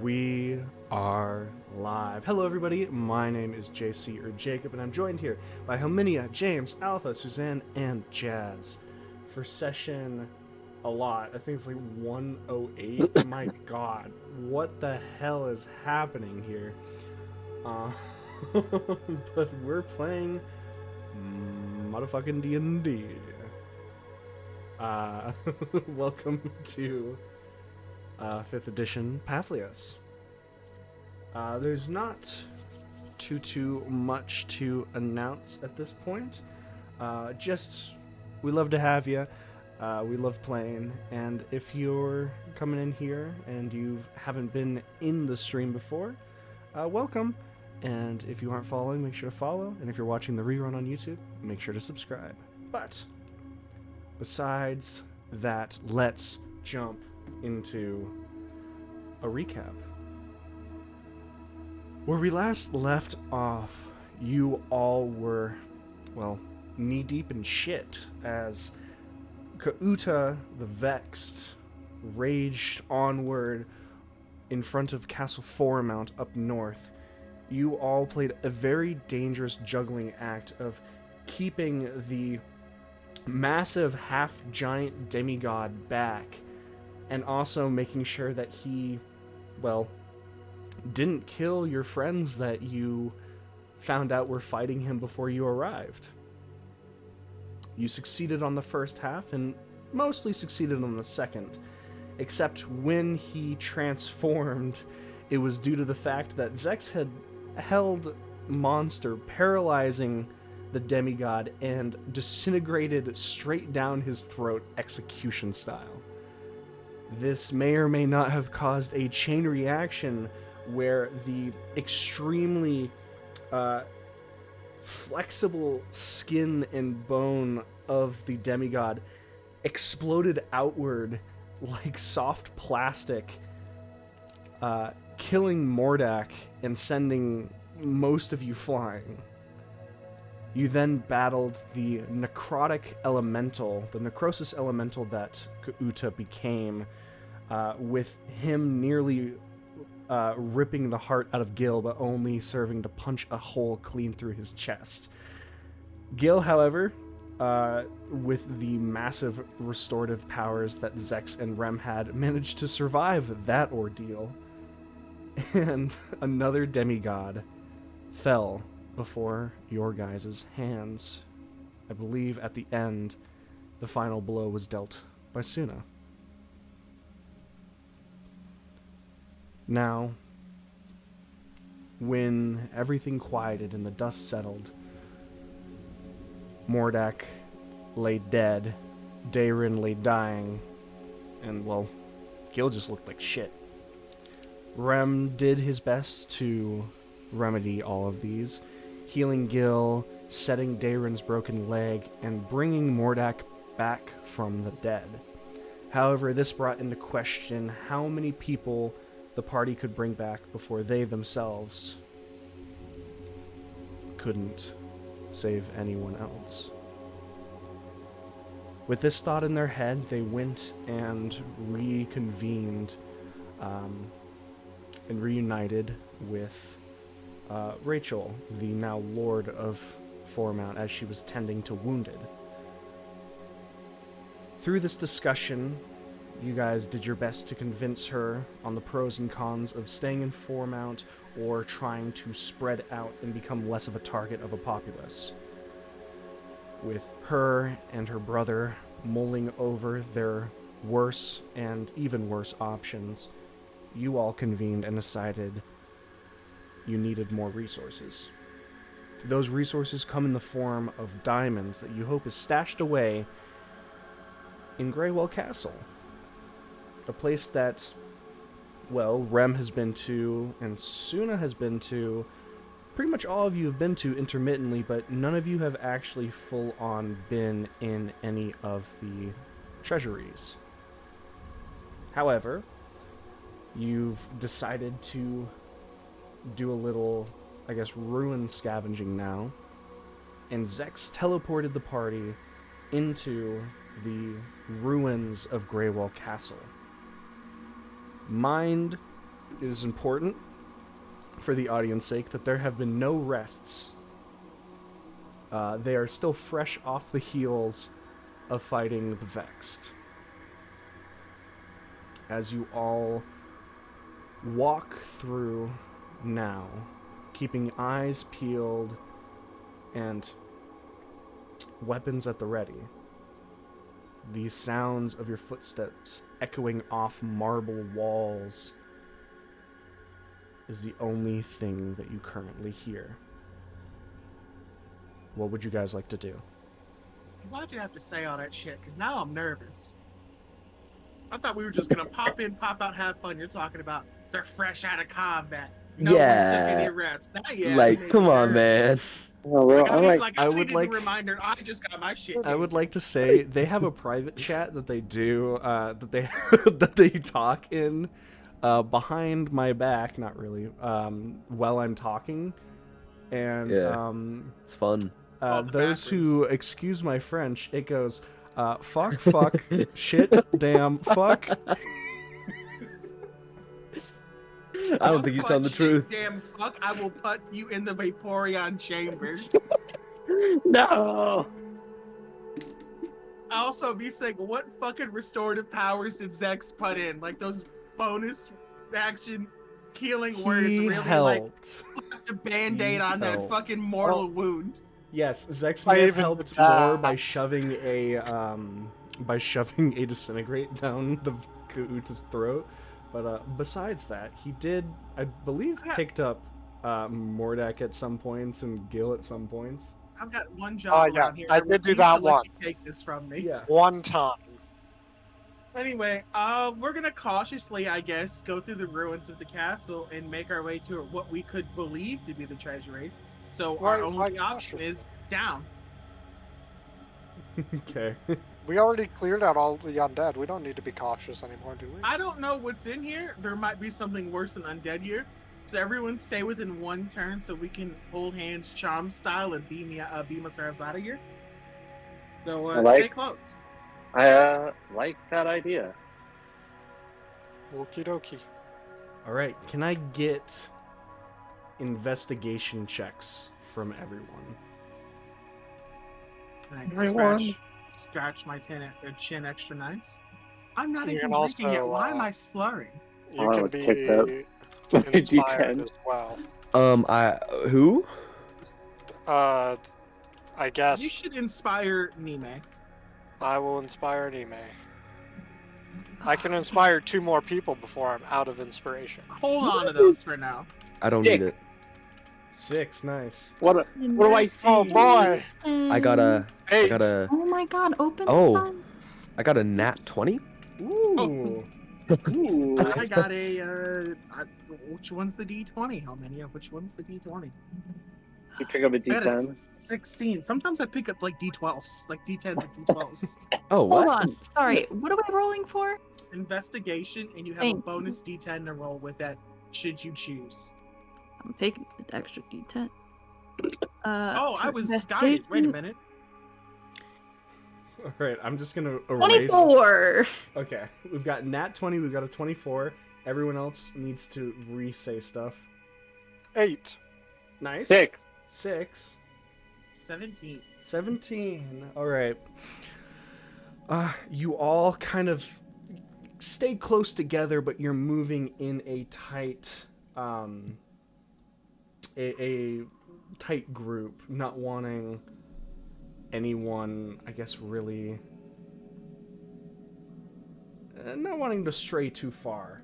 We are live. Hello, everybody. My name is JC or Jacob, and I'm joined here by Helminia, James, Alpha, Suzanne, and Jazz for session a lot. I think it's like 108. My God, what the hell is happening here? But we're playing motherfucking D&D. Welcome to 5th edition Papihos. There's not too much to announce at this point. Just, we love to have you. We love playing, and if you're coming in here and you haven't been in the stream before, welcome. And if you aren't following, make sure to follow. And if you're watching the rerun on YouTube, make sure to subscribe. But besides that, let's jump into a recap. Where we last left off, you all were, well, knee-deep in shit as Kauta the Vexed raged onward in front of Castle Foramount up north. You all played a very dangerous juggling act of keeping the massive half-giant demigod back, and also making sure that he, well, didn't kill your friends that you found out were fighting him before you arrived. You succeeded on the first half, and mostly succeeded on the second, except when he transformed, it was due to the fact that Zex had held Monster, paralyzing the demigod and disintegrated straight down his throat, execution style. This may or may not have caused a chain reaction where the extremely flexible skin and bone of the demigod exploded outward like soft plastic, killing Mordak and sending most of you flying. You then battled the necrotic elemental, the necrosis elemental that Kauta became, with him nearly ripping the heart out of Gil, but only serving to punch a hole clean through his chest. Gil, however, with the massive restorative powers that Zex and Rem had, managed to survive that ordeal, and another demigod fell before your guys' hands. I believe at the end, the final blow was dealt by Suna. Now, when everything quieted and the dust settled, Mordak lay dead, Dayrin lay dying, and, well, Gil just looked like shit. Rem did his best to remedy all of these, healing Gil, setting Dayrin's broken leg, and bringing Mordak back from the dead. However, this brought into question how many people the party could bring back before they themselves couldn't save anyone else. With this thought in their head, they went and reconvened and reunited with Rachel, the now Lord of Foramount, as she was tending to wounded. Through this discussion, you guys did your best to convince her on the pros and cons of staying in Foramount or trying to spread out and become less of a target of a populace. With her and her brother mulling over their worse and even worse options, you all convened and decided you needed more resources. Those resources come in the form of diamonds that you hope is stashed away in Greywall Castle. A place that, well, Rem has been to, and Suna has been to. Pretty much all of you have been to intermittently, but none of you have actually full-on been in any of the treasuries. However, you've decided to do a little, I guess, ruin scavenging now, and Zex teleported the party into the ruins of Greywall Castle. Mind it is important for the audience's sake that there have been no rests. They are still fresh off the heels of fighting the Vexed. As you all walk through now, keeping eyes peeled and weapons at the ready, these sounds of your footsteps echoing off marble walls is the only thing that you currently hear. What would you guys like to do? Why'd you have to say all that shit? Because now I'm nervous. I thought we were just going to pop in, pop out, have fun. You're talking about they're fresh out of combat. No one took any rest. Now, Like, come on, man. Oh, well, I would like a reminder. I just got my shit. I would like to say they have a private chat that they do, that they that they talk in behind my back, not really, while I'm talking, and it's fun. Those who excuse my French, it goes, fuck, shit, damn, fuck. I don't think he's telling the truth. Damn fuck, I will put you in the Vaporeon chamber. No! I also be saying, what fucking restorative powers did Zex put in? Like those bonus action healing words really helped. slapped a band-aid on that fucking mortal wound. Yes, Zex may have helped more by shoving a disintegrate down the Kauta's throat. But besides that, he did, I believe, picked up Mordak at some points and Gil at some points. I've got one job around here. I did do that once. Take this from me. Yeah. One time. Anyway, we're gonna cautiously, I guess, go through the ruins of the castle and make our way to what we could believe to be the treasury. So our only option is down. Okay. We already cleared out all the undead. We don't need to be cautious anymore, do we? I don't know what's in here. There might be something worse than undead here. So everyone stay within one turn so we can hold hands charm style and beam ourselves out of here. So stay close. I like that idea. Okie dokie. Alright, can I get investigation checks from everyone? I scratch my chin extra nice. I'm not even drinking yet. Why am I slurring? You can be inspired as well. Who? I guess. You should inspire Nime. I will inspire Nime. I can inspire 2 more people before I'm out of inspiration. Hold on to those for now. I don't need it. 6, nice. What do I see? Oh boy! I got a 8. Oh my god, open I got a nat 20. Ooh. Ooh. I got a, which one's the D20? How many of which one's the D20? You pick up a D10? I got a 16. Sometimes I pick up like D12s, like D10s and D12s. Oh, what? Hold on, sorry, what are we rolling for? Investigation, and you have a bonus D10 to roll with that, should you choose. I'm taking the extra D10. I was guided. Wait a minute. Alright, I'm just gonna erase... 24! Okay, we've got nat 20, we've got a 24. Everyone else needs to re-say stuff. 8. Nice. 6. 17. 17. Alright. You all kind of stay close together, but you're moving in a tight... a tight group, not wanting anyone, I guess, really... not wanting to stray too far.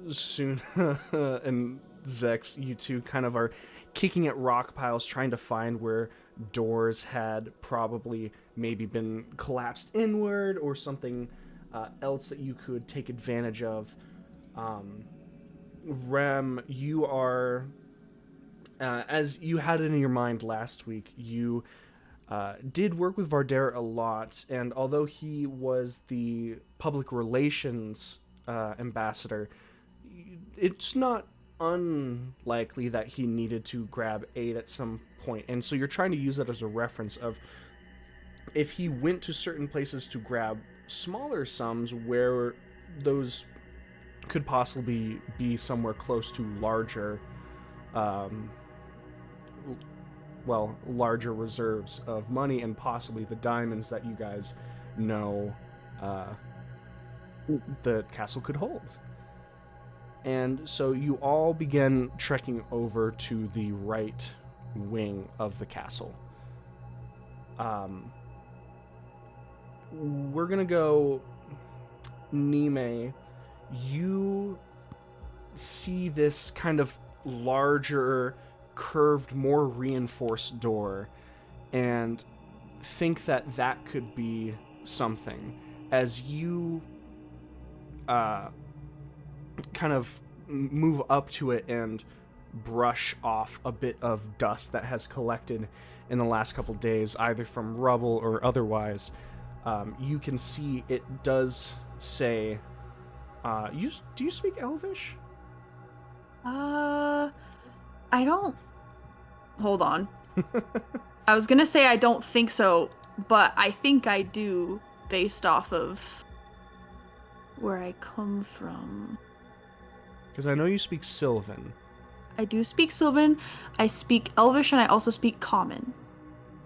Soon, and Zex, you two kind of are kicking at rock piles, trying to find where doors had probably maybe been collapsed inward, or something else that you could take advantage of. Rem, you are, as you had it in your mind last week, you did work with Vardera a lot, and although he was the public relations ambassador, it's not unlikely that he needed to grab aid at some point, and so you're trying to use that as a reference of if he went to certain places to grab smaller sums where those could possibly be somewhere close to larger, larger reserves of money, and possibly the diamonds that you guys know the castle could hold. And so you all begin trekking over to the right wing of the castle. We're gonna go, Nime, you see this kind of larger, curved, more reinforced door, and think that that could be something. As you kind of move up to it and brush off a bit of dust that has collected in the last couple days, either from rubble or otherwise, you can see it does say, do you speak Elvish? I don't. Hold on. I was gonna say I don't think so, but I think I do, based off of where I come from. Because I know you speak Sylvan. I do speak Sylvan, I speak Elvish, and I also speak Common.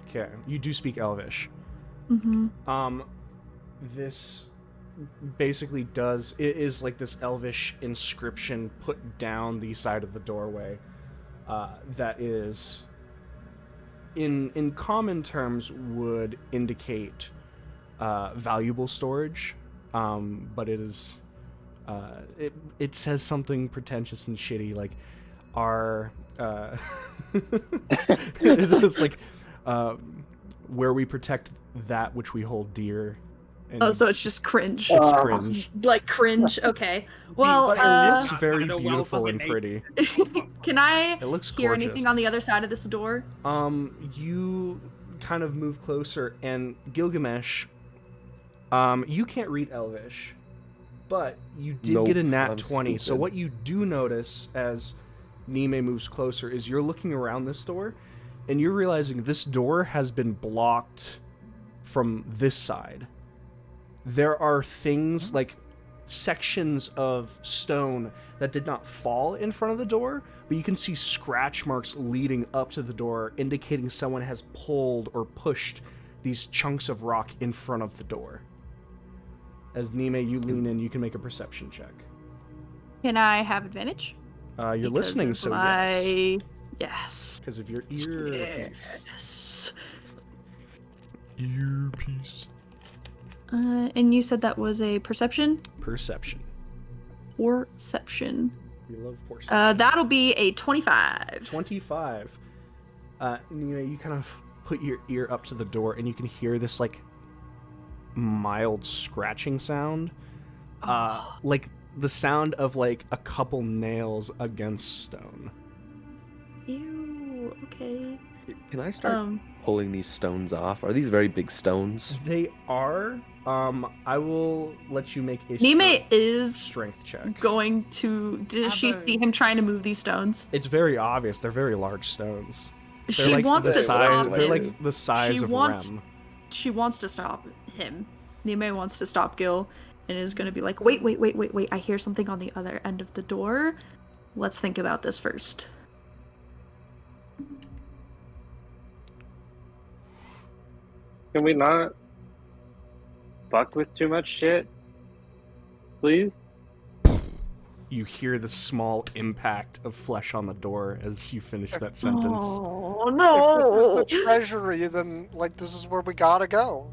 Okay, you do speak Elvish. Mm-hmm. This basically it is like this Elvish inscription put down the side of the doorway, that is, in common terms, would indicate valuable storage, but it is, it says something pretentious and shitty, like, our, it's like, where we protect that which we hold dear. And Oh, so it's just cringe. it's cringe. Like cringe. Okay. Well, But it looks very well beautiful fucking and pretty. can I It looks hear gorgeous. anything on the other side of this door? You kind of move closer, and Gilgamesh, you can't read Elvish, but you did Nope, get a nat I'm 20. So stupid. what you do notice as Nime moves closer is you're looking around this door, and you're realizing this door has been blocked from this side. There are things like sections of stone that did not fall in front of the door, but you can see scratch marks leading up to the door, indicating someone has pulled or pushed these chunks of rock in front of the door. As Nime, you lean in, you can make a perception check. Can I have advantage? You're Because listening, of so my... Yes. because of your earpiece. Yes. Earpiece. And you said that was a perception? Perception. Perception. We love perception. That'll be a 25. 25. Nina, you kind of put your ear up to the door, and you can hear this, like, mild scratching sound. Like the sound of, like, a couple nails against stone. Ew, okay. Can I start pulling these stones off? Are these very big stones? They are. I will let you make a Nime is strength check. going to... Does she see him trying to move these stones? It's very obvious. They're very large stones. They're She like wants the to size, stop They're him. like the size She of wants- Rem. She wants to stop him. Nime wants to stop Gil and is going to be like, wait. I hear something on the other end of the door. Let's think about this first. Can we not fuck with too much shit? Please? You hear the small impact of flesh on the door as you finish that sentence. Oh, no! If this is the treasury, then, like, this is where we gotta go.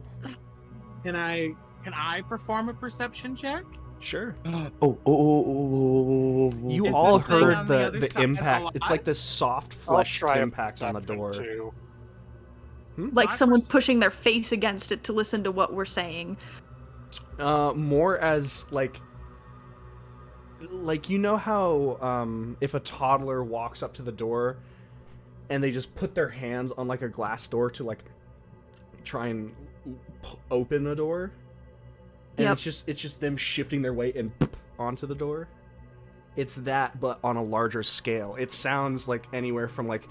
Can I perform a perception check? Sure. Oh. You Is all this thing heard on the other the side impact. It's like alive? this soft I'll flesh try a impact on the perception, door. too. Like My someone pers- pushing their face against it to listen to what we're saying. More as like you know how if a toddler walks up to the door and they just put their hands on like a glass door to like try and open a door, and Yep. it's just them shifting their weight and onto the door. It's that, but on a larger scale. It sounds like anywhere from like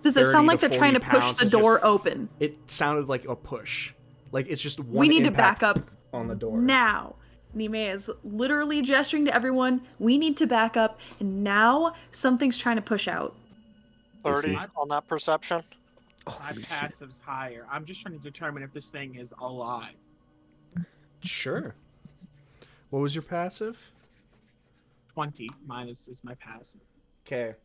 Does it 30 sound like to they're trying to 40 push pounds. the It's door just- open? It sounded like a push. Like it's just one We need to impact back up on the door. now. Nime is literally gesturing to everyone. We need to back up. And now something's trying to push out. 30 on that perception. My passive's higher. I'm just trying to determine if this thing is alive. Sure. What was your passive? 20 minus is my passive. Okay.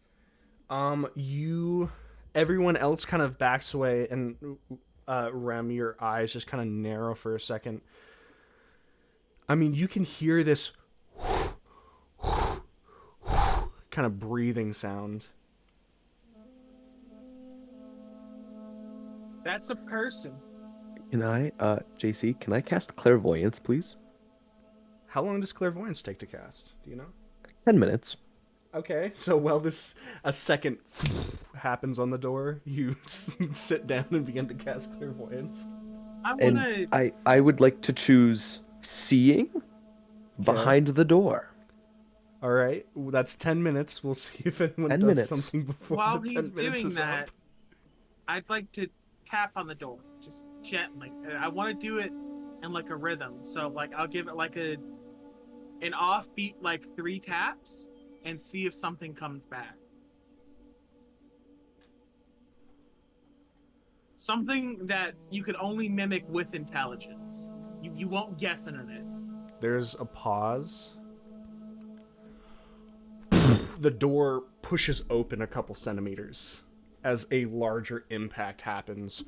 Everyone else kind of backs away, and Rem, your eyes just kind of narrow for a second. I mean, you can hear this kind of breathing sound. That's a person. Can I, JC, can I cast clairvoyance, please? How long does clairvoyance take to cast? Do you know? 10 minutes. Okay, so while a second happens on the door, you sit down and begin to cast clairvoyance. I would like to choose seeing behind the door. All right, that's 10 minutes. We'll see if anyone 10 does minutes. something before While the 10 he's minutes doing is that, up. I'd like to tap on the door, just gently. I want to do it in like a rhythm. So like I'll give it like an offbeat, like 3 taps, and see if something comes back. Something that you could only mimic with intelligence. You won't guess into this. There's a pause. The door pushes open a couple centimeters as a larger impact happens.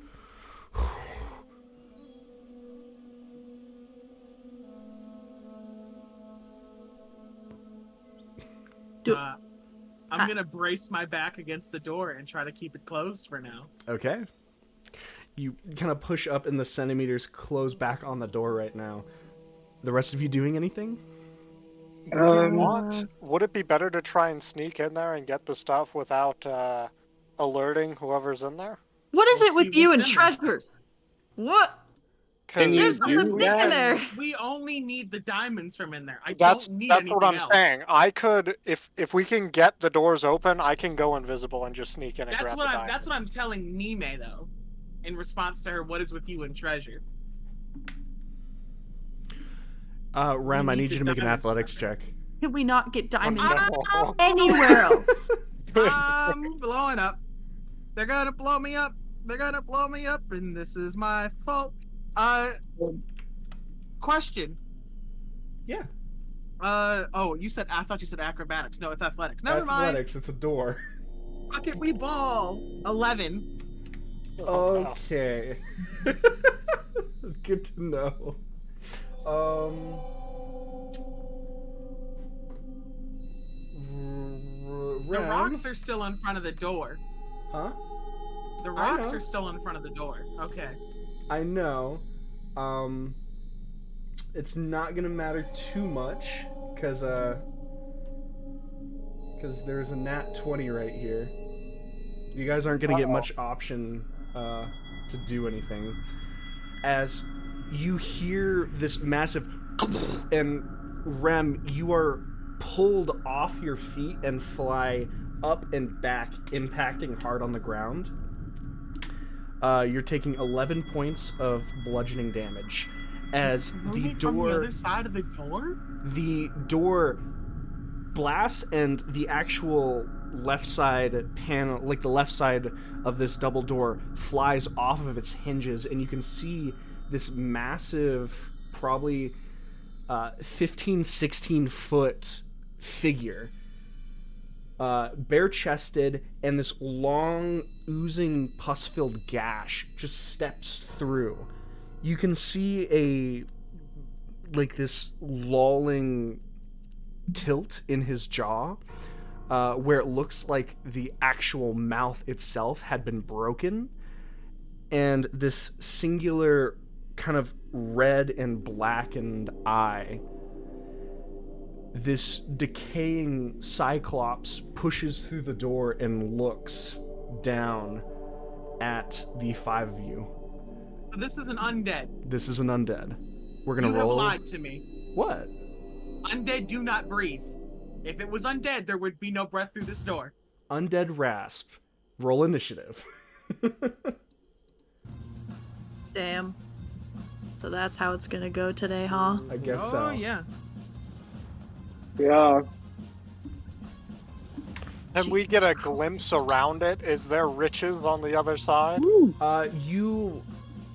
I'm gonna brace my back against the door and try to keep it closed for now. Okay. You kind of push up and the centimeters close back on the door right now. The rest of you doing anything? Would it be better to try and sneak in there and get the stuff without alerting whoever's in there? What is Let's it with see you what's and in there. treasures? What? Can you There's do something big in there. We only need the diamonds from in there. That's don't need what anything I'm else. saying. I could, if we can get the doors open, I can go invisible and just sneak in and grab the diamonds. That's what I'm telling Nime though, in response to her. What is with you and treasure? Rem, I need need the you to make an diamonds athletics from check. Can we not get diamonds No. anywhere else? I'm blowing up. They're gonna blow me up. They're gonna blow me up, and this is my fault. Question. Yeah. Oh, I thought you said acrobatics. No, it's athletics. Never Athletics, it's a door. mind. Fuck it, we ball. 11. Okay. Good to know. The rocks are still in front of the door. Huh? The I rocks know. are still in front of the door. Okay. I know. It's not gonna matter too much, cause there's a nat 20 right here. You guys aren't gonna get much option to do anything. As you hear this massive and Rem, you are pulled off your feet and fly up and back, impacting hard on the ground. You're taking 11 points of bludgeoning damage as Moving from the other side of the door blasts and the actual left side panel, like the left side of this double door, flies off of its hinges, and you can see this massive, probably 15, 16 foot figure, bare-chested, and this long, oozing, pus-filled gash just steps through. You can see this lolling tilt in his jaw, where it looks like the actual mouth itself had been broken, and this singular kind of red and blackened eye. This decaying cyclops pushes through the door and looks down at the 5 of you. So this is an undead. This is an undead. We're gonna You roll. have lied to me. What? Undead do not breathe. If it was undead, there would be no breath through this door. Undead rasp. Roll initiative. Damn. So that's how it's gonna go today, huh? I guess Oh so. yeah. Yeah. Can we get a glimpse around it? Is there riches on the other side? You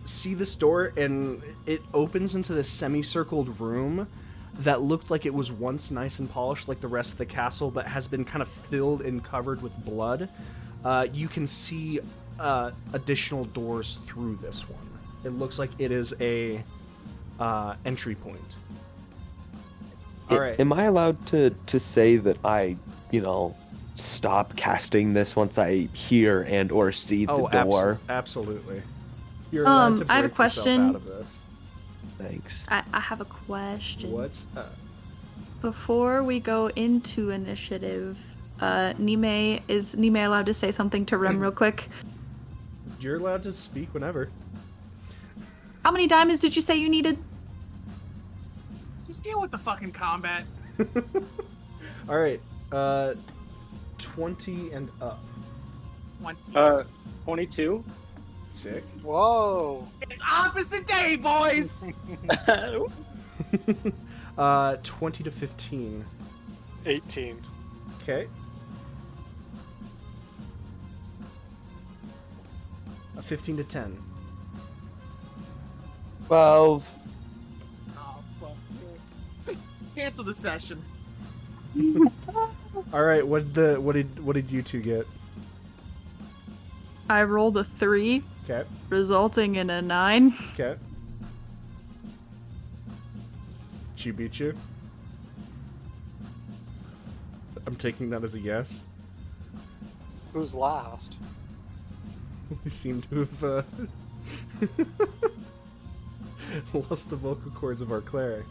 see this door, and it opens into this semicircled room that looked like it was once nice and polished like the rest of the castle, but has been kind of filled and covered with blood. You can see additional doors through this one. It looks like it is a entry point. All right. Am I allowed to say that I, stop casting this once I hear and or see the door? Absolutely. You're allowed to break I have a yourself question. out of this. Thanks. I have a question. What's Before we go into initiative, is Nime allowed to say something to Rem real quick? You're allowed to speak whenever. How many diamonds did you say you needed? Just deal with the fucking combat. All right. 20 and up. 20. 22. Sick. Whoa. It's opposite day, boys. 20 to 15. 18. Okay. 15 to 10. 12. Oh fuck. Cancel the session. All right. What did you two get? I rolled a 3, Okay. resulting in a 9. Okay. She beat you? I'm taking that as a yes. Who's last? We seem to have lost the vocal cords of our cleric.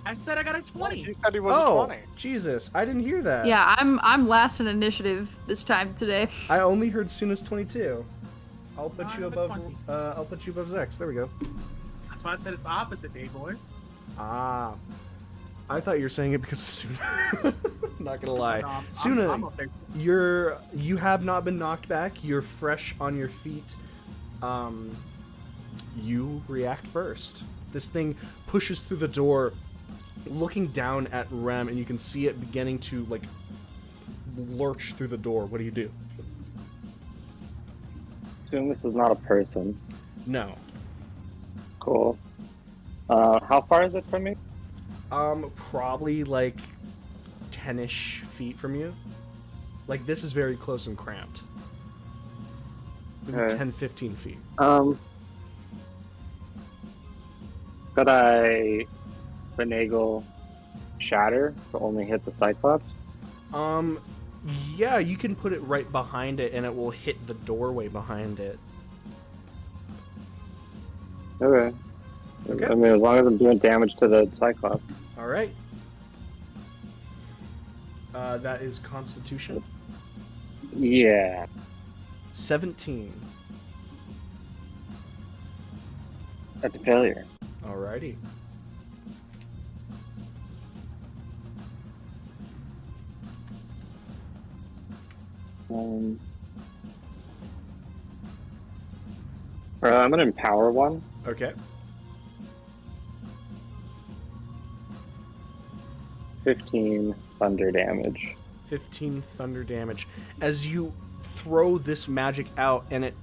I said I got a 20. He said he was 20. Jesus. I didn't hear that. Yeah, I'm last in initiative this time today. I only heard Suna's 22. I'll put I you have a above 20. I'll put you above Zex. There we go. That's why I said it's opposite day, boys. Ah. I thought you were saying it because of Suna. Not gonna lie. No, I'm Suna, up there. you have not been knocked back. You're fresh on your feet. You react first. This thing pushes through the door, looking down at Rem, and you can see it beginning to like lurch through the door. What do you do? Assume this is not a person. No. Cool. How far is it from me? Probably like 10-ish feet from you. Like, this is very close and cramped. Maybe Okay. 10, 15 feet. Could I finagle shatter to only hit the Cyclops? Yeah, you can put it right behind it, and it will hit the doorway behind it. Okay. Okay. I mean, as long as I'm doing damage to the Cyclops. All right. That is Constitution. Yeah. 17. That's a failure. Alrighty. I'm gonna empower one. Okay. 15 thunder damage. 15 thunder damage. As you throw this magic out, and it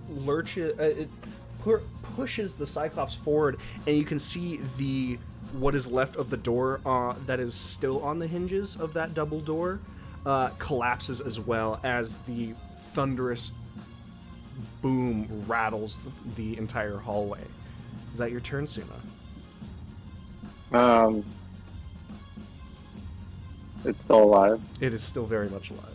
lurches, pushes the Cyclops forward, and you can see what is left of the door that is still on the hinges of that double door collapses as well as the thunderous boom rattles the entire hallway. Is that your turn, Suna? It's still alive. It is still very much alive.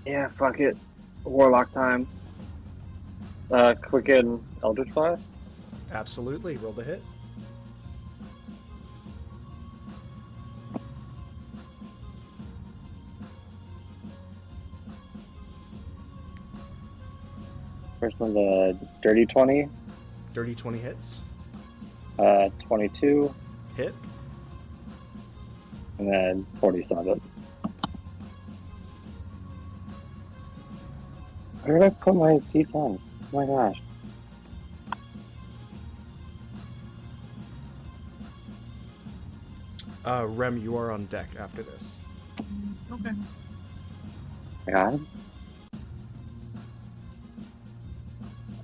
Yeah, fuck it. Warlock time. Quicken Eldritch Blast. Absolutely. Roll the hit. First one, the dirty 20. Dirty 20 hits. 22, Hit. and then 47. Where did I put my D10? Oh my gosh. Rem, you are on deck after this. Okay. I got it.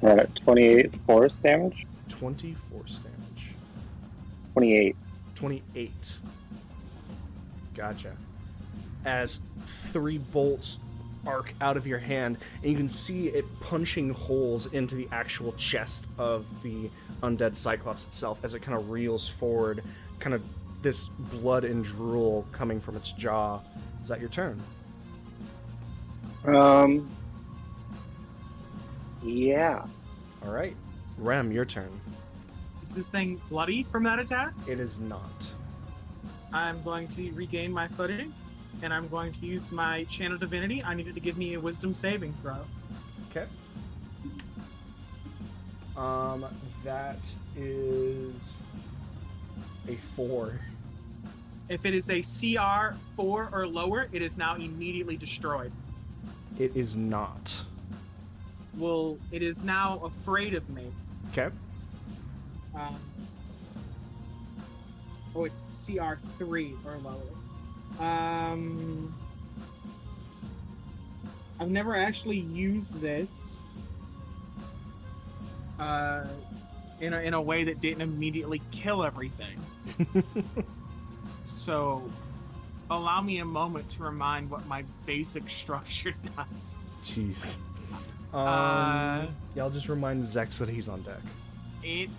We're at 28 force damage? 20 force damage. 28. 28. Gotcha. As 3 bolts arc out of your hand, and you can see it punching holes into the actual chest of the undead Cyclops itself as it kind of reels forward, kind of this blood and drool coming from its jaw. Is that your turn? Yeah. All right. Rem, your turn. Is this thing bloody from that attack? It is not. I'm going to regain my footing, and I'm going to use my Channel Divinity. I needed to give me a Wisdom saving throw. Okay. That is a 4. If it is a CR 4 or lower, it is now immediately destroyed. It is not. Well, it is now afraid of me. Okay. Oh, it's CR 3 or lower. I've never actually used this in a way that didn't immediately kill everything. So, allow me a moment to remind what my basic structure does. Jeez. Yeah, I'll just remind Zex that he's on deck. It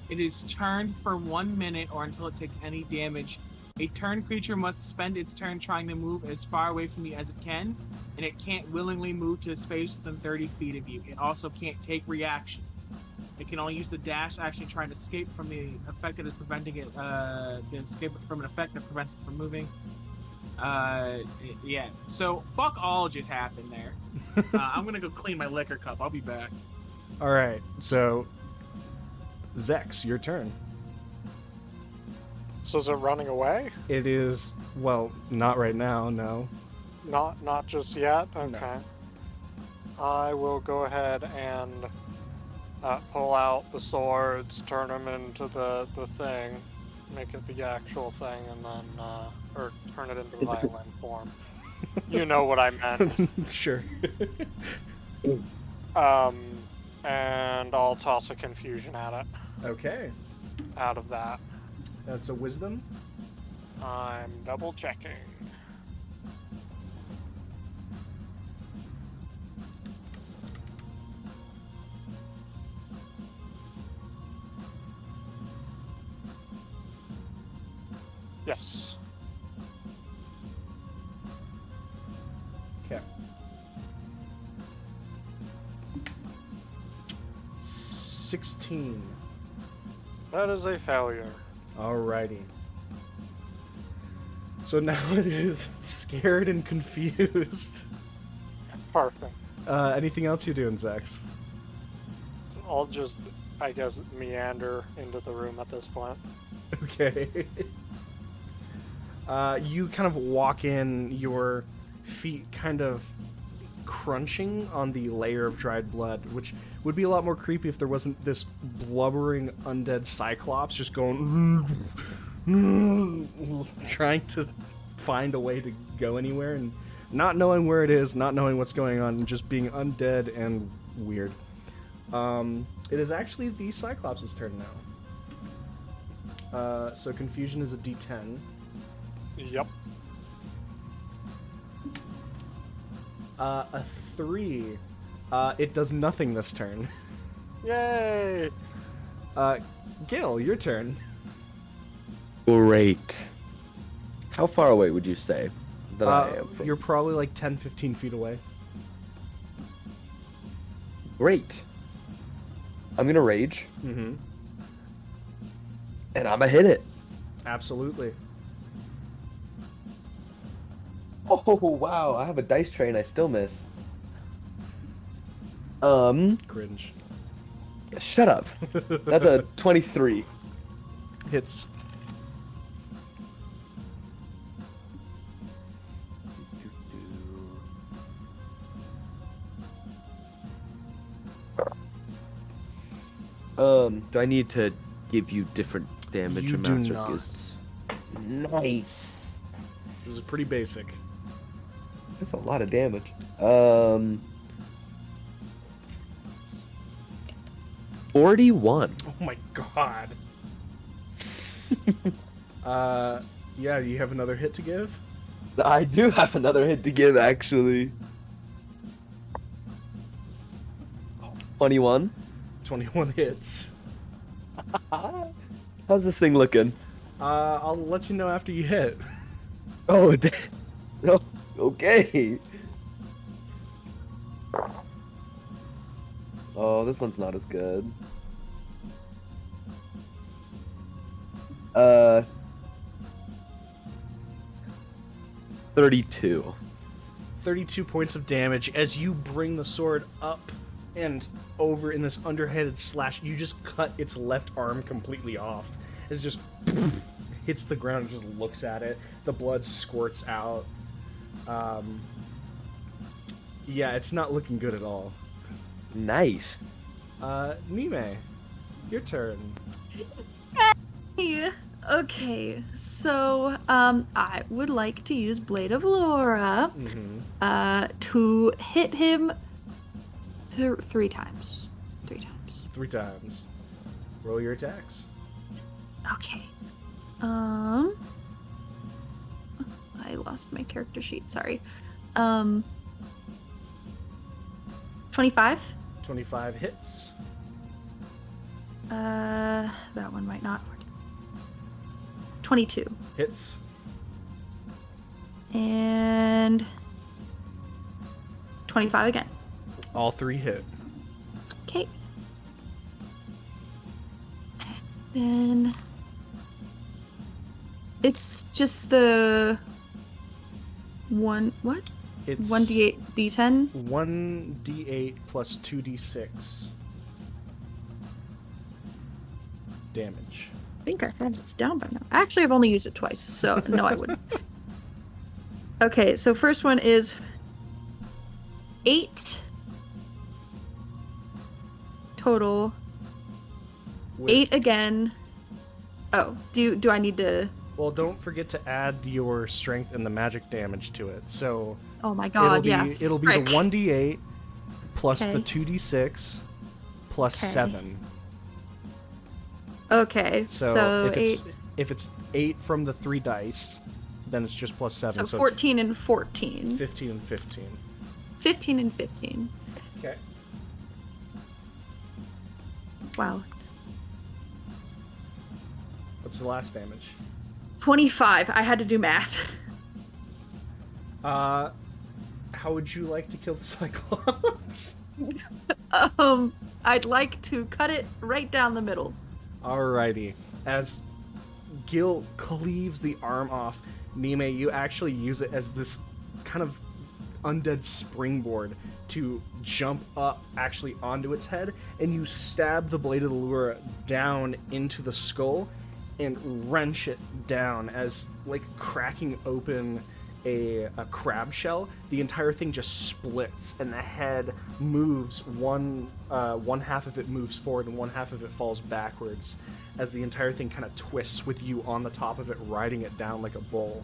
is turned for 1 minute or until it takes any damage. A turn creature must spend its turn trying to move as far away from you as it can, and it can't willingly move to a space within 30 feet of you. It also can't take reaction. It can only use the dash action trying to escape from the effect that is preventing it, to escape from an effect that prevents it from moving. Yeah. So, fuck all just happened there. I'm gonna go clean my liquor cup. I'll be back. All right. So, Zex, your turn. So is it running away? It is, well, not right now, no. Not just yet? Okay. No. I will go ahead and pull out the swords, turn them into the thing, make it the actual thing, and then, or turn it into violin form. You know what I meant. Sure. And I'll toss a confusion at it. Okay. Out of that. That's a wisdom. I'm double checking. Yes. Okay. 16. That is a failure. Alrighty. So now it is scared and confused. Perfect. Anything else you're doing, Zex? I'll just, I guess, meander into the room at this point. Okay. You kind of walk in, your feet kind of crunching on the layer of dried blood, which would be a lot more creepy if there wasn't this blubbering undead Cyclops just going trying to find a way to go anywhere and not knowing where it is, not knowing what's going on, and just being undead and weird. It is actually the Cyclops' turn now. So confusion is a D10. Yep. A 3. It does nothing this turn. Yay! Gil, your turn. Great. How far away would you say that I am from? You're probably like 10, 15 feet away. Great. I'm gonna rage. Mm-hmm. And I'm gonna hit it. Absolutely. Oh, wow. I have a dice tray and I still miss. Cringe. Shut up. That's a 23. Hits. Do I need to give you different damage You do amounts? or not. is- Nice. This is pretty basic. That's a lot of damage. 41. Oh my god. Yeah, you have another hit to give? I do have another hit to give, actually. 21. 21 hits. How's this thing looking? I'll let you know after you hit. Oh, no. Okay. Oh, this one's not as good. 32. 32 points of damage as you bring the sword up and over in this underhanded slash. You just cut its left arm completely off. It just hits the ground and just looks at it. The blood squirts out. Yeah, it's not looking good at all. Nice. Nime, your turn. Hey, okay, so I would like to use Blade of Laura to hit him 3 times. 3 times. 3 times. Roll your attacks. Okay. I lost my character sheet, sorry. 25. 25 hits. That one might not. 22. Hits. And 25 again. All 3 hit. Okay. Then it's just the one, what? It's 1d8 d10? 1d8 plus 2d6 damage. I think I had this down by now. Actually, I've only used it twice, so no, I wouldn't. Okay, so first one is 8 total. With- 8 again. Oh, do I need to? Well, don't forget to add your strength and the magic damage to it. So Oh my god, it'll be Frick. the 1d8 plus Okay. the 2d6 plus Okay. 7. Okay, so 8. if it's 8 from the 3 dice, then it's just plus 7. So 14 and 14. It's 15 and 15. 15 and 15. Okay. Wow. What's the last damage? 25. I had to do math. How would you like to kill the Cyclops? I'd like to cut it right down the middle. Alrighty. As Gil cleaves the arm off, Nime, you actually use it as this kind of undead springboard to jump up actually onto its head, and you stab the blade of the lure down into the skull and wrench it down as, like, cracking open a crab shell. The entire thing just splits, and the head moves. One half of it moves forward, and one half of it falls backwards, as the entire thing kind of twists with you on the top of it, riding it down like a bull.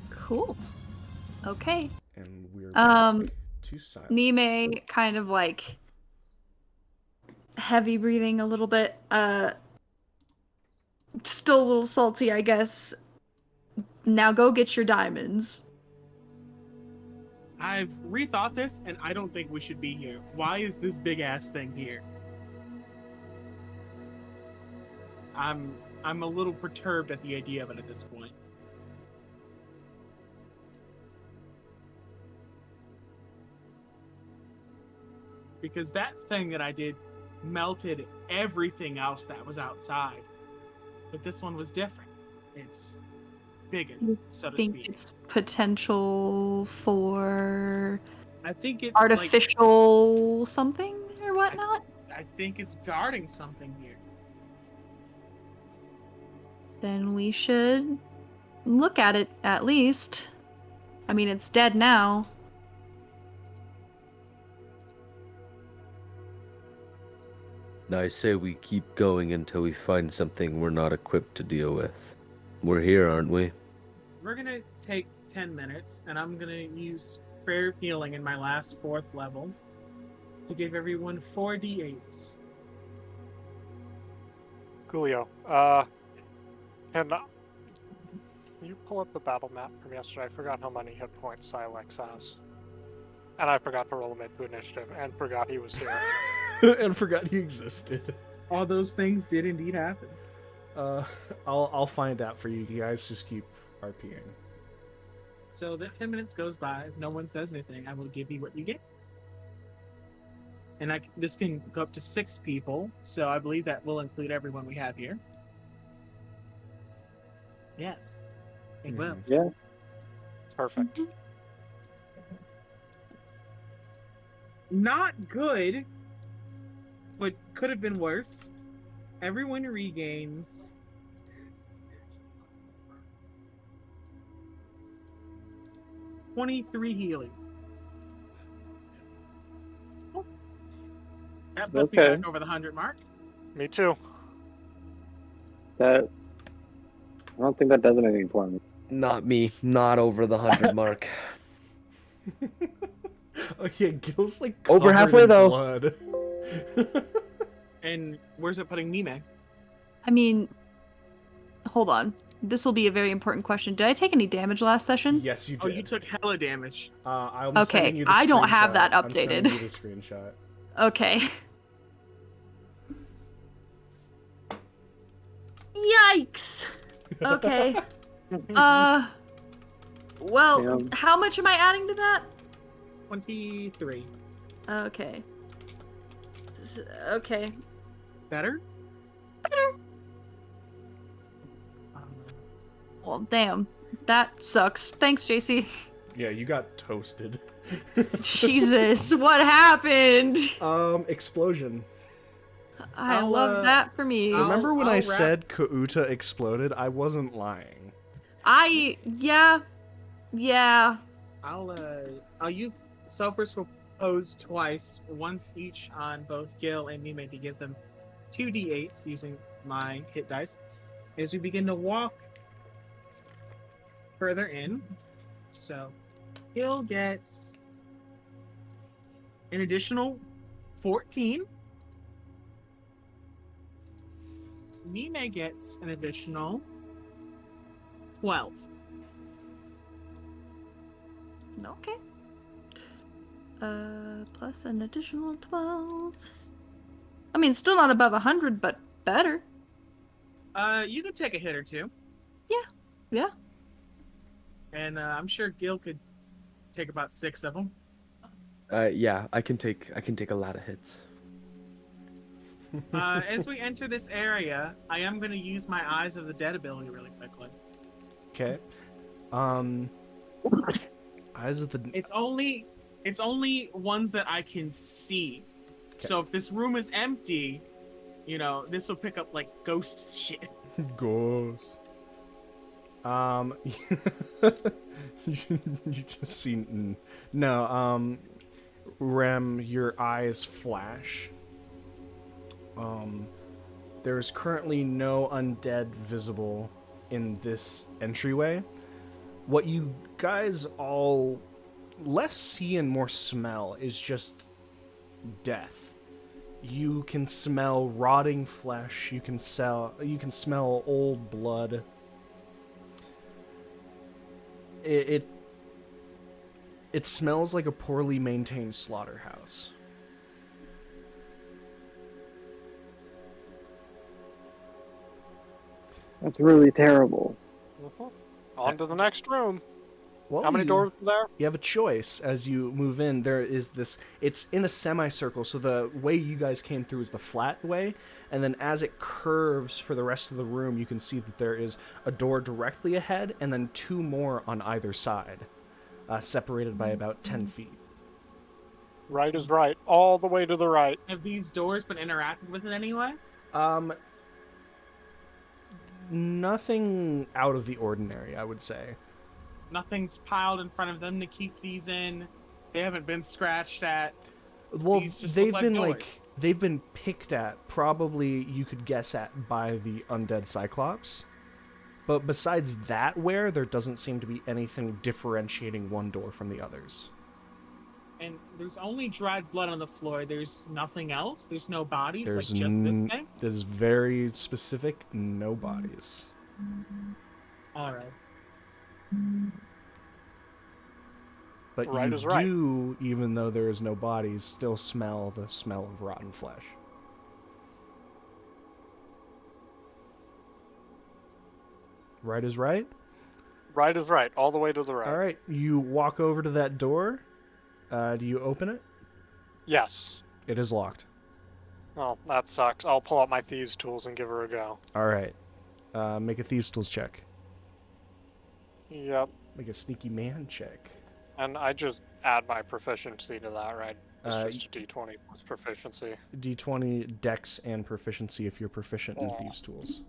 Cool. Okay. And we're back to silence. Nime kind of like heavy breathing a little bit. Still a little salty, I guess. Now go get your diamonds. I've rethought this, and I don't think we should be here. Why is this big ass thing here? I'm a little perturbed at the idea of it at this point. Because that thing that I did melted everything else that was outside. But this one was different. It's bigger, so to Think speak. it's potential for I think it's artificial something or whatnot? I think it's guarding something here. Then we should look at it at least. I mean, it's dead now. I say we keep going until we find something we're not equipped to deal with. We're here, aren't we? We're gonna take 10 minutes, and I'm gonna use Prayer of Healing in my last 4th level to give everyone 4d8s. Coolio. Can you pull up the battle map from yesterday? I forgot how many hit points Silex has. And I forgot to roll a mid to initiative, and forgot he was here. And forgot he existed. All those things did indeed happen. I'll find out for you. You guys just keep RPing. So that 10 minutes goes by. If no one says anything, I will give you what you get. And this can go up to 6 people, so I believe that will include everyone we have here. Yes, it will. Yeah. Perfect. Not good, but could have been worse. Everyone regains 23 healings. That puts me back over the 100 mark. Me too. I don't think that does anything for me. Not me. Not over the 100 mark. Oh yeah, Gil's like Over covered halfway, in though. blood. And where's it putting Mime? I mean, hold on. This will be a very important question. Did I take any damage last session? Yes, you did. Oh, you took hella damage. I'm Okay, sending you the I don't have screenshot. that I'm sending updated. you the screenshot. Okay. Yikes. Okay. Well, Damn. how much am I adding to that? 23. Okay. Okay. Better? Better. Well, damn. That sucks. Thanks, JC. Yeah, you got toasted. Jesus, what happened? Explosion. I I'll, love that for me. Remember when I'll I wrap- said Kauta exploded? I wasn't lying. Yeah. I'll use Selfers Repose twice, once each on both Gil and Mime to give them 2d8s using my hit dice. As we begin to walk further in, so Gil gets an additional 14. Mime gets an additional 12. Okay. Plus an additional 12. I mean, still not above 100, but better. You could take a hit or two. Yeah. And I'm sure Gil could take about 6 of them. Yeah, I can take a lot of hits. As we enter this area, I am going to use my Eyes of the Dead ability really quickly. Okay. Eyes of the... It's only ones that I can see. Okay. So if this room is empty, this will pick up like ghost shit. Ghost. You just see... No, Rem, your eyes flash. There's currently no undead visible in this entryway. What you guys all less see and more smell is just death. You can smell rotting flesh. You can smell old blood. It smells like a poorly maintained slaughterhouse. That's really terrible. On to the next room. Well, How many doors are there? You have a choice as you move in. There is this... It's in a semicircle, so the way you guys came through is the flat way, and then as it curves for the rest of the room, you can see that there is a door directly ahead, and then 2 more on either side, separated by about 10 feet. Right is right. All the way to the right. Have these doors been interacted with in any way? Nothing out of the ordinary, I would say. Nothing's piled in front of them to keep these in. They haven't been scratched at. Well, These just they've look like been doors. like they've been picked at, probably you could guess at, by the undead Cyclops. But besides that there doesn't seem to be anything differentiating one door from the others. And there's only dried blood on the floor. There's nothing else? There's no bodies? There's like just this thing? This is very specific, no bodies. Alright. But Right you is right. do, even though there is no bodies, still smell the smell of rotten flesh. Right is right? Right is right, all the way to the right. All right, you walk over to that door. Do you open it? Yes. It is locked. Oh, that sucks. I'll pull out my thieves' tools and give her a go. All right. Make a thieves' tools check. Yep. Make a sneaky man check. And I just add my proficiency to that, right? It's Uh, just a d20 plus proficiency. D20 dex and proficiency if you're proficient in thieves' tools.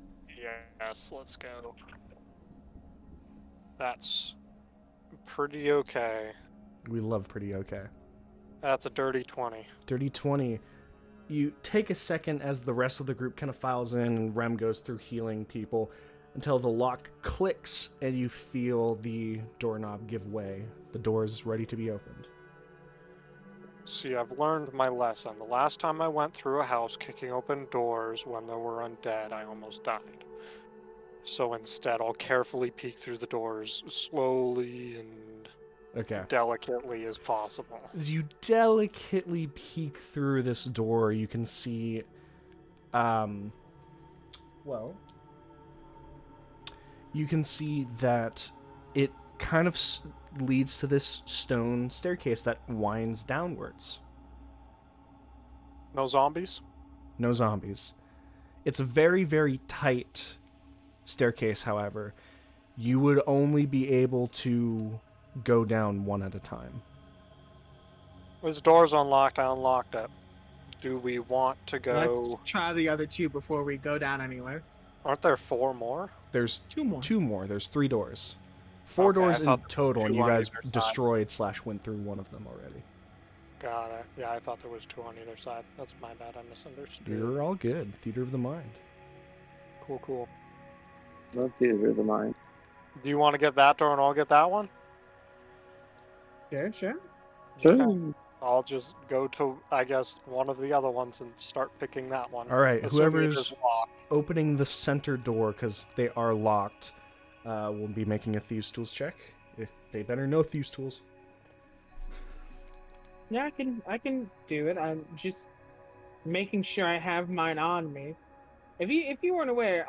Yes, let's go. That's pretty okay. We love pretty okay. That's a dirty 20. Dirty 20. You take a second as the rest of the group kind of files in and Rem goes through healing people until the lock clicks and you feel the doorknob give way. The door is ready to be opened. See, I've learned my lesson. The last time I went through a house kicking open doors when there were undead, I almost died. So instead, I'll carefully peek through the doors slowly and delicately as possible. As you delicately peek through this door, you can see, you can see that it kind of leads to this stone staircase that winds downwards. No zombies? No zombies. It's a very, very tight staircase, however. You would only be able to go down one at a time. This door's unlocked, I unlocked it. Do we want to go... Let's try the other two before we go down anywhere. Aren't there 4 more? There's Two more. 2 more. There's 3 doors. 4 Okay, doors I in thought total, and 2 you on guys either side. destroyed / went through one of them already. Got it. Yeah, I thought there was 2 on either side. That's my bad, I misunderstood. You're all good. Theater of the mind. Cool. No theater of the mind. Do you want to get that door and I'll get that one? Sure. Sure. Okay. I'll just go to, I guess, one of the other ones and start picking that one. All right, assuming it whoever's is locked. opening the center door, because they are locked, will be making a Thieves' Tools check. They better know Thieves' Tools. Yeah, I can do it. I'm just making sure I have mine on me. If you weren't aware,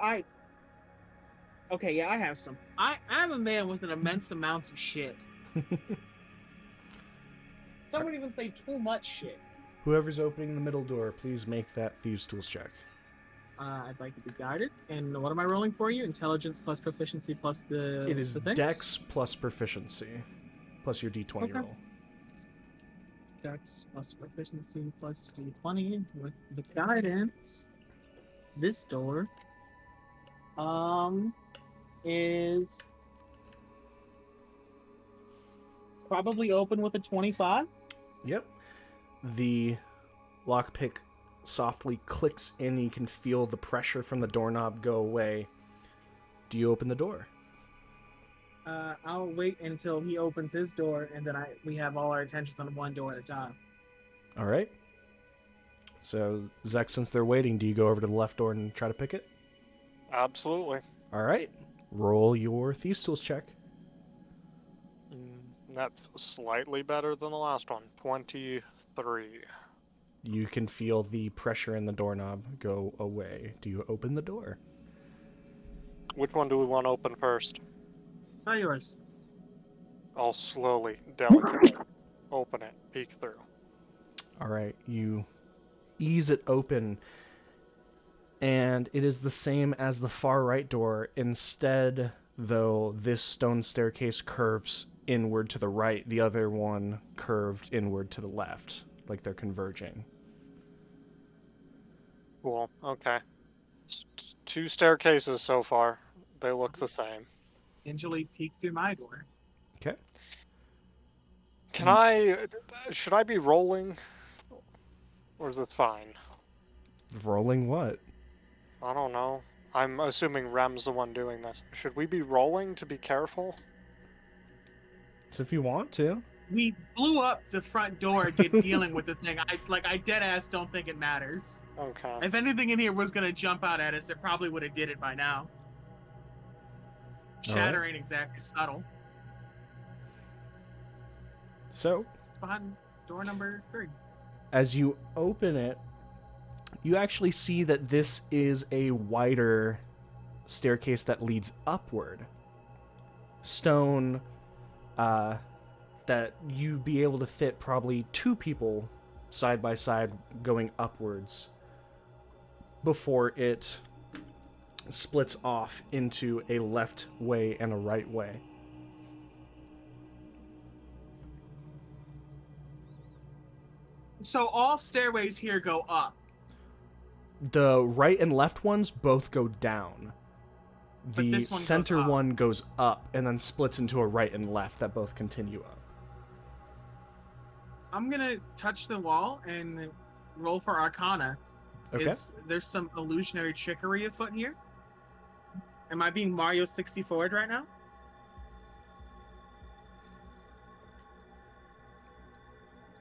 okay, yeah, I have some. I'm a man with an immense amount of shit. Some would even say too much shit. Whoever's opening the middle door, please make that Thieves' Tools check. I'd like to be guided. And what am I rolling for you? Intelligence plus proficiency plus the... It is the things? Dex plus proficiency, plus your D20 Okay. roll. Dex plus proficiency plus D20 with the guidance. This door is probably open with a 25. Yep. The lockpick softly clicks in. You can feel the pressure from the doorknob go away. Do you open the door? I'll wait until he opens his door, and then we have all our attention on one door at a time. All right. So, Zek, since they're waiting, do you go over to the left door and try to pick it? Absolutely. All right. Roll your Thieves' Tools check. That's slightly better than the last one. 23. You can feel the pressure in the doorknob go away. Do you open the door? Which one do we want to open first? Not yours. I'll slowly, delicately open it, peek through. All right. You ease it open, and it is the same as the far right door. Instead, though, this stone staircase curves inward to the right, the other one curved inward to the left, like they're converging. Cool, okay. 2 staircases so far. They look the same. Gingerly peek through my door. Okay. Should I be rolling? Or is this fine? Rolling what? I don't know. I'm assuming Rem's the one doing this. Should we be rolling to be careful? So if you want to. We blew up the front door dealing with the thing. I dead ass don't think it matters. Okay. If anything in here was gonna jump out at us, it probably would have did it by now. Shatter ain't exactly subtle. So, Behind door number 3. as you open it, you actually see that this is a wider staircase that leads upward. Stone, that you'd be able to fit probably 2 people side by side going upwards before it splits off into a left way and a right way. So all stairways here go up. The right and left ones both go down. The this one goes center up. one goes up and then splits into a right and left that both continue up. I'm gonna touch the wall and roll for Arcana. Okay. There's some illusionary trickery afoot here? Am I being Mario 64'd right now?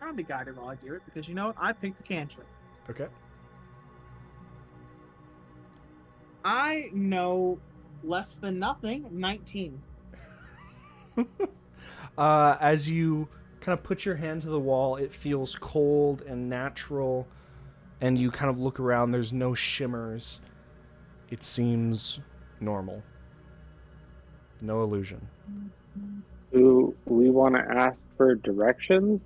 I'll be guided while I do it because you know what? I picked the cantrip. Okay. I know less than nothing. 19. As you kind of put your hand to the wall, it feels cold and natural, and you kind of look around. There's no shimmers. It seems normal. No illusion. Do we want to ask for directions?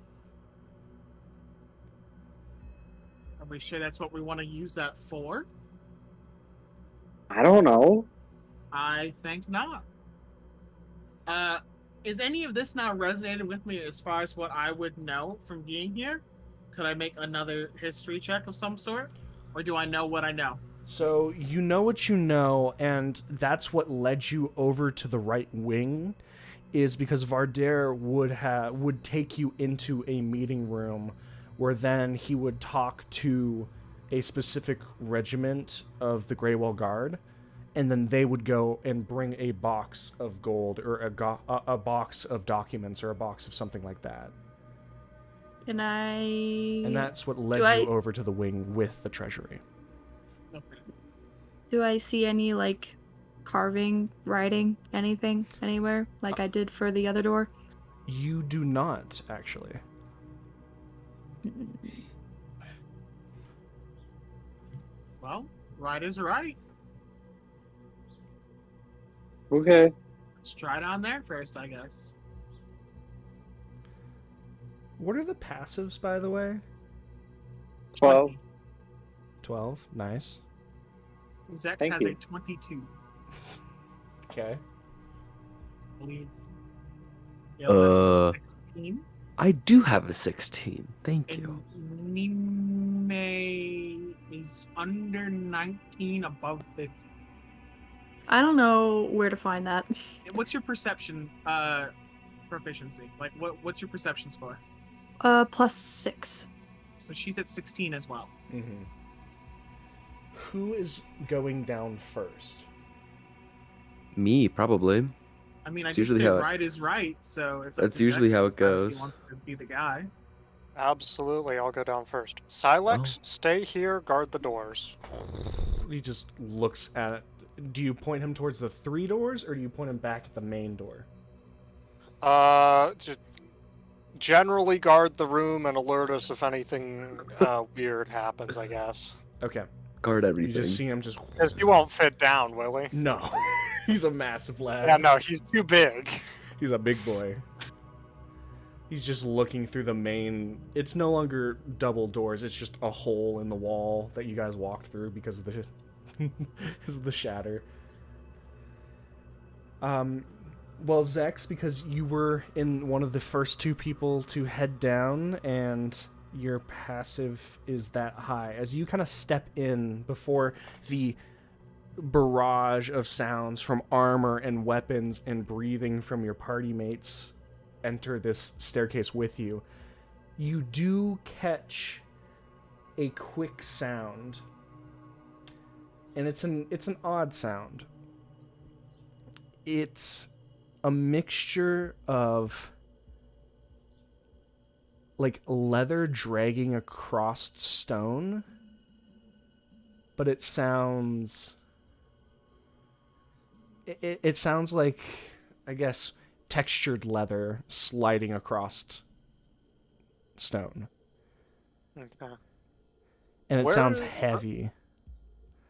Are we sure that's what we want to use that for? I don't know. I think not. Is any of this now resonating with me as far as what I would know from being here? Could I make another history check of some sort? Or do I know what I know? So you know what you know, and that's what led you over to the right wing, is because Varder would take you into a meeting room where then he would talk to a specific regiment of the Greywall Guard, and then they would go and bring a box of gold or a box of documents or a box of something like that. Can I... And that's what led you over to the wing with the treasury. Okay. Do I see any, like, carving, writing, anything, anywhere, like I did for the other door? You do not, actually. Well, right is right. Okay. Let's try down there first, I guess. What are the passives, by the way? 12. 20. 12. Nice. Zex Thank has you. a 22. Okay. I believe. Yo, that's a 16. I do have a 16. Thank you. And Nime is under 19, above 50. I don't know where to find that. What's your perception proficiency? Like, what's your perception score? +6. So she's at 16 as well. Mm-hmm. Who is going down first? Me, probably. I mean, I It's did usually say how it- right is right, so it's. That's usually how it He goes. wants to be the guy. Absolutely, I'll go down first. Silex, stay here, guard the doors. He just looks at... Do you point him towards the 3 doors, or do you point him back at the main door? Just generally guard the room and alert us if anything weird happens, I guess. Okay. Guard You everything. just see him just... Because he won't fit down, will he? No. He's a massive lad. Yeah, no, he's too big. He's a big boy. He's just looking through the main... It's no longer double doors. It's just a hole in the wall that you guys walked through because of the... because of the shatter. Well, Zex, because you were in one of the first 2 people to head down, and your passive is that high. As you kind of step in before the barrage of sounds from armor and weapons and breathing from your party mates enter this staircase with you, you do catch a quick sound and it's an odd sound. It's a mixture of like leather dragging across stone, but it sounds it sounds like, I guess, textured leather sliding across stone. Okay. And it Where sounds is- heavy.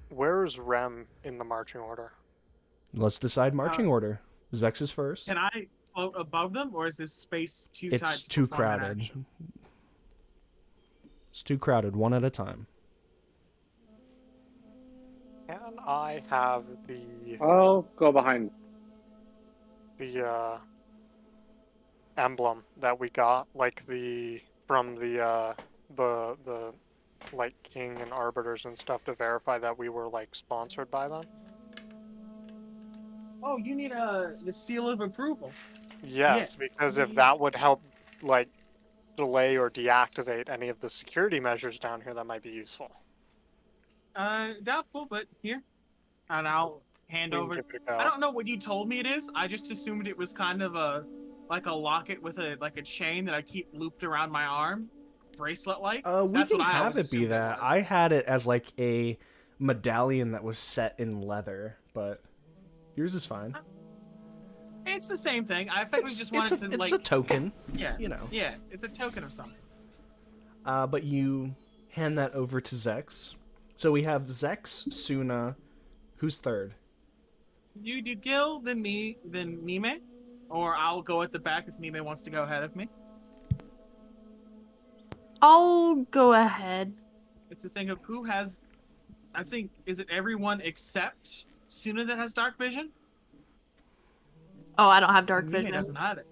Where's Rem in the marching order? Let's decide marching order. Zex is first. Can I float above them, or is this space too tight? It's to too perform an crowded. action? It's too crowded, one at a time. Can I have the I'll go behind. emblem that we got, like from the like King and Arbiters and stuff, to verify that we were like sponsored by them? Oh, you need the seal of approval. Yes, because if that would help like delay or deactivate any of the security measures down here, that might be useful. Doubtful, but here. And I'll hand We can over. give it a go. I don't know what you told me it is. I just assumed it was kind of like a locket with a chain that I keep looped around my arm, bracelet like. We That's can what I have always it be assumed that. was. I had it as like a medallion that was set in leather, but yours is fine. It's the same thing. I effectively just wanted to it's like. a token, Yeah. you know. Yeah, it's a token of something. But you hand that over to Zex. So we have Zex, Suna. Who's third? You do Gil, then me, then Mime, or I'll go at the back if Mime wants to go ahead of me. I'll go ahead. It's a thing of who has. I think is it everyone except Suna that has dark vision? Oh, I don't have dark Mime vision. doesn't have it,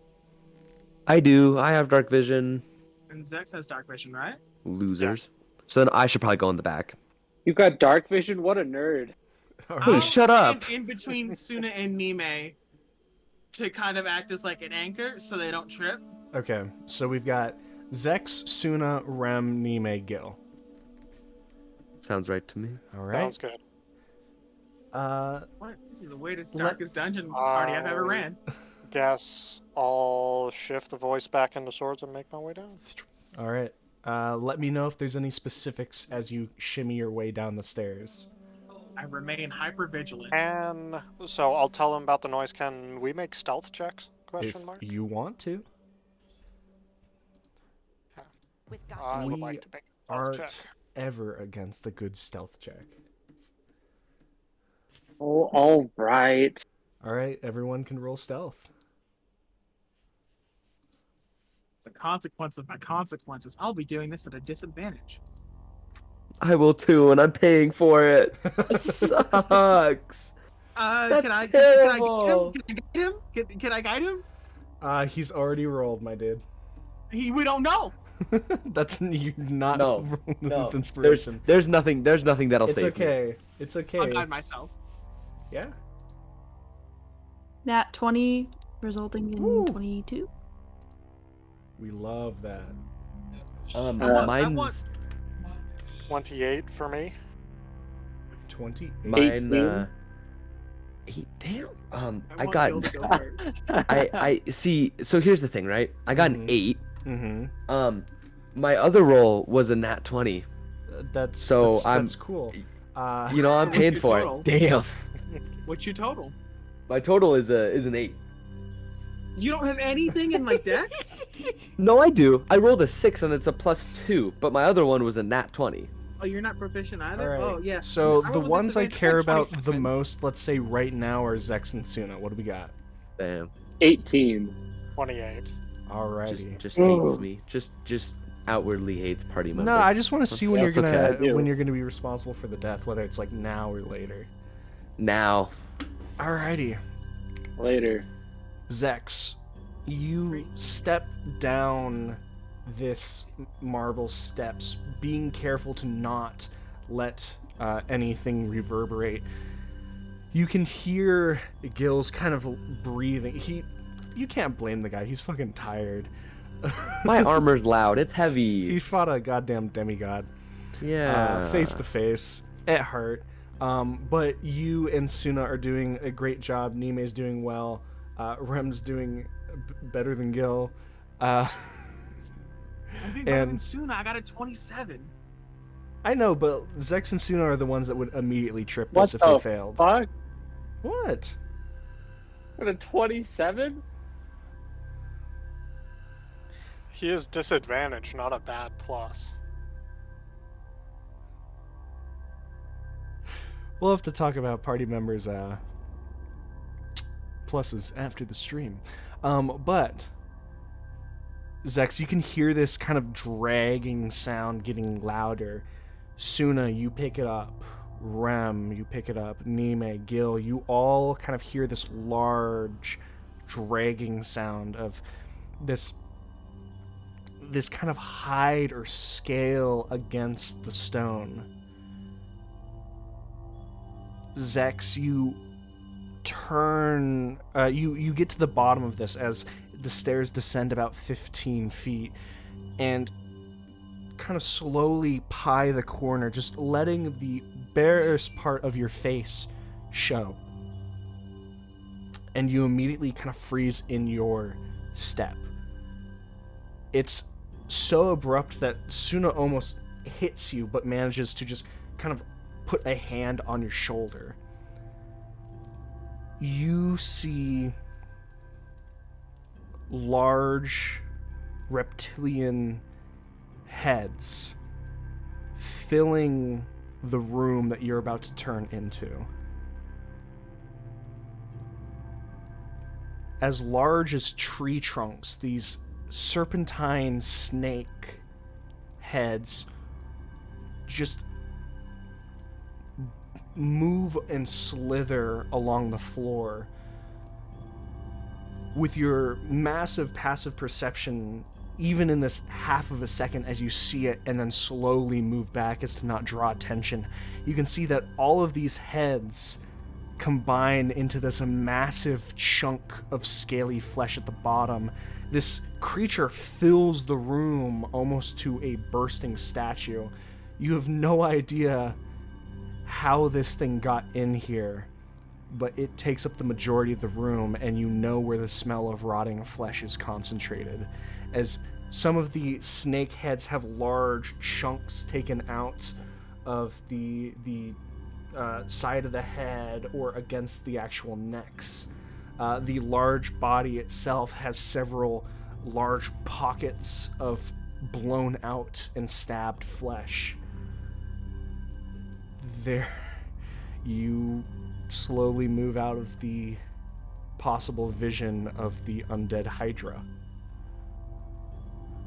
I do. I have dark vision. and Zex has dark vision, right? Losers. So then I should probably go in the back. You got dark vision? What a nerd. Hey, I'll shut stand up. in between Suna and Mime to kind of act as like an anchor so they don't trip. Okay, so we've got Zex, Suna, Rem, Nime, Gil. Sounds right to me. All right. Sounds good. What? This is the weirdest, Let- darkest dungeon party I've ever ran. Guess I'll shift the voice back into swords and make my way down. All right. Let me know if there's any specifics as you shimmy your way down the stairs. I remain hyper vigilant. And so I'll tell them about the noise. Can we make stealth checks? Question If mark. you want to. I would We like to make a Aren't stealth check. ever against a good stealth check. Oh, all right. All right, everyone can roll stealth. It's a consequence of my consequences. I'll be doing this at a disadvantage. I will too, and I'm paying for it. It sucks. That's Can I terrible. guide him? Can I guide him? He's already rolled, my dude. We don't know. That's you not No, rolling No, with inspiration. there's nothing that'll It's save me. okay. It's okay. I'll guide myself. Yeah. Nat 20, resulting in Woo. 22. We love that. I want- Mine's 28 for me. 28. mine. Damn. I want got. Gil to go first. I see. So here's the thing, right? I got an Mhm. 8. Mm-hmm. My other roll was a nat 20. That's I'm- that's cool. You know, I'm what's paying your for total? it. Damn. What's your total? My total is an 8. You don't have anything in my decks? No, I do. I rolled a 6 and it's a +2, but my other one was a nat 20. Oh, you're not proficient All either? right. Oh, yeah. So I the rolled a ones I disadvantage. care That's about the 27. most, let's say right now, are Zex and Suna. What do we got? Damn. 18. 28. Alrighty. Just Oh. hates me. Just outwardly hates party member. No, I just want to see when you're That's gonna okay. I when do. you're gonna be responsible for the death, whether it's like now or later. Now. Alrighty, Later. Zex, you step down this marble steps, being careful to not let anything reverberate. You can hear Gil's kind of breathing. You can't blame the guy. He's fucking tired. My armor's loud. It's He heavy. fought a goddamn demigod. Yeah. Face to face. It hurt. But you and Suna are doing a great job. Nime's doing well. Rem's doing better than Gil. I'm doing better than Suna. I got a 27. I know, but Zex and Suna are the ones that would immediately trip this if they failed. Fuck? What? What, a 27? He is disadvantaged, not a bad plus. We'll have to talk about party members' pluses after the stream. But, Zex, you can hear this kind of dragging sound getting louder. Suna, you pick it up. Rem, you pick it up. Nime, Gil, you all kind of hear this large dragging sound of this kind of hide or scale against the stone. Zex, you turn, you get to the bottom of this as the stairs descend about 15 feet and kind of slowly pie the corner, just letting the barest part of your face show. And you immediately kind of freeze in your step. It's so abrupt that Suna almost hits you, but manages to just kind of put a hand on your shoulder. You see large reptilian heads filling the room that you're about to turn into. As large as tree trunks, these serpentine snake heads just move and slither along the floor. With your massive passive perception, even in this half of a second as you see it and then slowly move back as to not draw attention, you can see that all of these heads combine into this massive chunk of scaly flesh at the bottom. This creature fills the room almost to a bursting statue. You have no idea how this thing got in here, but it takes up the majority of the room, and you know where the smell of rotting flesh is concentrated, as some of the snake heads have large chunks taken out of the side of the head or against the actual necks. The large body itself has several large pockets of blown out and stabbed flesh. There, you slowly move out of the possible vision of the undead Hydra.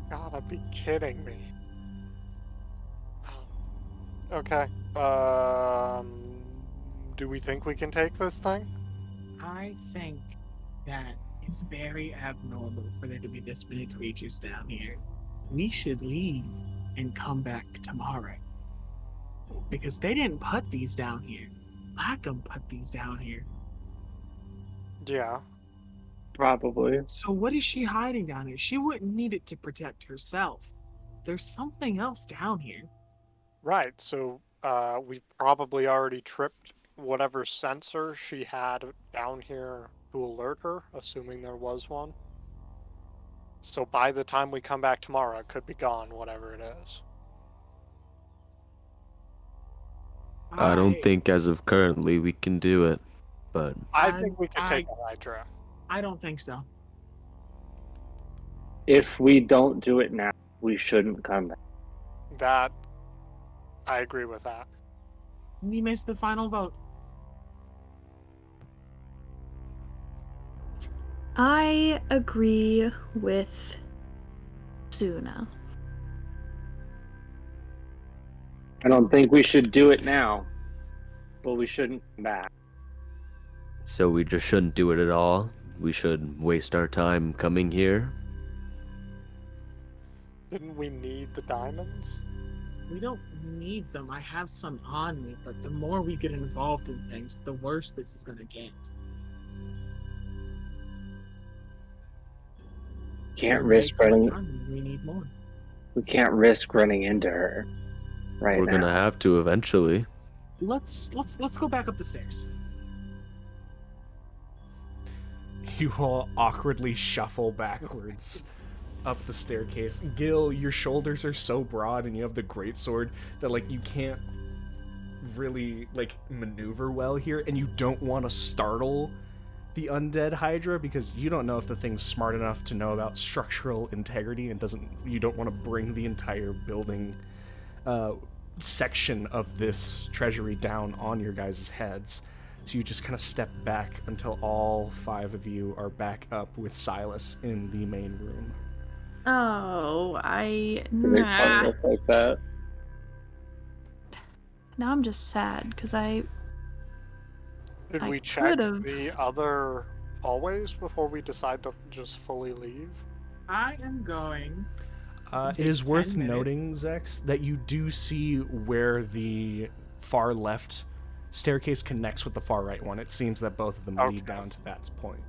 Gotta be kidding me. Okay. Do we think we can take this thing? I think that it's very abnormal for there to be this many creatures down here. We should leave and come back tomorrow. Because they didn't put these down here. Lackham put these down here. Yeah. Probably. So what is she hiding down here? She wouldn't need it to protect herself. There's something else down here. Right, so we've probably already tripped whatever sensor she had down here to alert her, assuming there was one. So by the time we come back tomorrow, it could be gone, whatever it is. I don't think as of currently we can do it, but I think we could take a Hydra. I don't think so. If we don't do it now, we shouldn't come back. That, I agree with that. We missed the final vote. I agree with Suna. I don't think we should do it now, but we shouldn't come back. so we just shouldn't do it at all. We should waste our time coming here. Didn't we need the diamonds? We don't need them. I have some on me, but the more we get involved in things, the worse this is going to get. Can't risk running. We need more. We can't risk running into her right We're now. gonna have to eventually. let's go back up the stairs. You all awkwardly shuffle backwards up the staircase. Gil, your shoulders are so broad and you have the greatsword that like you can't really like maneuver well here, and you don't want to startle the undead Hydra because you don't know if the thing's smart enough to know about structural integrity and you don't want to bring the entire building section of this treasury down on your guys' heads. So you just kind of step back until all 5 of you are back up with Silas in the main room. Oh, They follow us like that. Now I'm just sad because Did I we check could've- the other hallways before we decide to just fully leave? I am going. It is Take worth 10 minutes. noting, Zex, that you do see where the far left staircase connects with the far right one. It seems that both of them Okay. lead down to that point.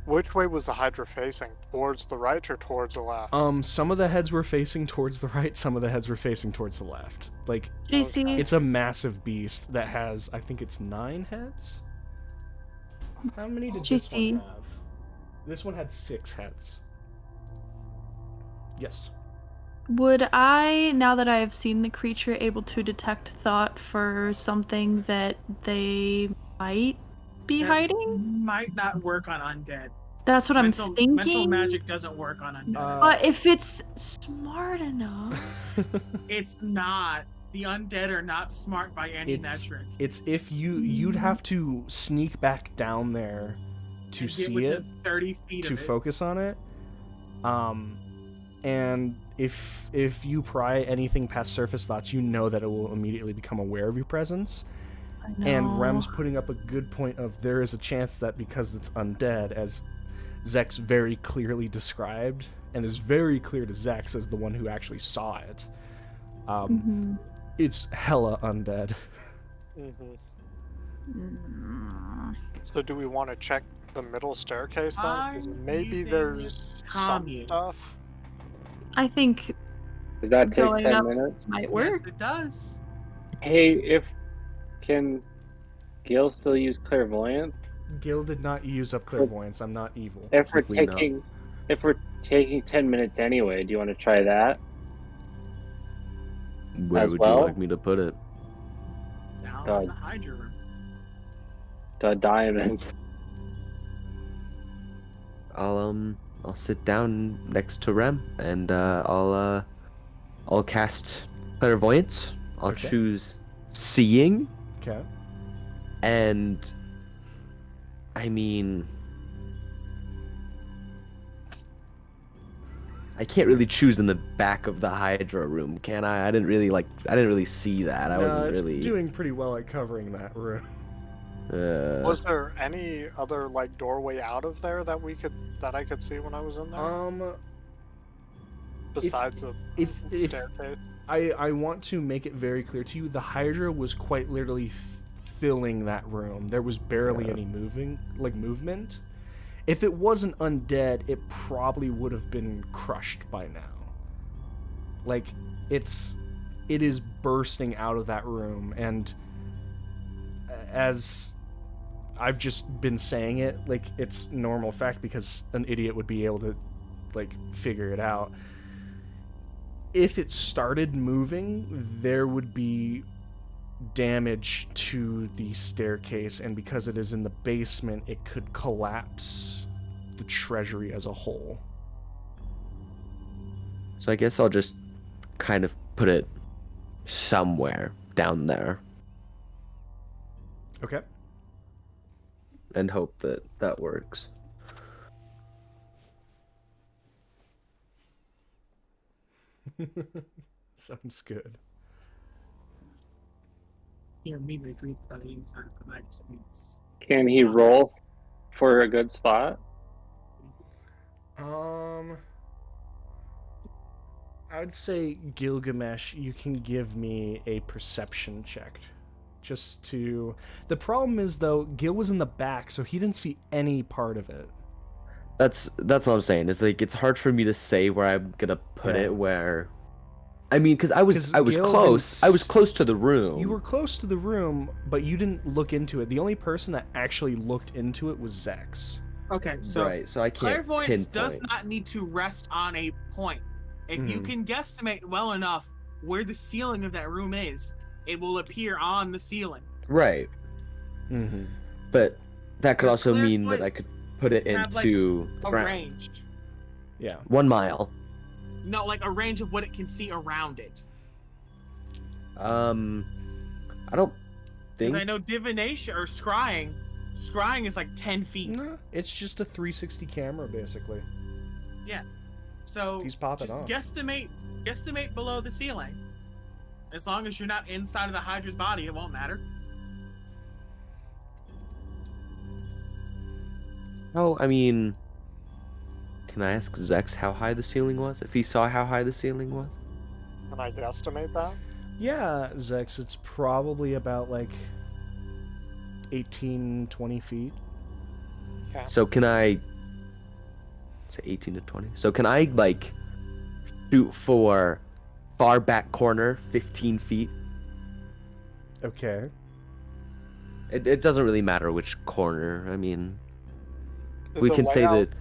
Which way was the Hydra facing? Towards the right or towards the left? Some of the heads were facing towards the right, some of the heads were facing towards the left. Like, JC, it's a massive beast that has, I think it's 9 heads? How many did this one JC. have? This one had 6 heads. Yes. would I, now that I have seen the creature, able to detect thought for something that they might be That hiding? Might not work on undead. That's what I'm thinking. Mental magic doesn't work on undead. But if it's smart enough, It's not. The undead are not smart by any It's- metric. It's if you'd have to sneak back down there to And get see within it, 30 feet to of it. focus on it. And if you pry anything past surface thoughts, you know that it will immediately become aware of your presence. I know. And Rem's putting up a good point of there is a chance that because it's undead, as Zex very clearly described, and is very clear to Zex as the one who actually saw it, Mhm. it's hella undead. So do we want to check the middle staircase then? 'Cause I'm maybe using there's some commune. stuff. I think Does that take Going 10 up. minutes? might work. Yes, it does. Hey, can Gil still use clairvoyance? Gil did not use up clairvoyance. I'm not evil. If we're Technically, no. taking 10 minutes anyway, do you want to try that? Where As would well? you like me to put it? Down God. in the Hydra room. The diamonds. I'll sit down next to Rem and I'll cast clairvoyance. I'll Okay. choose seeing, Okay. and I mean, I can't really choose in the back of the Hydra room, can I? I didn't really see that. I No, wasn't it's really. doing pretty well at covering that room. Was there any other like doorway out of there that I could see when I was in there? Besides the if staircase? I want to make it very clear to you, the Hydra was quite literally filling that room. There was barely any movement. If it wasn't undead, it probably would have been crushed by now. Like, it is bursting out of that room, and as I've just been saying it, like, it's normal fact because an idiot would be able to, like, figure it out. If it started moving, there would be damage to the staircase, and because it is in the basement, it could collapse the treasury as a whole. So I guess I'll just kind of put it somewhere down there Okay. and hope that that works. Sounds good. Here, me agree by the inside of the magazines. Can he roll for a good spot? I'd say Gilgamesh, you can give me a perception check. Just to... The problem is, though, Gil was in the back, so he didn't see any part of it. That's what I'm saying. It's like it's hard for me to say where I'm gonna put Yeah. it where I mean, because I was Gil close. didn't I was close to the room. You were close to the room, but you didn't look into it. The only person that actually looked into it was Zex. Okay, so right. So I can't clairvoyance pinpoint. does not need to rest on a point. If you can guesstimate well enough where the ceiling of that room is, it will appear on the ceiling. Right. Mm-hmm. But that could Does also mean that I could put it have, like, into the A ground. range. Yeah. 1 mile. No, like a range of what it can see around it. I don't Because think. I know divination or scrying is like 10 feet. No, it's just a 360 camera, basically. Yeah. So He's popping just off. guesstimate below the ceiling. As long as you're not inside of the Hydra's body, it won't matter. Oh, I mean, can I ask Zex how high the ceiling was? If he saw how high the ceiling was? Can I guesstimate that? Yeah, Zex, it's probably about like 18, 20 feet. Okay. So can I say 18 to 20? So can I like shoot for far back corner 15 feet? Okay. It doesn't really matter which corner. I mean, Did we the can say layout- that.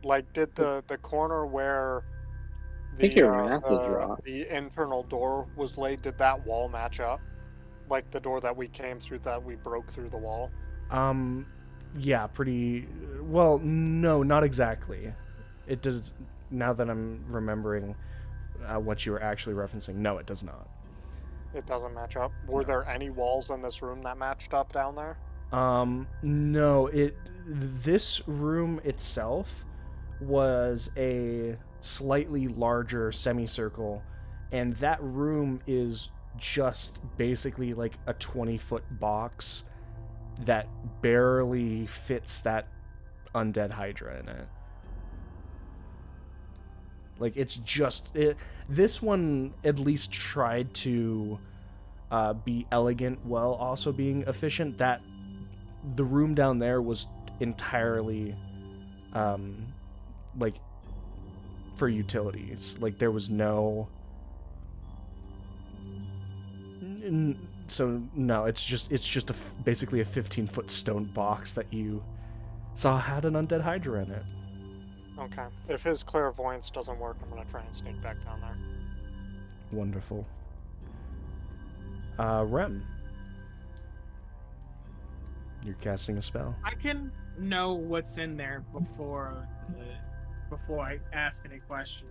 Like, did the corner where think your math is wrong. the internal door was laid, did that wall match up? Like the door that we came through, that we broke through the wall? Yeah, pretty well, no, not exactly. It does, now that I'm remembering what you were actually referencing. No, it does not. It doesn't match up. Were there any walls in this room that matched up down there? No, this room itself was a slightly larger semicircle, and that room is just basically like a 20-foot box that barely fits that undead Hydra in it. Like, it's just this one at least tried to be elegant while also being efficient. That the room down there was entirely like for utilities. Like, there was no so no, it's just basically a 15-foot stone box that you saw had an undead Hydra in it. Okay. If his clairvoyance doesn't work, I'm gonna try and sneak back down there. Wonderful. Rem, you're casting a spell. I can know what's in there before I ask any question.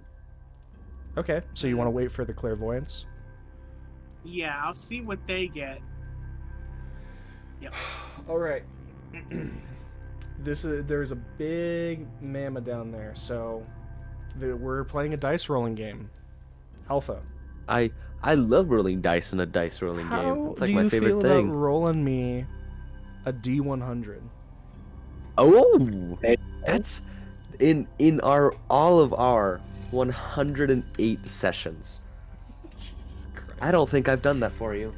Okay, so you want to wait for the clairvoyance? Yeah, I'll see what they get. Yep. All right. There's a big mamma down there, so we're playing a dice rolling game. Alpha. I love rolling dice in a dice rolling game. It's like do my you favorite feel thing. about rolling me a D100? Oh, that's in all of our 108 sessions. Jesus Christ. I don't think I've done that for you.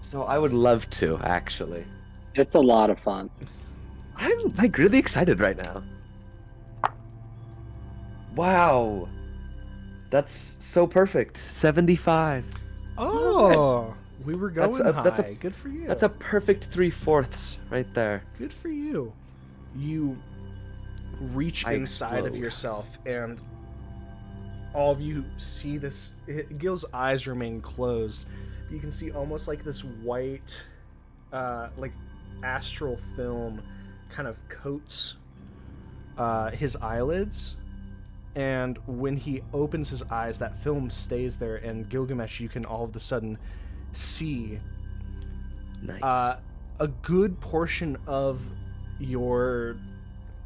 So I would love to, actually. It's a lot of fun. I'm like really excited right now. Wow. That's so perfect. 75. Oh, we were going That's high. Good for you. That's a perfect 3/4 right there. Good for you. You reach I inside of explode. yourself, and all of you see this. Gil's eyes remain closed. You can see almost like this white, like astral film kind of coats his eyelids. And when he opens his eyes, that film stays there, and Gilgamesh, you can all of a sudden see Nice. a good portion of your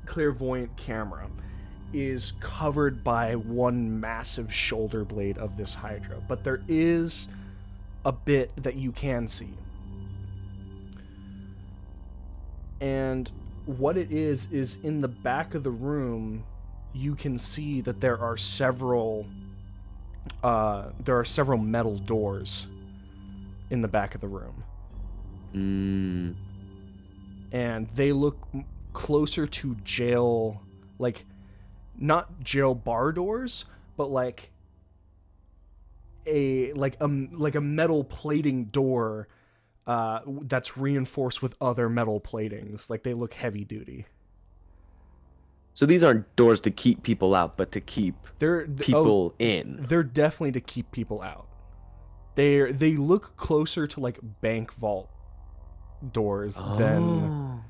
clairvoyant camera is covered by one massive shoulder blade of this Hydra, but there is a bit that you can see. And what it is in the back of the room, you can see that there are several metal doors in the back of the room. And they look closer to jail, like not jail bar doors, but like a metal plating door that's reinforced with other metal platings. Like they look heavy duty. So these aren't doors to keep people out, but to keep people in. They're definitely to keep people out. They look closer to like bank vault doors than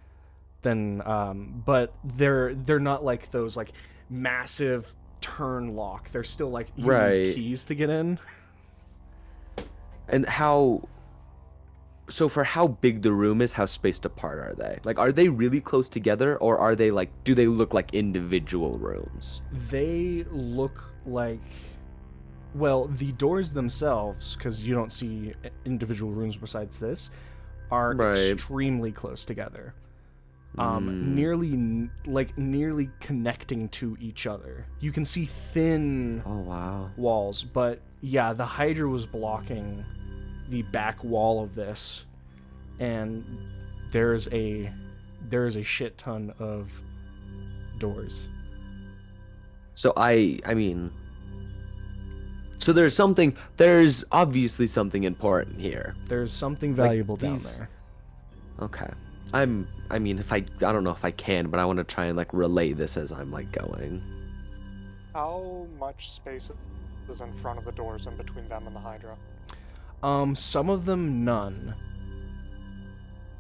but they're not like those like massive turn lock. They're still like you need keys to get in. And so for how big the room is, how spaced apart are they? Like, are they really close together, or are they like, do they look like individual rooms? They look like, well, the doors themselves, because you don't see individual rooms besides this, are extremely close together. Nearly connecting to each other. You can see thin walls, but yeah, the Hydra was blocking the back wall of this, and there's a shit ton of doors. So I mean, so there's obviously something important here. There's something valuable down there. Okay. I mean, I don't know if I can, but I want to try and like relay this as I'm like going. How much space is in front of the doors in between them and the Hydra? Some of them none.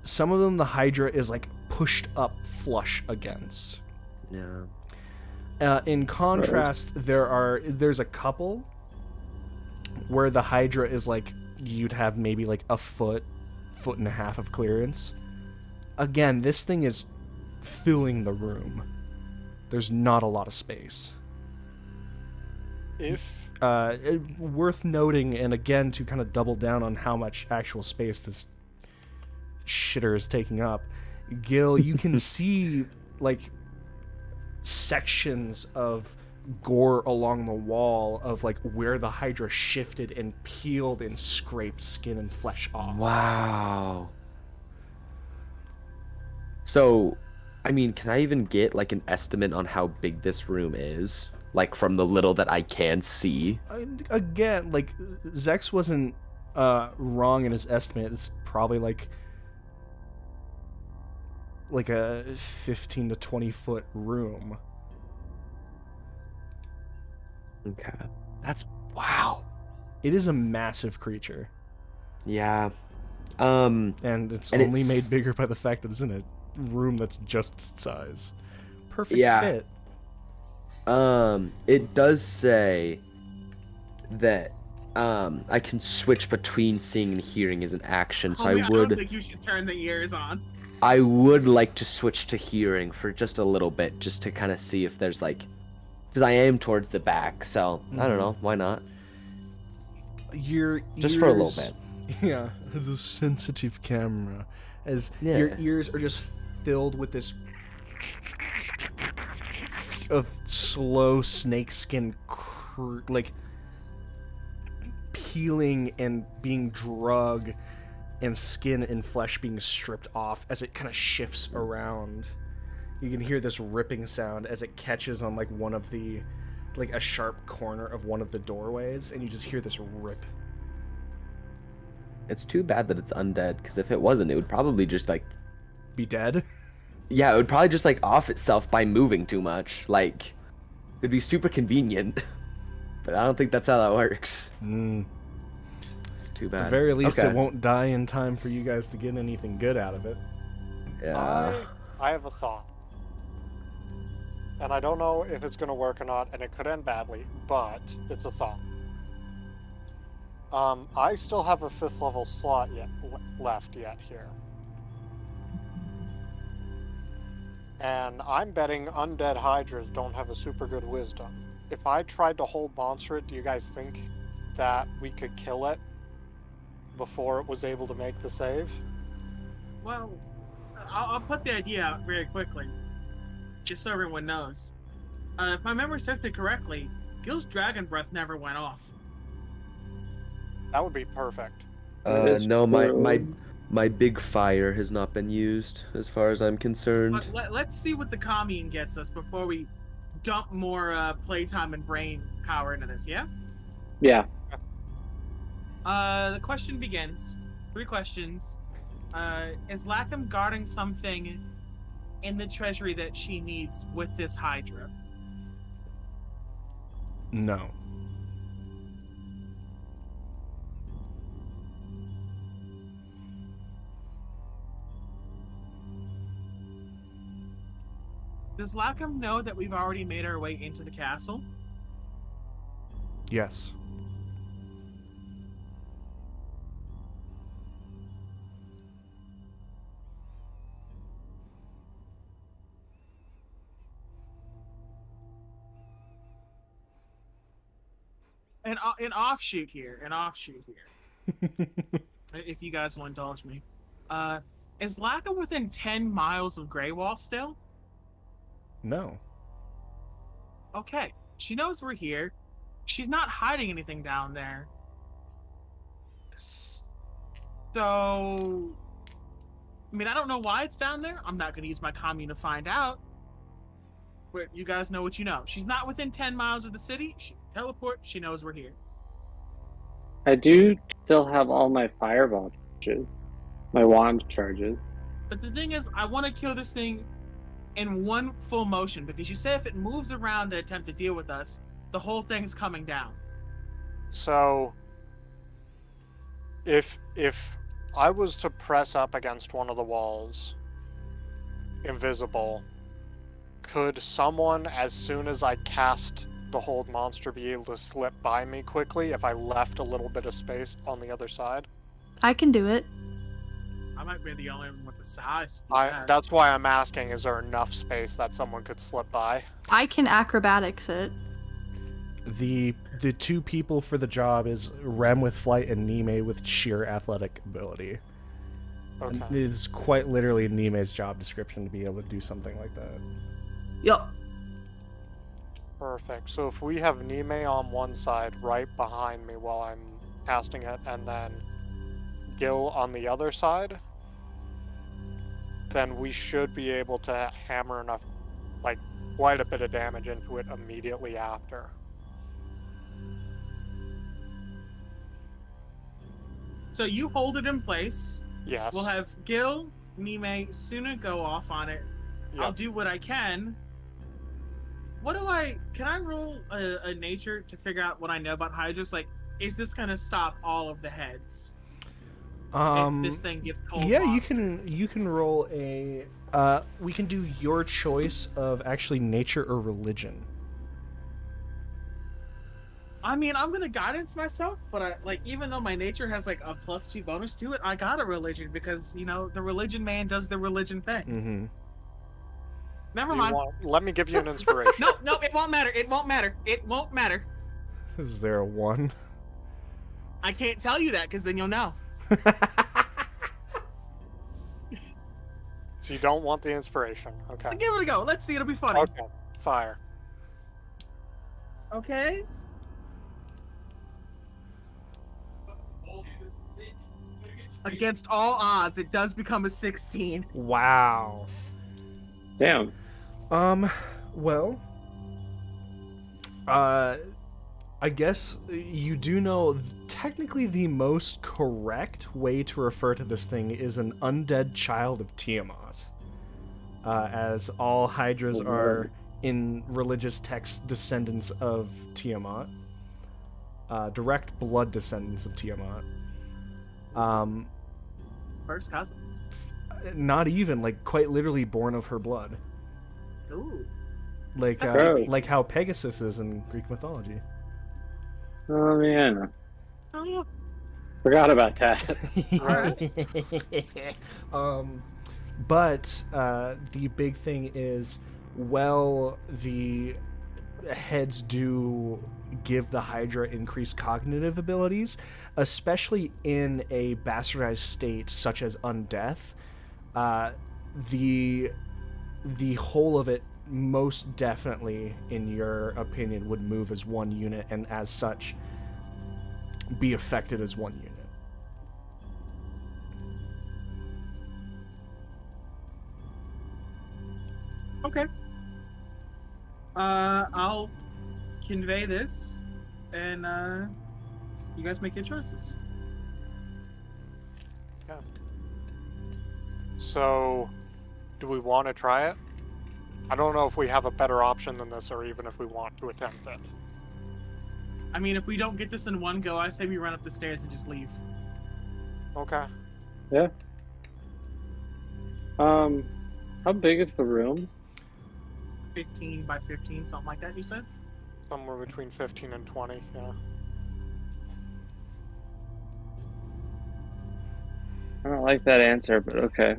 Some of them the Hydra is like pushed up flush against. Yeah. In contrast, there's a couple where the Hydra is like you'd have maybe like a foot and a half of clearance. Again, this thing is filling the room. There's not a lot of space. Worth noting, and again to kind of double down on how much actual space this shitter is taking up, Gil, you can see like sections of gore along the wall of like where the Hydra shifted and peeled and scraped skin and flesh off. Wow. So, I mean, can I even get like an estimate on how big this room is? Like from the little that I can see? Again, like Zex wasn't wrong in his estimate. It's probably like a 15 to 20 foot room. Okay. That's wow. It is a massive creature. Yeah. And it's only made bigger by the fact that it's in a room that's just its size. Perfect fit. It does say that I can switch between seeing and hearing as an action, so I don't think you should turn the ears on. I would like to switch to hearing for just a little bit, just to kind of see if there's like, because I am towards the back, so I don't know, why not? Your ears, just for a little bit. Yeah, as a sensitive camera, as your ears are just filled with this of slow snakeskin, like peeling and being drug, and skin and flesh being stripped off as it kind of shifts around. You can hear this ripping sound as it catches on like one of the, like a sharp corner of one of the doorways, and you just hear this rip. It's too bad that it's undead, because if it wasn't, it would probably just like be dead. Yeah, it would probably just like off itself by moving too much. Like, it'd be super convenient, but I don't think that's how that works. It's too bad. At the very least, it won't die in time for you guys to get anything good out of it. Yeah. I have a thought. And I don't know if it's going to work or not, and it could end badly, but it's a thought. I still have a 5th level slot left here. And I'm betting undead hydras don't have a super good wisdom. If I tried to hold monster it, do you guys think that we could kill it before it was able to make the save? Well, I'll put the idea out very quickly, just so everyone knows. If my memory serves me correctly, Gil's dragon breath never went off. That would be perfect. No, my big fire has not been used, as far as I'm concerned. But let's see what the commune gets us before we dump more playtime and brain power into this, yeah? Yeah. The question begins. 3 questions. Is Lackham guarding something in the treasury that she needs with this Hydra? No. Does Lackham know that we've already made our way into the castle? Yes. An offshoot here. If you guys will indulge me. Is Lackham within 10 miles of Greywall still? No. Okay. She knows we're here. She's not hiding anything down there. So, I mean, I don't know why it's down there. I'm not going to use my commune to find out. But you guys know what you know. She's not within 10 miles of the city. She can teleport. She knows we're here. I do still have all my fireball charges, my wand charges. But the thing is, I want to kill this thing in one full motion, because you say if it moves around to attempt to deal with us, the whole thing's coming down. So, if I was to press up against one of the walls, invisible, could someone, as soon as I cast the hold monster, be able to slip by me quickly if I left a little bit of space on the other side? I can do it. I might be the only one with the size. to do that. That's why I'm asking, is there enough space that someone could slip by? I can acrobatics it. The 2 people for the job is Rem with flight and Nime with sheer athletic ability. And Okay. it is quite literally Nime's job description to be able to do something like that. Yup. Perfect. So if we have Nime on one side right behind me while I'm casting it, and then Gil on the other side, then we should be able to hammer enough, like, quite a bit of damage into it immediately after. So you hold it in place. Yes. We'll have Gil, Nime, Suna go off on it. Yep. I'll do what I can. Can I roll a nature to figure out what I know about Hydras? Like, is this gonna stop all of the heads? If this thing gets cold. Yeah, monster? you can roll a we can do your choice of actually nature or religion. I mean, I'm gonna guidance myself, but even though my nature has like a +2 bonus to it, I got a religion because the religion man does the religion thing. Mm-hmm. Never mind. Let me give you an inspiration. No, it won't matter. It won't matter. Is there a 1? I can't tell you that because then you'll know. So you don't want the inspiration. Okay. Give it a go. Let's see. It'll be funny. Okay. Fire. Okay. Against all odds, it does become a 16. Wow. Damn. Well, I guess you do know technically the most correct way to refer to this thing is an undead child of Tiamat. As all Hydras are, in religious texts, descendants of Tiamat. Direct blood descendants of Tiamat. First cousins. Not even, like, quite literally born of her blood. Ooh. Like, That's gross. like how Pegasus is in Greek mythology. Oh man, Oh, forgot about that. But the big thing is, the heads do give the Hydra increased cognitive abilities, especially in a bastardized state such as undeath. The whole of it most definitely, in your opinion, would move as one unit, and as such be affected as one unit. okay. I'll convey this, and you guys make your choices. So, do we want to try it? I don't know if we have a better option than this, or even if we want to attempt it. I mean, if we don't get this in one go, I say we run up the stairs and just leave. Okay. Yeah. How big is the room? 15 by 15, something like that, you said? Somewhere between 15 and 20, yeah. I don't like that answer, but okay.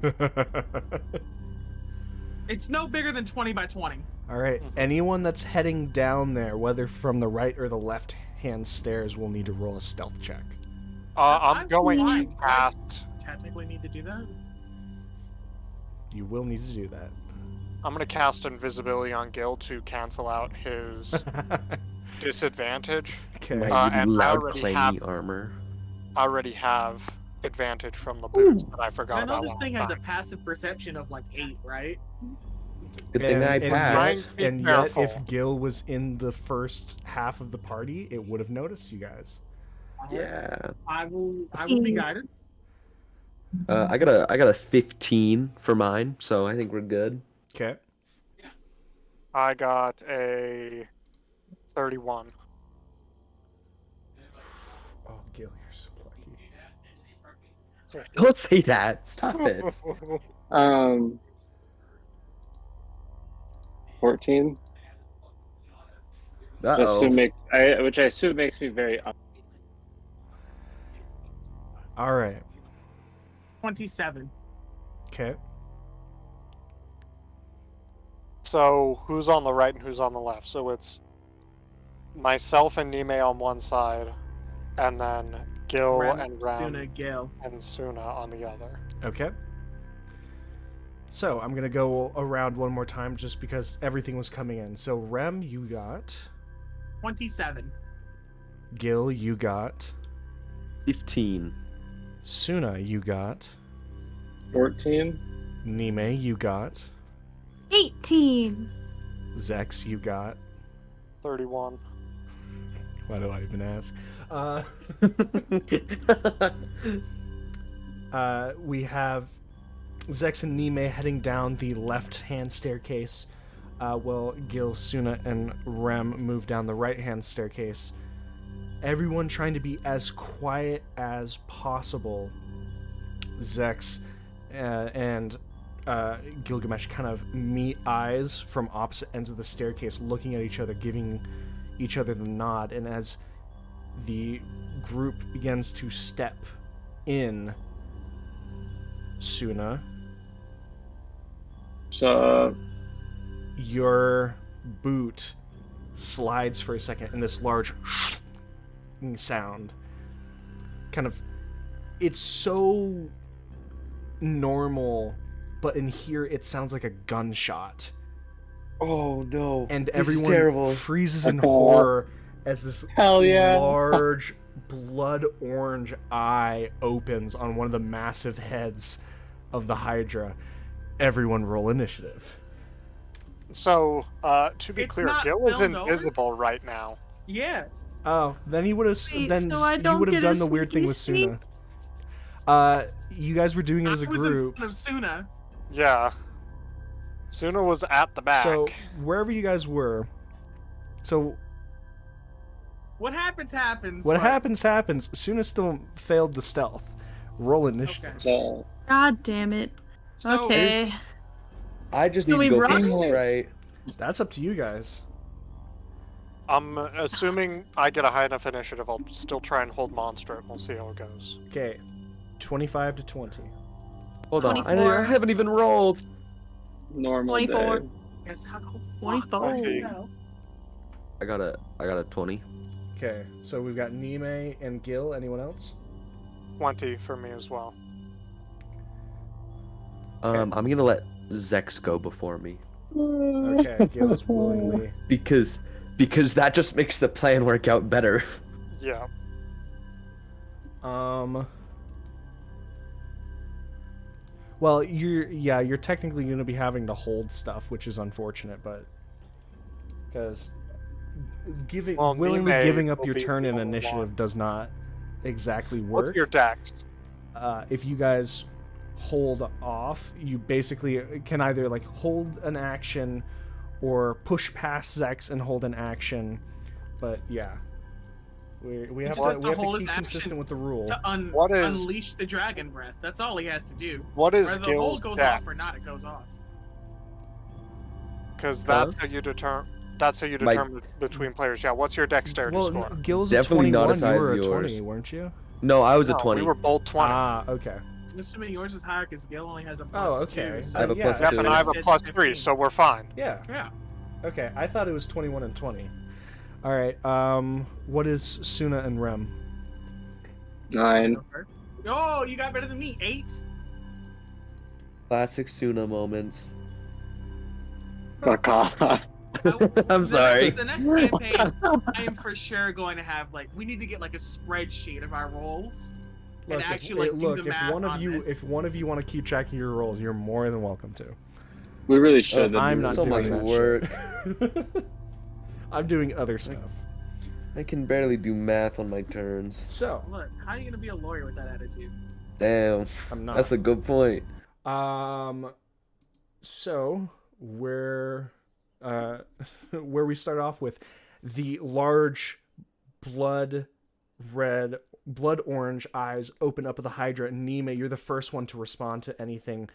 It's no bigger than 20 by 20. All right. Anyone that's heading down there, whether from the right or the left hand stairs, will need to roll a stealth check. I'm going to fine. cast... Technically need to do that. You will need to do that. I'm going to cast invisibility on Gil to cancel out his disadvantage. Okay. My and I loud already clangy have- armor. I already have advantage from the boots that I forgot I know about this last thing has a time. passive perception of like 8, right? Good thing I passed. Be And yet, careful. if Gil was in the first half of the party, it would have noticed you guys. Yeah. I will be guided. I got a 15 for mine, so I think we're good. Okay. I got a 31. Oh, Gil, you're so lucky. Don't say that. Stop it. 14. Uh-oh. Which I assume makes me very up. All right. 27. Okay. So, who's on the right and who's on the left? So it's myself and Nime on one side, and then Gil and Ram Suna, Gil. and Suna on the other. Okay. So I'm gonna go around one more time just because everything was coming in. So Rem, you got. 27. Gil, you got. 15. Suna, you got. 14. Nime, you got. 18. Zex, you got. 31. Why do I even ask? We have Zex and Nime heading down the left-hand staircase, while Gil, Suna, and Rem move down the right-hand staircase. Everyone trying to be as quiet as possible. Zex and Gilgamesh kind of meet eyes from opposite ends of the staircase, looking at each other, giving each other the nod, and as the group begins to step in, Suna, So, your boot slides for a second, and this large sound kind of, it's so normal, but in here it sounds like a gunshot, Oh no. and This everyone is terrible. freezes in horror as this hell yeah. large blood orange eye opens on one of the massive heads of the Hydra. Everyone roll initiative. So, to be It's clear, not Gil is filmed over? invisible right now. Yeah. Oh, then he would have. Wait, Then so I you don't would have get a done the weird thing with sneaky Suna. You guys were doing it as a I was in group. front of Suna. Yeah. Suna was at the back. So wherever you guys were. So What happens, happens. what but- happens happens. Suna still failed the stealth. Roll initiative. Okay. so God damn it. So, Okay. I just Do need to we go run? first, right? That's up to you guys. I'm assuming I get a high enough initiative, I'll still try and hold Monster and we'll see how it goes. Okay, 25 to 20. Hold on. 24. I haven't even rolled. normal 24. day. Guess how go 24. Okay. I got a 20. Okay, so we've got Nime and Gil. Anyone else? 20 for me as well. I'm gonna let Zex go before me Okay, Gil is willingly. because that just makes the plan work out better. Yeah. Well, you're technically going to be having to hold stuff, which is unfortunate, but Because Well, willingly Nime giving up will your be turn in level initiative one. does not exactly work. What's your dex? If you guys hold off, you basically can either like hold an action or push past Zex and hold an action. But yeah, we have just to has to hold keep his action consistent with the rule. To What is- unleash the dragon breath. That's all he has to do. What is Whether the hole Gil's goes dex? off or not, it goes off. Because that's how you determine. That's how you My- determine between players. Yeah. What's your dexterity Well, score? Gil's Definitely a not 21. as high You were as a 20, yours. weren't you? No, I was a No, 20. we were both 20. Ah, okay. I'm assuming yours is higher because Gil only has a Oh, plus okay. 2. So I have a yeah, plus Yep, two. and I have a It's plus 15. 3, so we're fine. Yeah. Yeah. Okay, I thought it was 21 and 20. All right. What is Suna and Rem? 9. Oh, you got better than me. 8. Classic Suna moments. Fuck off. I'm sorry. The next campaign, I am for sure going to have we need to get like a spreadsheet of our rolls and Look, actually do the math if one of on you this. want to keep track of your rolls, you're more than welcome to. We really should. I'm not so doing much that work. shit. I'm doing other stuff. I can barely do math on my turns. So, Look, how are you gonna be a lawyer with that attitude? Damn. I'm not. That's a good point. So where we start off with the large blood orange eyes open up of the Hydra, and Nime, you're the first one to respond to anything.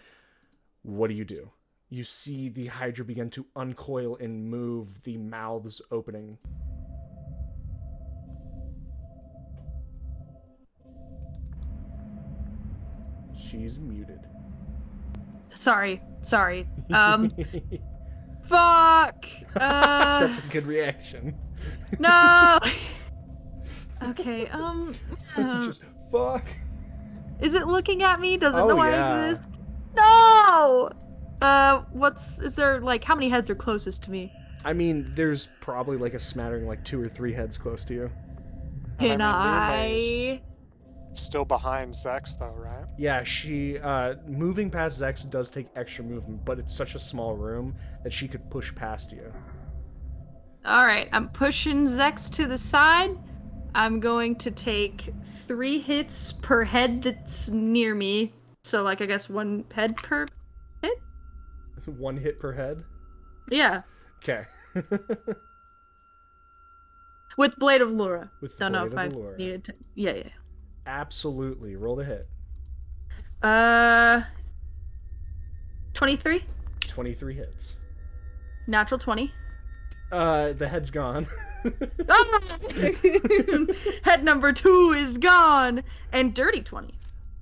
What do? You see the Hydra begin to uncoil and move, the mouths opening. She's muted. Sorry. Fuck. That's a good reaction. No. Okay. Just fuck. Is it looking at me? Does it Oh, know yeah. I exist? No. Is there how many heads are closest to me? I mean, there's probably like a smattering, like 2 or 3 heads close to you. Can I I? Still behind Zex, though, right? Yeah, she moving past Zex does take extra movement, but it's such a small room that she could push past you. All right, I'm pushing Zex to the side. I'm going to take 3 hits per head that's near me. So, I guess 1 head per hit? 1 hit per head? Yeah. Okay. With Blade of Laura. With Don't know if Blade I of Allura. needed to. Yeah. Absolutely. Roll the hit. 23. 23 hits. Natural 20. The head's gone. Ah! Head number 2 is gone. And dirty 20.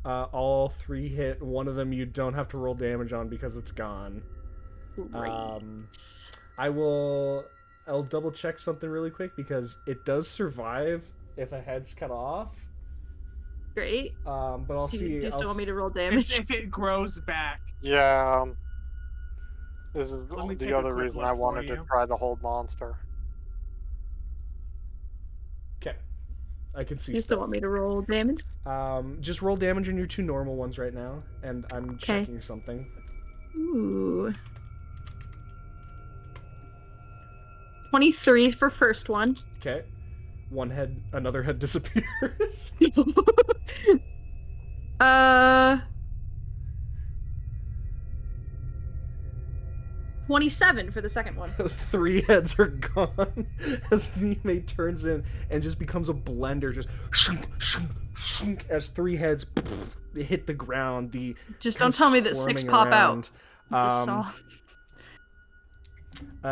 All 3 hit. One of them you don't have to roll damage on because it's gone. Great. I'll double check something really quick because it does survive if a head's cut off. Great. But I'll see. You just I'll don't want me s- to roll damage? If it grows back. Yeah. This is Let me take the a other quick reason look I for wanted to you. try the hold monster. Okay. I can see You still stuff. want me to roll damage? Just roll damage on your 2 normal ones right now, and I'm checking something. Ooh. 23 for first one. Okay. Another head disappears. 27 for the second one. 3 heads are gone as the inmate turns in and just becomes a blender, just shunk, shunk, shunk, as 3 heads hit the ground. Just don't tell me that 6 squirming pop around. out.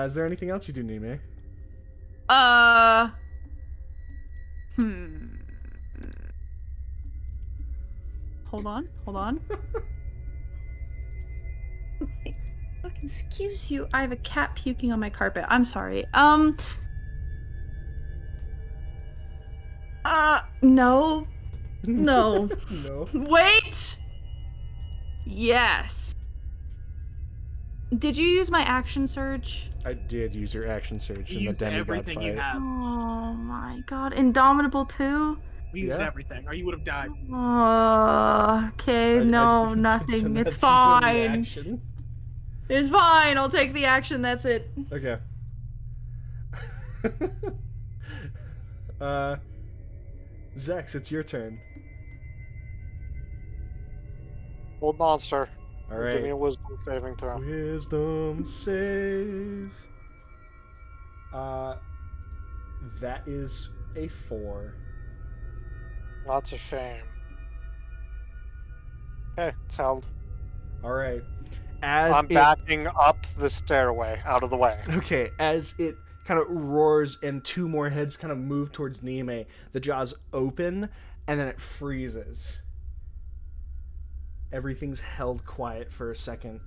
Is there anything else you do, Nime? Hold on. Look, excuse you. I have a cat puking on my carpet. I'm sorry. No. No. No. Wait! Yes. Did you use my action surge? I did use your action surge You in the used demigod everything fight. you have. Oh my god. Indomitable too? We used Yeah. everything, or you would have died. Okay, I no, did nothing. send It's that to you in the fine. action. It's fine. I'll take the action. That's it. Okay. Zex, it's your turn. Old monster. All Give right. me a wisdom saving throw. Wisdom save. That is a 4. That's a shame. Okay, it's held. All right. As I'm backing up the stairway out of the way. Okay, as it kind of roars and 2 more heads kind of move towards Nime, the jaws open and then it freezes. Everything's held quiet for a second.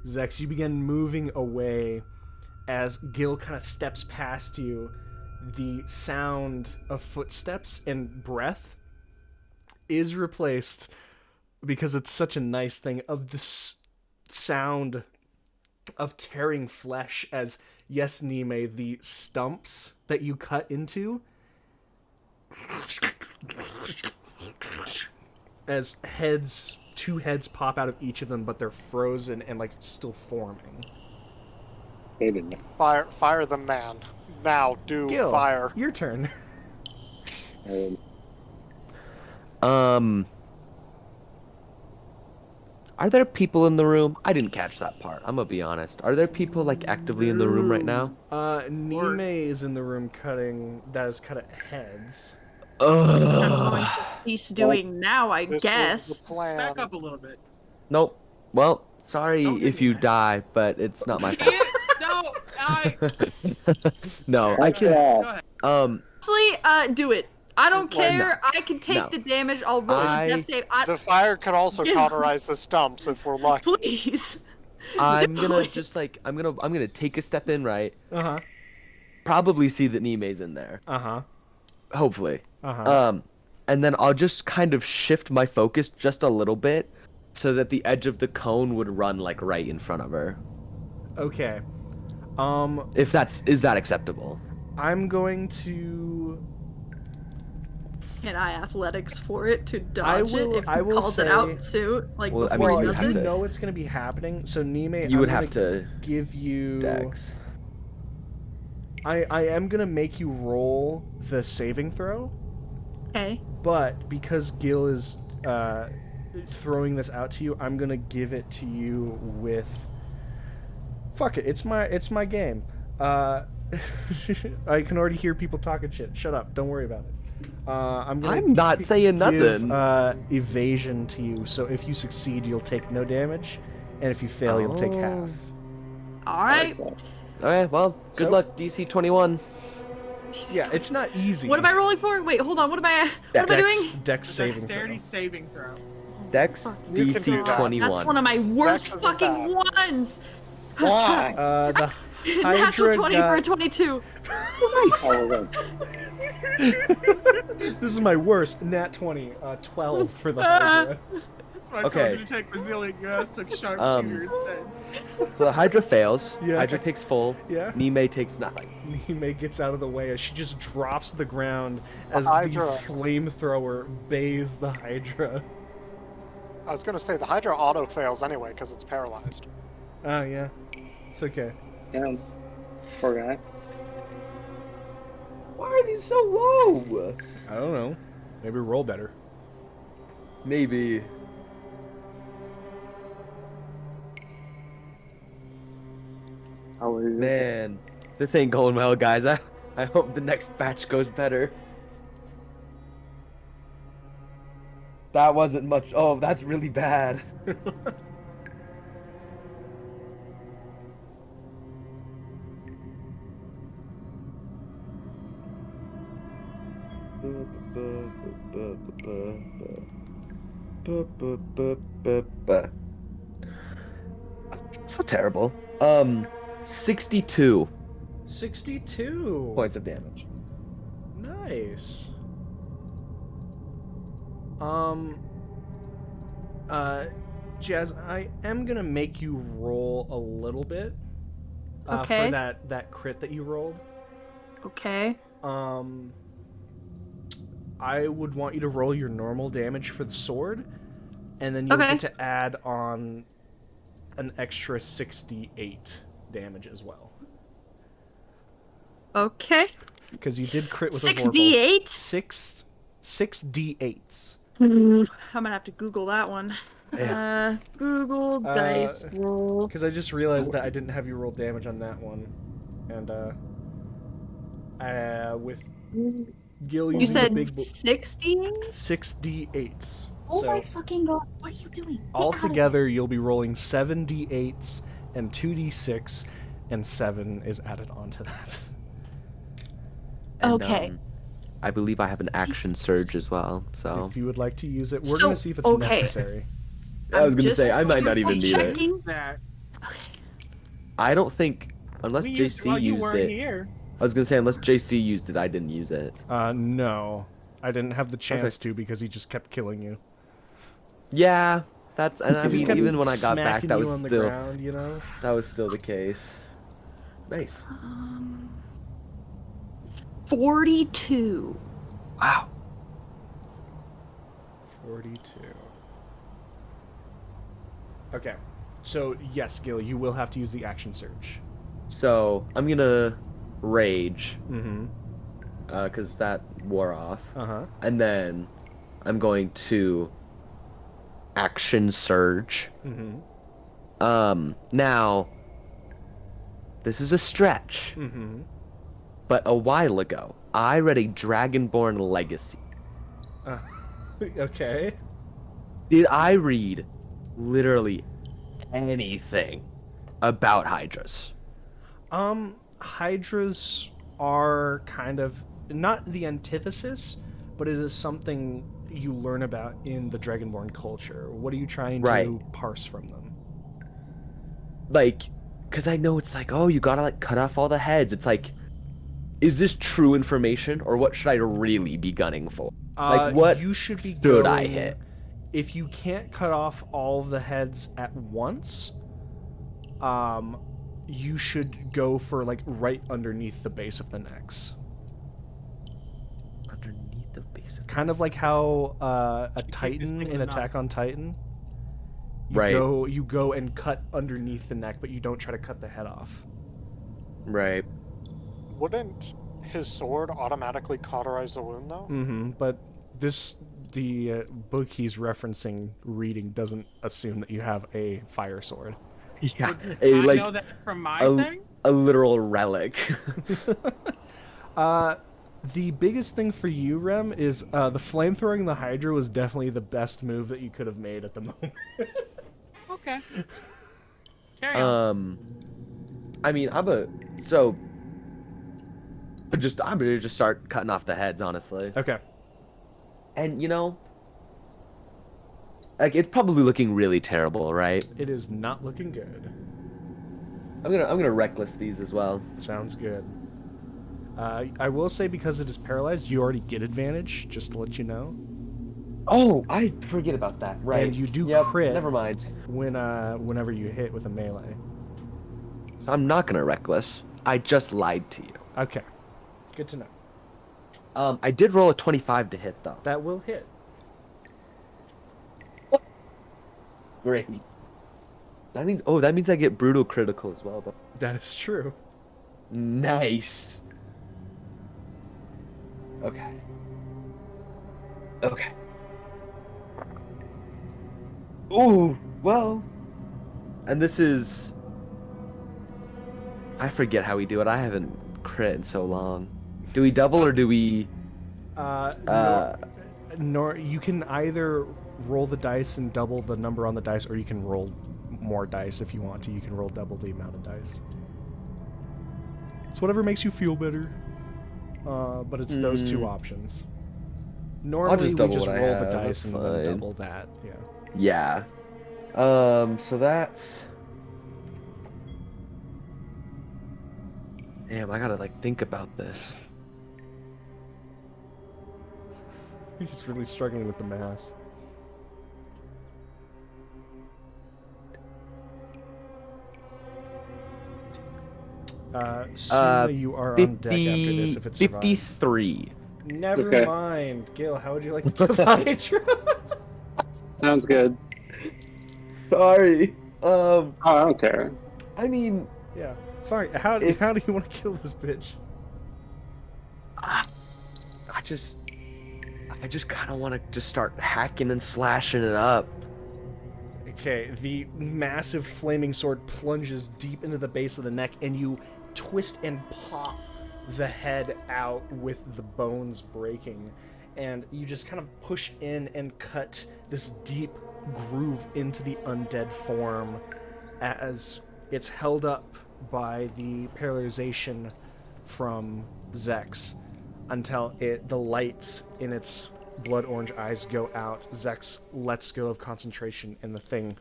Zex, you begin moving away as Gil kind of steps past you. The sound of footsteps and breath is replaced, because it's such a nice thing, of the sound of tearing flesh as, yes, Nime, the stumps that you cut into, as heads, 2 heads pop out of each of them, but they're frozen and like still forming. Fire the man. Now, Gil, fire. your turn. Are there people in the room? I didn't catch that part. I'm gonna be honest. Are there people like actively in the room right now? Nime is in the room that is cut at heads. I'm going to cease doing now, I This guess. was the plan. Back up a little bit. Nope. Well, sorry Don't do if you that. die, but it's not my fault. No, I. No, I can. Go ahead. Honestly, do it. I don't Why care. I can take No. the damage. I'll roll a death save. The fire could also cauterize the stumps if we're lucky. Please. I'm Do gonna it. just like I'm gonna take a step in right. Uh-huh. Probably see that Nime's in there. Uh-huh. Hopefully. Uh-huh. And then I'll just kind of shift my focus just a little bit so that the edge of the cone would run like right in front of her. Okay. Is that acceptable? I'm going to... Can I athletics for it to dodge it if I he will calls it say- out soon? Like Well, I before mean, he you does have it? to- know it's going to be happening, so Nime, You would I'm have gonna to give you... Dex. I am going to make you roll the saving throw, Okay. but because Gil is throwing this out to you, I'm going to give it to you with... Fuck it, it's my game. I can already hear people talking shit. Shut up, don't worry about it. I'm not saying give, nothing. Evasion to you, so if you succeed, you'll take no damage, and if you fail, you'll take half. All right. Okay, well, good So- luck, DC 21. Yeah, it's not easy. What am I rolling for? Wait, hold on. What am I doing? Dex saving Dexterity throw. saving throw. Dex, You can do DC that. 21. That's one of my worst Dex isn't fucking bad. ones. Why? The Natural Hydra 20 for a got... 22. Oh, This is my worst. Nat 20. 12 for the Hydra. That's why I Okay. told you to take resilient. You guys took sharpshooter instead. The Hydra fails. Yeah. Hydra takes full. Yeah. Nime takes nothing. Nime gets out of the way as she just drops to the ground as the Hydra. flamethrower bathes the Hydra. I was gonna say the Hydra auto fails anyway because it's paralyzed. Oh, yeah. It's okay. yeah. Poor guy. Why are these so low? I don't know. Maybe roll better. Maybe. How is it? Man, this ain't going well, guys. I hope the next batch goes better. That wasn't much. Oh, that's really bad. So terrible. 62 62 points of damage. Nice. Jazz, I am gonna make you roll a little bit. Okay. For that crit that you rolled. Okay. I would want you to roll your normal damage for the sword, and then you'll Okay. get to add on an extra 68 damage as well. Okay. Because you did crit with a 6d8? 6d8s. I'm gonna have to Google that one. Yeah. Google dice roll. Because I just realized that I didn't have you roll damage on that one. And, with Gil, You said the big 60? 6d8s. Oh So my fucking god, what are you doing? Get all out of here. together, you'll be rolling 7d8s and 2d6, and 7 is added onto that. And, Okay. I believe I have an action surge as well, so. If you would like to use it, we're So, going to see if it's okay. necessary. I was I'm gonna just say, I might not even need it. checking. That I don't think, unless we used JC while you used weren't it. here. I was gonna say, unless JC used it, I didn't use it. No. I didn't have the chance to because he just kept killing you. Yeah, that's, and I He just mean, kept even when I got back, smacking that you was on the still, ground, you know? that was still the case. Nice. 42. Wow. 42. Okay. So, yes, Gil, you will have to use the action surge. So, I'm gonna rage, Mm-hmm. cause that wore off. Uh-huh. And then I'm going to action surge. Mm-hmm. Now, this is a stretch, Mm-hmm. but a while ago, I read a Dragonborn Legacy. Okay. Did I read literally anything about Hydras? Hydras are kind of not the antithesis, but it is something you learn about in the Dragonborn culture. What are you trying to parse from them? Like, because I know it's like, oh, you gotta like cut off all the heads. It's like, is this true information, or what should I really be gunning for? Like, what you should be should going, I hit? If you can't cut off all of the heads at once, you should go for like right underneath the base of the necks. Underneath the base of Kind of like how a Should keep this Titan thing in in the Attack nuts. on Titan. Right. You go and cut underneath the neck, but you don't try to cut the head off. Right. Wouldn't his sword automatically cauterize the wound, though? Mm-hmm. But the book he's referencing reading doesn't assume that you have a fire sword. Yeah. I A like know that from my a, thing. a literal relic. The biggest thing for you, Rem, is the flamethrowing the Hydra was definitely the best move that you could have made at the moment. Okay. Carry on. I mean, I'm gonna just start cutting off the heads, honestly. Okay. And you know, like it's probably looking really terrible, right? It is not looking good. I'm gonna reckless these as well. Sounds good. I will say because it is paralyzed, you already get advantage, just to let you know. Oh, I forget about that. Right. And you do Yep, crit Never mind. whenever you hit with a melee. So I'm not gonna reckless. I just lied to you. Okay. Good to know. I did roll a 25 to hit though. That will hit. Great. That means I get brutal critical as well. But That is true. nice. Okay. Okay. Ooh, well. And this is. I forget how we do it. I haven't crit in so long. Do we double or do we? Nor you can either roll the dice and double the number on the dice, or you can roll more dice if you want to. You can roll double the amount of dice. It's whatever makes you feel better. But it's those two options. Normally we double just what I roll the have, dice that's and fine. then double that. Yeah. Yeah. So that's. Damn, I gotta like think about this. He's really struggling with the math. Soon you are on deck after this if it survives. 53. Never Okay. mind. Gil, how would you like to kill the Hydra? Sounds good. Sorry. Oh, I don't care. I mean, Yeah. Sorry, how do you want to kill this bitch? I just kind of want to just start hacking and slashing it up. Okay, the massive flaming sword plunges deep into the base of the neck, and you twist and pop the head out with the bones breaking. And you just kind of push in and cut this deep groove into the undead form as it's held up by the paralyzation from Zex until the lights in its blood orange eyes go out. Zex lets go of concentration and the thing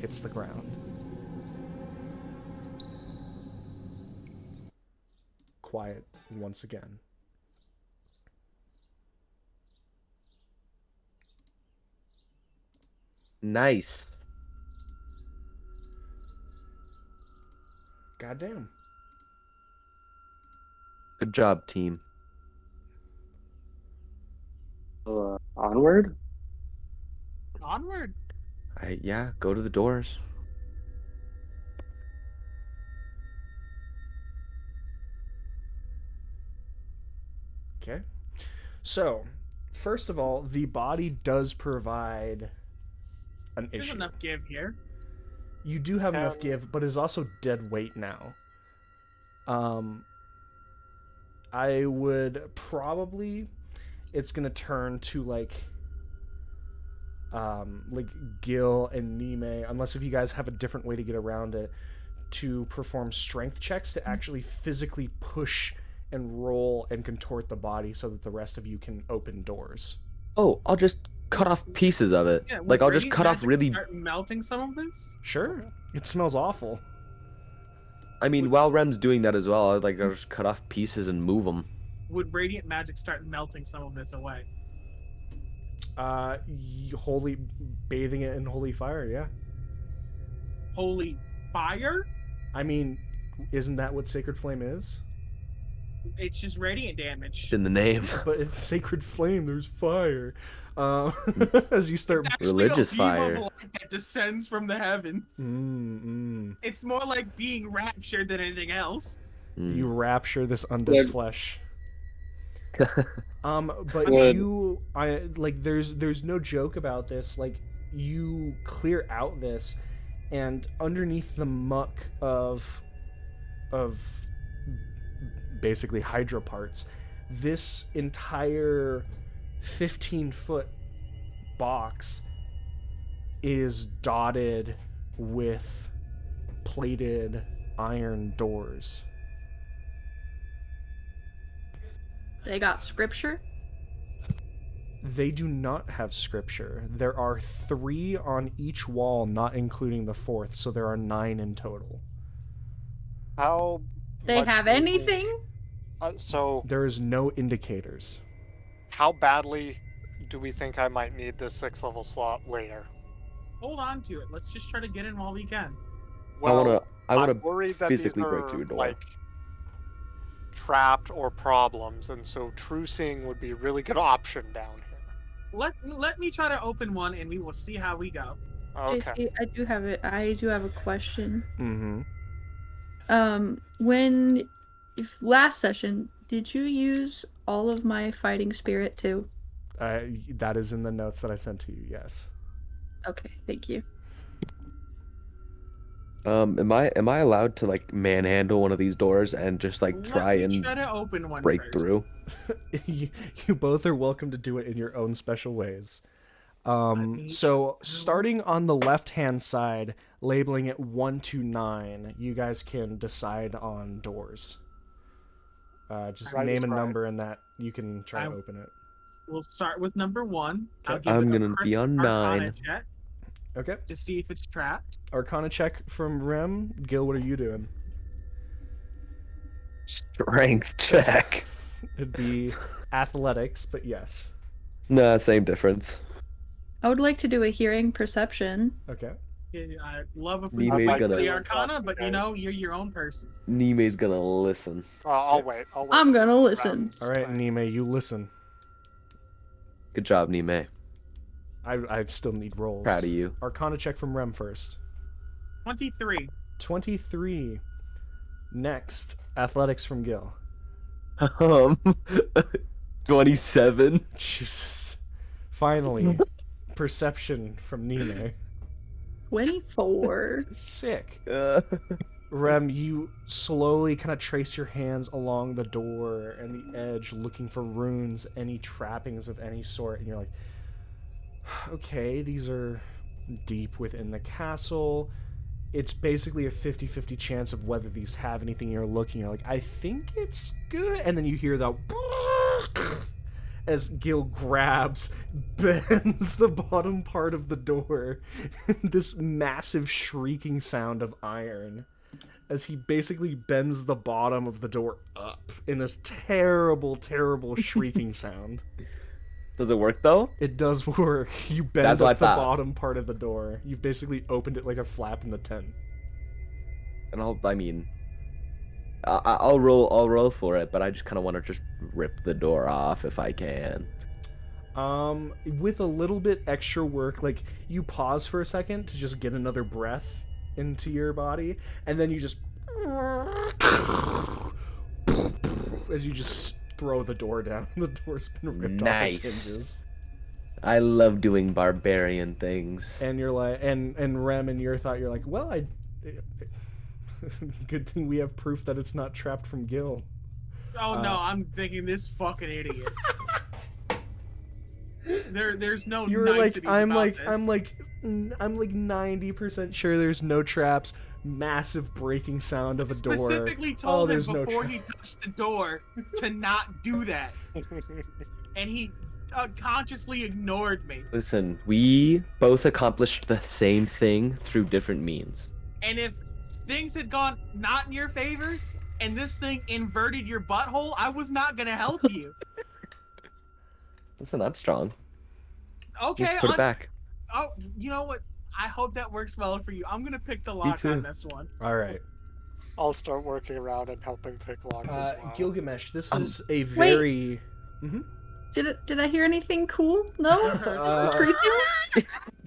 hits the ground. Quiet once again. Nice. Goddamn. Good job, team. Onward? Onward. Yeah, go to the doors. Okay. So, first of all, the body does provide an There's issue. enough give here. You do have enough give, but is also dead weight now. I would probably... It's gonna turn to like Gil and Nime, unless if you guys have a different way to get around it, to perform strength checks to actually physically push and roll and contort the body so that the rest of you can open doors. Oh, I'll just cut off pieces of it. Yeah, Like, I'll just radiant cut off magic really... Start melting some of this. Sure. It smells awful. I mean, while Rem's doing that as well, I'll just cut off pieces and move them. Would radiant magic start melting some of this away? Holy... Bathing it in holy fire, yeah. Holy fire? I mean, isn't that what Sacred Flame is? It's just radiant damage. In the name. But it's Sacred Flame, there's fire. As you start... It's actually Religious a beam fire. of light that descends from the heavens. It's more like being raptured than anything else. You rapture this undead flesh. But there's no joke about this. Like, you clear out this, and underneath the muck of basically Hydra parts, this entire 15-foot box is dotted with plated iron doors. They got scripture? They do not have scripture. There are 3 on each wall, not including the 4th, so there are 9 in total. How They much have do you think- anything? So, There is no indicators. how badly do we think I might need this 6th level slot later? Hold on to it. Let's just try to get in while we can. I I'm wanna worried that these physically break are, through a door. like, trapped or problems, and so trucing would be a really good option down here. Let me try to open one, and we will see how we go. Okay. JC, I do have a question. Mm-hmm. If last session, did you use all of my fighting spirit too? That is in the notes that I sent to you, yes. Okay, thank you. Am I allowed to like manhandle one of these doors and just like try Let me and try to open one break first. through? you both are welcome to do it in your own special ways. me- So starting on the left-hand side, labeling it 1 to 9, you guys can decide on doors. Just Right name is a right. number and that you can try to I- open it. We'll start with number 1. I'll Okay. give I'm it a gonna be crisp on Arcana 9. check Okay. to see if it's trapped. Arcana check from Rem. Gil, what are you doing? Strength check. It'd be athletics, but yes. Nah, same difference. I would like to do a hearing perception. Okay. I love if we Nime's fight gonna- the Arcana, but you know, you're your own person. Nime's gonna listen. I'll wait. I'm gonna listen. All right, Nime, you listen. Good job, Nime. I still need rolls. Proud of you. Arcana check from Rem first. 23. 23. Next, athletics from Gil. Um, 27. Jesus. Finally, perception from Nime. 24. Sick. Uh, Rem, you slowly kind of trace your hands along the door and the edge looking for runes, any trappings of any sort, and you're like, okay, these are deep within the castle. It's basically a 50-50 chance of whether these have anything. You're looking, you're like, I think it's good. And then you hear the as Gil grabs, bends the bottom part of the door. This massive shrieking sound of iron. As he basically bends the bottom of the door up in this terrible, terrible shrieking sound. Does it work though? It does work. You bend That's what up the I thought. bottom part of the door. You've basically opened it like a flap in the tent. And I'll roll for it, but I just kind of want to just rip the door off if I can. With a little bit extra work, like you pause for a second to just get another breath into your body, and then you just as you just throw the door down. The door's been ripped off its hinges. I love doing barbarian things. And you're like, and Rem, in your thought, you're like, well, good thing we have proof that it's not trapped from Gil. Oh no, I'm thinking this fucking idiot. There's no You're niceties like, I'm about like, this. I'm like 90% sure there's no traps. Massive breaking sound of a door. Specifically told him there's no before he touched the door to not do that, and he consciously ignored me. Listen, we both accomplished the same thing through different means. And if things had gone not in your favor, and this thing inverted your butthole, I was not gonna help you. Listen, I'm strong. Okay, Just put it back. Oh, you know what? I hope that works well for you. I'm gonna pick the lock too. on this one. All right. I'll start working around and helping pick locks as well. Gilgamesh, this is a very... Did I hear anything cool? No? Just creaking?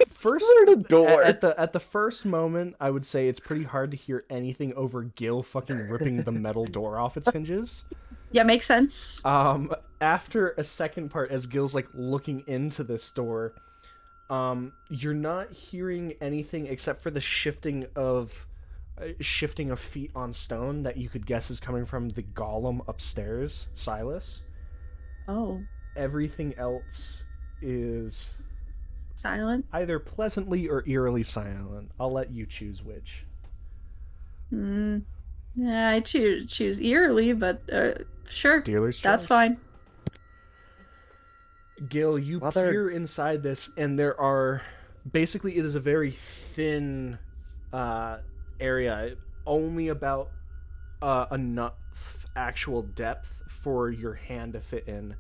First, the door. At the first moment, I would say it's pretty hard to hear anything over Gil fucking ripping the metal door off its hinges. Yeah, makes sense. After a second part, as Gil's like looking into this door, you're not hearing anything except for the shifting of feet on stone that you could guess is coming from the golem upstairs, Silas. Oh. Everything else is Silent? either pleasantly or eerily silent. I'll let you choose which. Yeah, I choose eerily, but sure. Dealer's That's choice. fine. Gil, you peer inside this, and there are... Basically, it is a very thin area. Only about enough actual depth for your hand to fit into.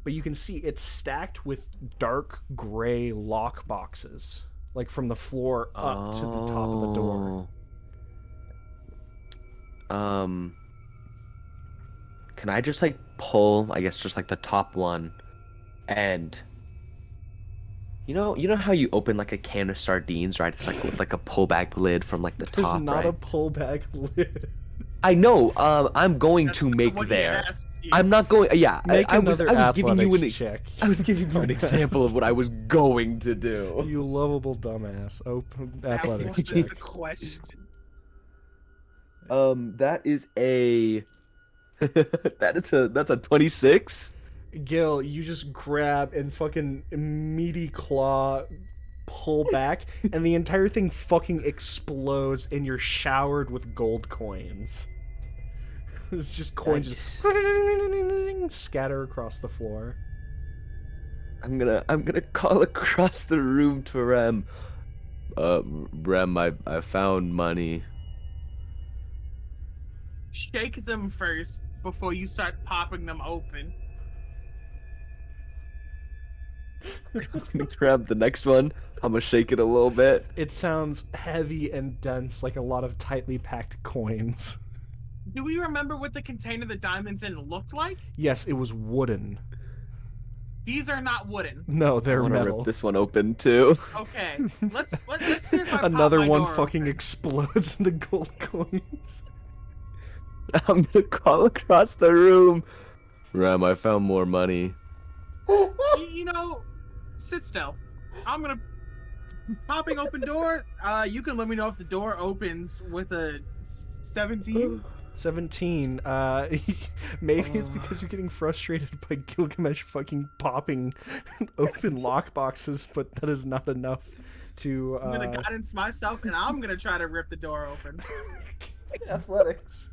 But you can see it's stacked with dark gray lock boxes. Like from the floor up to the top of the door. Can I just like pull, I guess just like the top one, and you know how you open like a can of sardines, right? It's like with like a pullback lid from like the There's top, not right? a pullback lid. I know. I'm going to make What he there. asked you. I'm not going. Yeah, Make I was another giving you athletics an check. I was giving you an example of what I was going to do. You lovable dumbass. Open That athletics wasn't check. the question. That is a that's a 26. Gil, you just grab and fucking meaty claw pull back, and the entire thing fucking explodes, and you're showered with gold coins. It's just coins just scatter across the floor. I'm gonna call across the room to Rem. Rem, I found money. Shake them first before you start popping them open. I'm gonna grab the next one. I'm gonna shake it a little bit. It sounds heavy and dense, like a lot of tightly packed coins. Do we remember what the container the diamonds in looked like? Yes, it was wooden. These are not wooden. No, I they're wanna metal. rip this one open too. Okay, let's see if I pop Another my one door fucking open. explodes into gold coins. I'm gonna call across the room. Ram, I found more money. You know, sit still. I'm gonna popping open door. You can let me know if the door opens with a 17. 17. Maybe it's because you're getting frustrated by Gilgamesh fucking popping open lockboxes, but that is not enough to. I'm gonna guidance myself, and I'm gonna try to rip the door open. Athletics.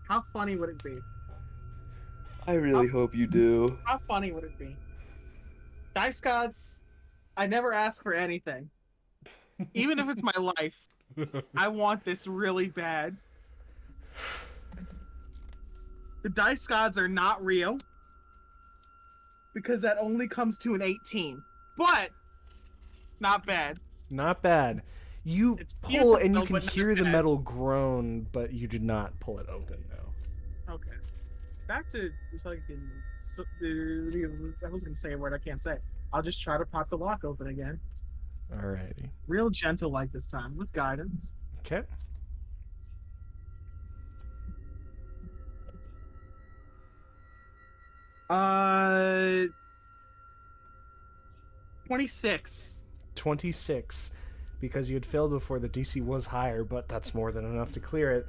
How funny would it be? I really hope you do. How funny would it be? Dice gods, I never ask for anything. Even if it's my life. I want this really bad. The dice gods are not real. Because that only comes to an 18. But, not bad. Not bad. You It's pull beautiful, and you can but not hear the bad. metal groan, but you did not pull it open, no. Okay. Back to fucking. I was gonna say a word I can't say. I'll just try to pop the lock open again. Alrighty. Real gentle like this time, with guidance. Okay. Uh, 26. 26. Because you had failed before, the DC was higher, but that's more than enough to clear it.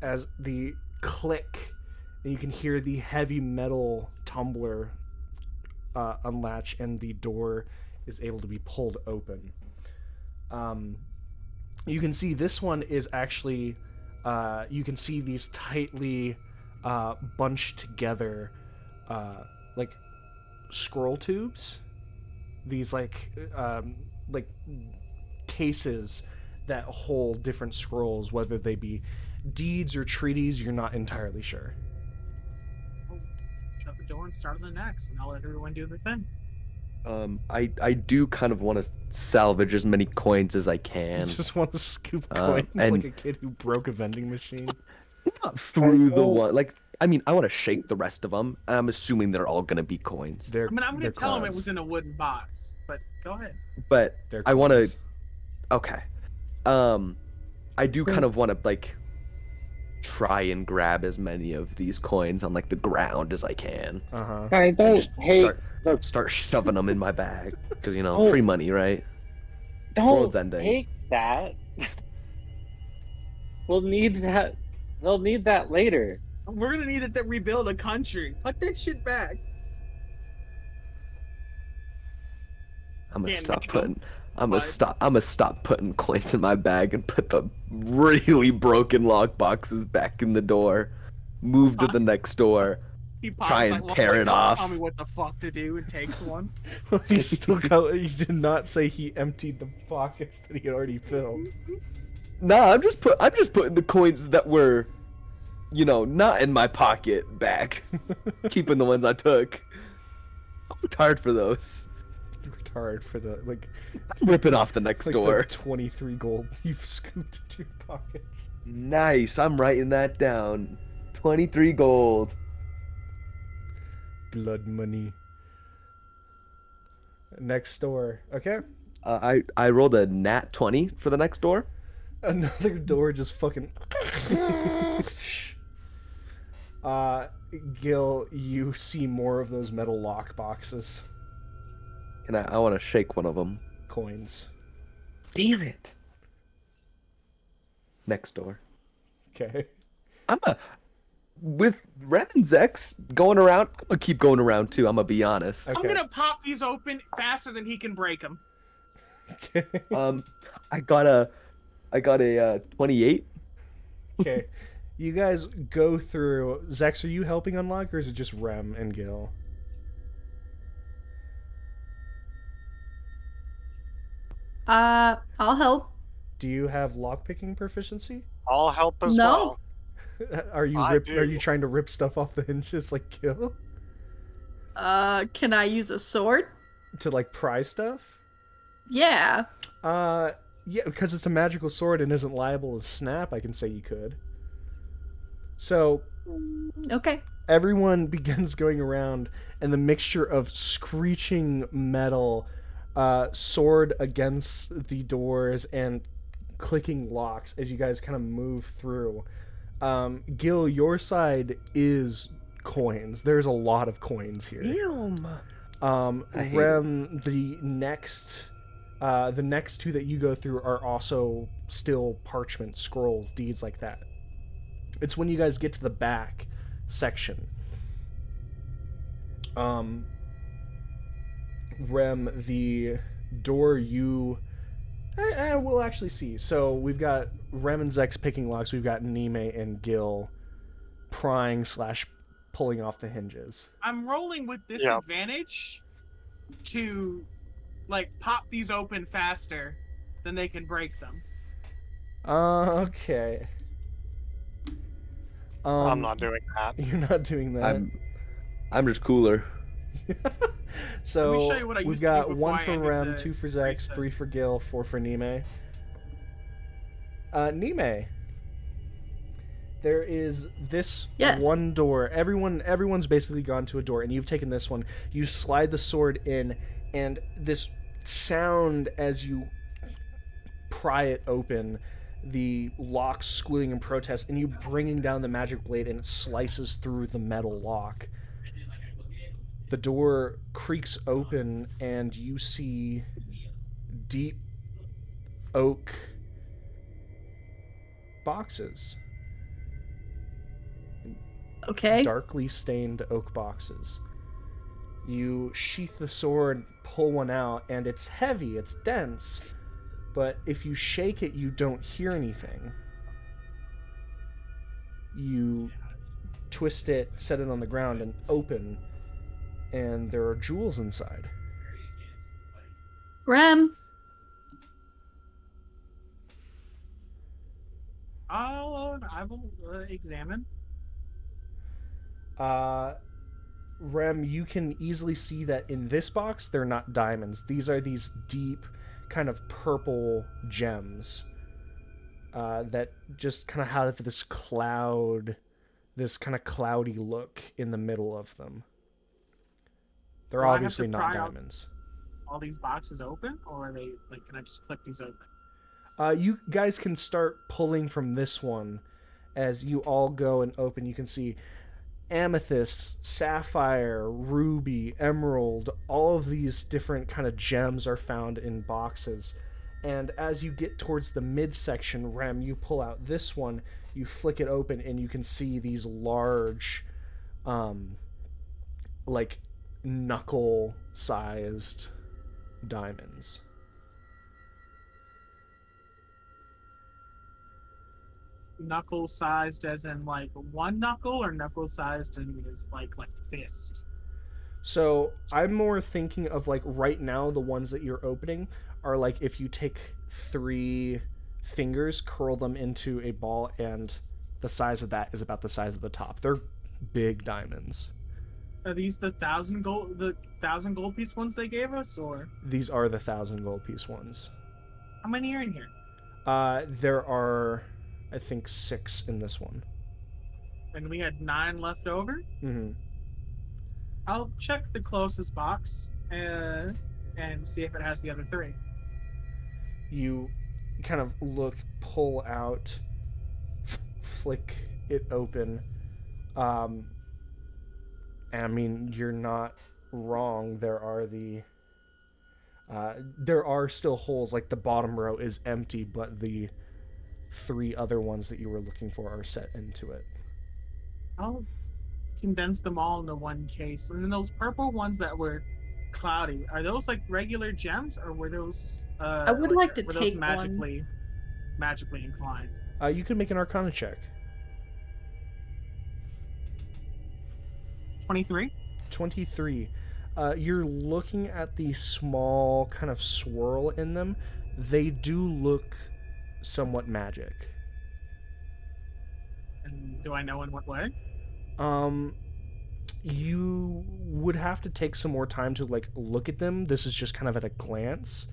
As the click, and you can hear the heavy metal tumbler unlatch, and the door is able to be pulled open. You can see this one is actually, you can see these tightly bunched together, like scroll tubes. These like cases that hold different scrolls, whether they be deeds or treaties, you're not entirely sure. Shut the door and start on the next, and I'll let everyone do their thing. I do kind of want to salvage as many coins as I can. You just want to scoop coins and- like a kid who broke a vending machine. Not through the one. Like, I mean, I want to shake the rest of them. And I'm assuming they're all gonna be coins. They're, I mean, I'm they're gonna tell him it clouds. was in a wooden box, but go ahead. But They're I want to. coins. Okay. I do kind of want to like try and grab as many of these coins on like the ground as I can. Uh-huh. I don't Just hate. start shoving them in my bag because you know Oh. free money, right? Don't world's ending. hate that. We'll need that. They'll need that later. We're gonna need it to rebuild a country. Put that shit back. I'm gonna Can't stop make 'em. putting. I'm gonna But- stop. I'm gonna stop putting coins in my bag and put the really broken lock boxes back in the door. Move to the next door. He pops Try and like, "Well, tear wait, it don't off." Tell me what the fuck to do, and takes one. He still got. He did not say he emptied the pockets that he had already filled. Nah, I'm just putting the coins that were, you know, not in my pocket back. Keeping the ones I took. I'm tired for those. Retard for the like. Rip it off the next Like door. the 23 gold you've scooped into your pockets. Nice. I'm writing that down. 23 gold. Blood money. Next door. Okay. I rolled a nat 20 for the next door. Another door just fucking. Gil, you see more of those metal lock boxes. And I want to shake one of them. Coins. Damn it. Next door. Okay. With Ren and Zex going around, I'm gonna keep going around too. I'm gonna be honest. Okay. I'm gonna pop these open faster than he can break them. Okay. I got a 28. Okay. You guys go through. Zex, are you helping unlock, or is it just Rem and Gil? I'll help. Do you have lockpicking proficiency? I'll help as No. well. Are you I Are do. you trying to rip stuff off the hinges like Gil Can I use a sword? to like pry stuff? Yeah. Yeah, because it's a magical sword and isn't liable to snap. I can say you could. So Okay. everyone begins going around, and the mixture of screeching metal, sword against the doors, and clicking locks as you guys kind of move through. Gil, your side is coins. There's a lot of coins here. Rem, the next two that you go through are also still parchment, scrolls, deeds like that. It's when you guys get to the back section. Rem, the door you... we'll actually see. So we've got Rem and Zex picking locks. We've got Nime and Gil prying / pulling off the hinges. I'm rolling with disadvantage to, like, pop these open faster than they can break them. Okay. I'm not doing that. You're not doing that. I'm just cooler. So Let me show you what I we've used to do got before 1 I for ended Rem, the 2 for Zex, reset. 3 for Gil, 4 for Nime. Nime, there is this one door. Everyone's basically gone to a door, and you've taken this one. You slide the sword in, and this sound as you pry it open, the lock squealing in protest, and you bringing down the magic blade, and it slices through the metal lock. The door creaks open, and you see deep oak boxes. Okay. Darkly stained oak boxes. You sheath the sword, pull one out, and it's heavy, it's dense, but if you shake it, you don't hear anything. You twist it, set it on the ground, and open, and there are jewels inside. Rem. I will examine. Rem, you can easily see that in this box, they're not diamonds. These are these deep, kind of purple gems that just kind of have this cloud, this kind of cloudy look in the middle of them. They're obviously not diamonds. All these boxes open, or are they, like, can I just click these open? You guys can start pulling from this one as you all go and open. You can see amethyst, sapphire, ruby, emerald, all of these different kind of gems are found in boxes. And as you get towards the midsection, Rem, you pull out this one, you flick it open, and you can see these large, like, knuckle-sized diamonds. Knuckle sized as in like one knuckle, or knuckle sized and is like fist? So I'm more thinking of, like, right now the ones that you're opening are like if you take 3 fingers, curl them into a ball, and the size of that is about the size of the top. They're big diamonds. Are these the 1,000 gold piece ones they gave us, or? These are the 1,000 gold piece ones. How many are in here? There are, I think, 6 in this one. And we had 9 left over? Mm-hmm. I'll check the closest box and see if it has the other 3. You kind of look, pull out, flick it open. I mean, you're not wrong. There are still holes. Like, the bottom row is empty, but the 3 other ones that you were looking for are set into it. I'll condense them all into one case. And then those purple ones that were cloudy, are those like regular gems, or were those I would like to were take those magically inclined? You can make an Arcana check. 23. 23. You're looking at the small kind of swirl in them. They do look somewhat magic. And do I know in what way? You would have to take some more time to, like, look at them. This is just kind of at a glance.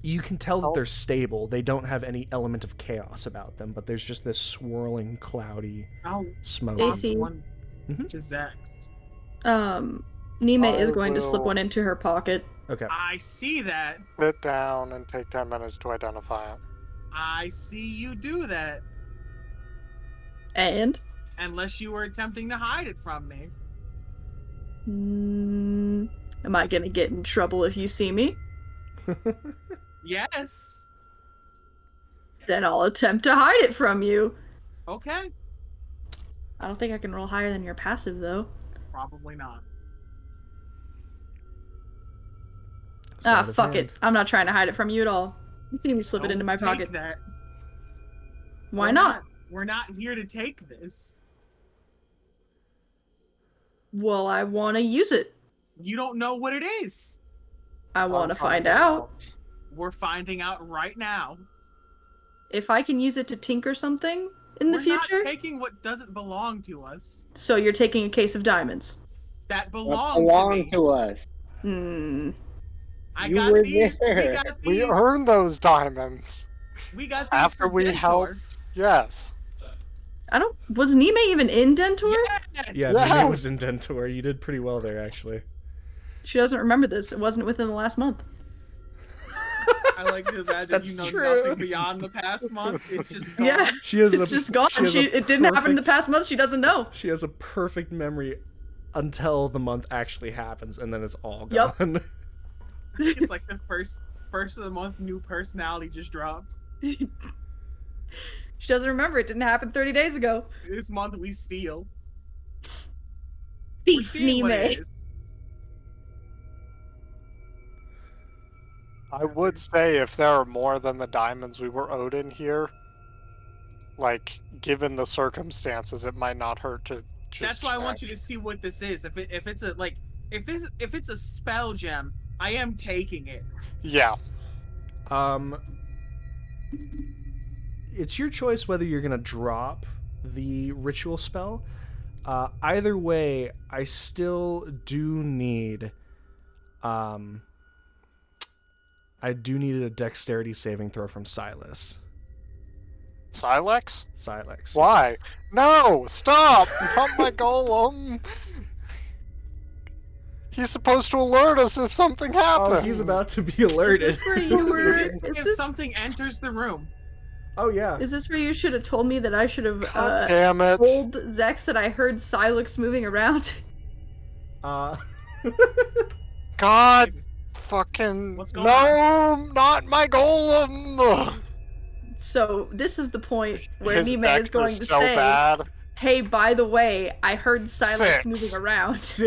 You can tell that they're stable. They don't have any element of chaos about them, but there's just this swirling, cloudy smoke. JC. To Zex. Nime is going to slip one into her pocket. Okay. I see that. Sit down and take 10 minutes to identify it. I see you do that. And? Unless you were attempting to hide it from me. Am I gonna get in trouble if you see me? Yes. Then I'll attempt to hide it from you. Okay. I don't think I can roll higher than your passive, though. Probably not. Ah, Sleight of fuck hand. it. I'm not trying to hide it from you at all. You see me slip it into my Don't take pocket. That. Why We're not? We're not here to take this. Well, I want to use it. You don't know what it is. I want to I'm find finding out. We're finding out right now. If I can use it to tinker something in the We're future. not taking what doesn't belong to us. So you're taking a case of diamonds. That What belong to belong me. to us? I You got were these. We there. got these. We earned those diamonds. We got these after for we Dentor. helped. Yes. Was Nime even in Dentor? Yes. Yeah, Yes! Nime was in Dentor. You did pretty well there, actually. She doesn't remember this. It wasn't within the last month. I like to imagine That's you know true. nothing beyond the past month. It's just gone. Yeah. She has It's just gone. It didn't happen in the past month. She doesn't know. She has a perfect memory until the month actually happens, and then it's all Yup. gone. It's like the first of the month new personality just dropped. She doesn't remember. It didn't happen 30 days ago. This month we steal. We're Beef seeing what it Nime. is. I would say if there are more than the diamonds we were owed in here, like, given the circumstances, it might not hurt to just That's why I want check. you to see what this is. If it's a like if it's a spell gem, I am taking it. Yeah. It's your choice whether you're gonna drop the ritual spell. Either way, I still do need I do need a dexterity saving throw from Silas. Silex? Silex. Why? No! Stop! Not my golem! He's supposed to alert us if something happens! Oh, he's about to be alerted. Is this where you were? If something enters the room. Oh yeah. Is this where you should have told me that I should have God damn it! told Zex that I heard Silex moving around? God fucking... What's going No! Not my golem! So this is the point where His Nime dex is going to so say, bad. "Hey, by the way, I heard Silex 6. moving around."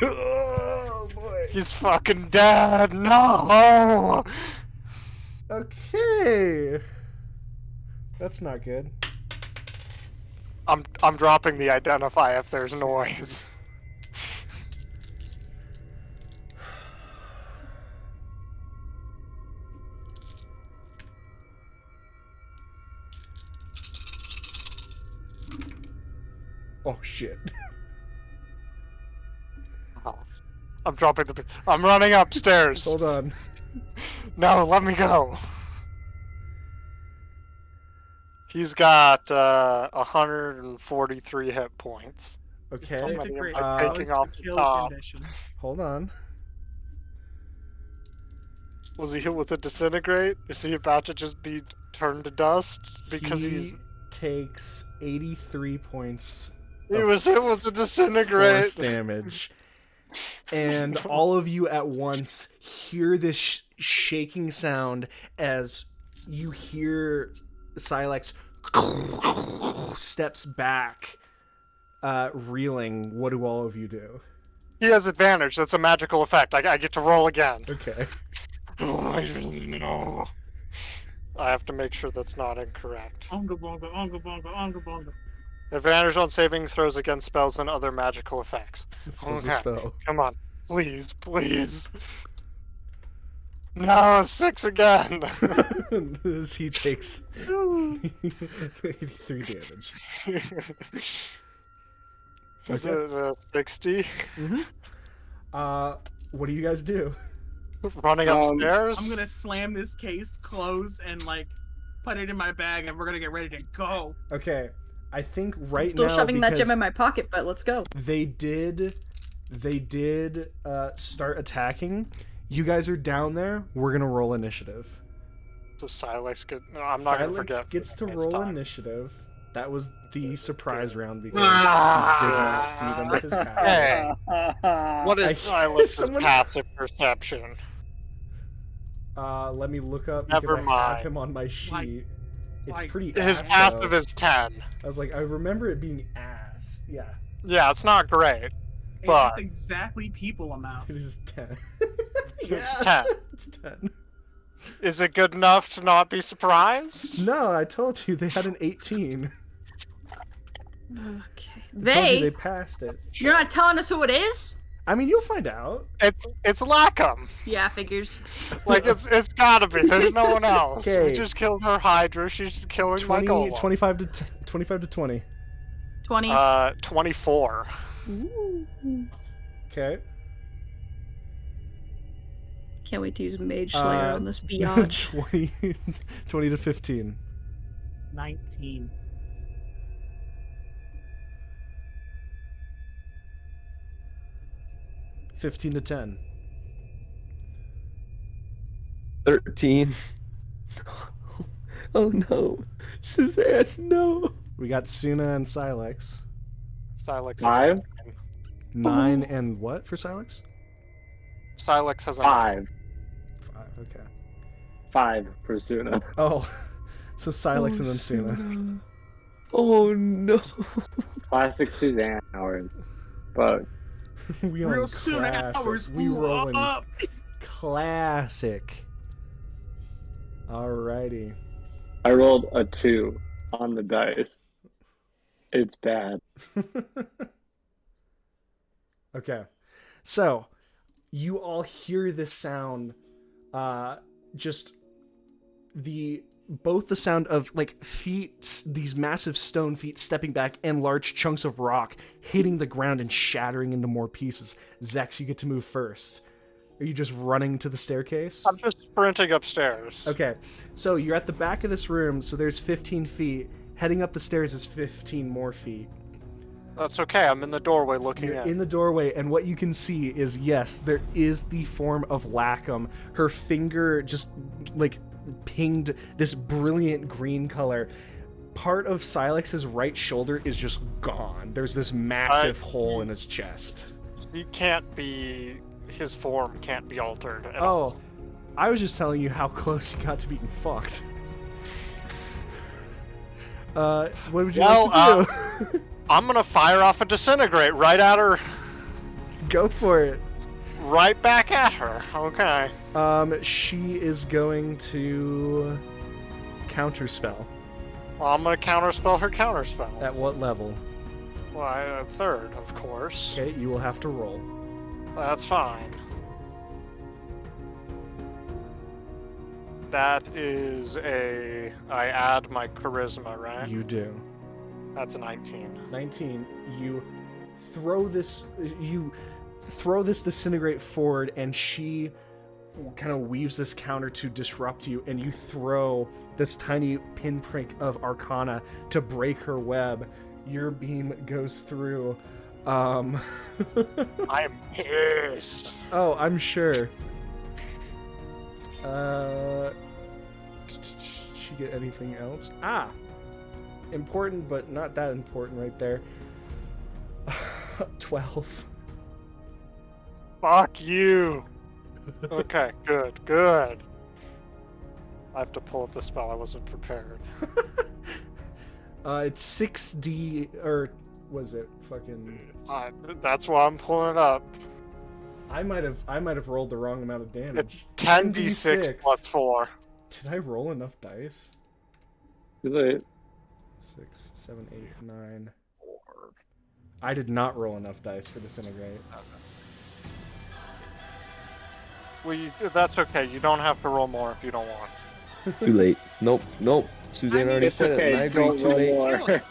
Oh boy. He's fucking dead! No! Okay. That's not good. I'm dropping the identify if there's noise. Oh shit. Oh, I'm dropping the... I'm running upstairs! Hold on. No, let me go! He's got 143 hit points. Okay. Disintegrate. I'm taking Was off the the kill top. condition. Hold on. Was he hit with a disintegrate? Is he about to just be turned to dust? Because he he's... takes 83 points He of was hit with a force disintegrate! damage. And all of you at once hear this shaking sound as you hear Silex steps back, reeling. What do all of you do? He has advantage. That's a magical effect. I get to roll again. Okay. No. I have to make sure that's not incorrect. Onga bonga, onga bonga, onga bonga. Advantage on saving throws against spells and other magical effects. This was a Okay. spell. Come on. Please, please. No, 6 again. As he takes 83 damage. Is Okay. it 60? What do you guys do? Running upstairs? I'm gonna slam this case closed and like put it in my bag, and we're gonna get ready to go. Okay, I think right Still now shoving that because gem in my pocket, but let's go. they did start attacking. You guys are down there. We're gonna roll initiative. So Silex get. No, I'm not gonna forget. Gets to next roll time. initiative. That was the surprise round because Ah! he did not see them with his passive. Hey, what I is hear Silex's someone- passive perception? Let me look up Never because I have mind. him on my sheet. It's like, pretty His ass, passive though. is 10. I was like, I remember it being ass. Yeah, Yeah, it's not great. Hey, But- that's exactly people amount. it is 10. It's 10. It's 10. Is it good enough to not be surprised? No, I told you they had an 18. Okay. I told you They? they passed it. You're not telling us who it is? I mean, you'll find out. It's Lackham. Yeah, figures. Like it's gotta be. There's no one else. We Okay. just killed her Hydra. She's killing my 20, golem. 25 to 20. 20. 24. Ooh. Okay. Can't wait to use Mage Slayer on this biatch. 20 to 15. 19. 15 to 10. 13. Oh no. Suzanne, no. We got Suna and Silex. Silex is 5? 9 and what for Silex? Silex has a 5. 5, okay. 5 for Suna. Oh, so Silex and then Suna. Oh no. Classic Suzanne hours. But We Real on soon classic. hours. We Ooh, rolling up. classic. Alrighty. I rolled a 2 on the dice. It's bad. Okay. So, you all hear this sound, just both the sound of like feet, these massive stone feet stepping back, and large chunks of rock hitting the ground and shattering into more pieces. Zex, you get to move first. Are you just running to the staircase? I'm just sprinting upstairs. Okay, so you're at the back of this room, so there's 15 feet. Heading up the stairs is 15 more feet. That's okay. I'm in the doorway looking You're in. in the doorway, and what you can see is, yes, there is the form of Lackham. Her finger just, like, pinged this brilliant green color. Part of Silex's right shoulder is just gone. There's this massive hole in his chest. He can't be. His form can't be altered at all. Oh, I was just telling you how close he got to being fucked. What would you like to do? I'm gonna fire off a disintegrate right at her. Go for it. Right back at her. Okay. She is going to counterspell. Well, I'm gonna counterspell her counterspell. At what level? Well, a third, of course. Okay, you will have to roll. That's fine. That is a. I add my charisma, right? You do. That's a 19. 19. You throw this. You throw this disintegrate forward, and she kind of weaves this counter to disrupt you, and you throw this tiny pinprick of Arcana to break her web. Your beam goes through. I'm pissed. Oh, I'm sure. She get anything else? Ah, important, but not that important right there. 12. Fuck you. Okay, good. I have to pull up the spell. I wasn't prepared. It's 6d, or was it fucking? That's why I'm pulling it up. I might have rolled the wrong amount of damage. It's 10d6 plus 4. Did I roll enough dice? Too late. 6, 7, 8, 9. I did not roll enough dice for disintegrate. Well, that's okay. You don't have to roll more if you don't want. Too late. Nope. Suzanne I mean, already It's said it, and I okay. agree. Don't Too roll late. more.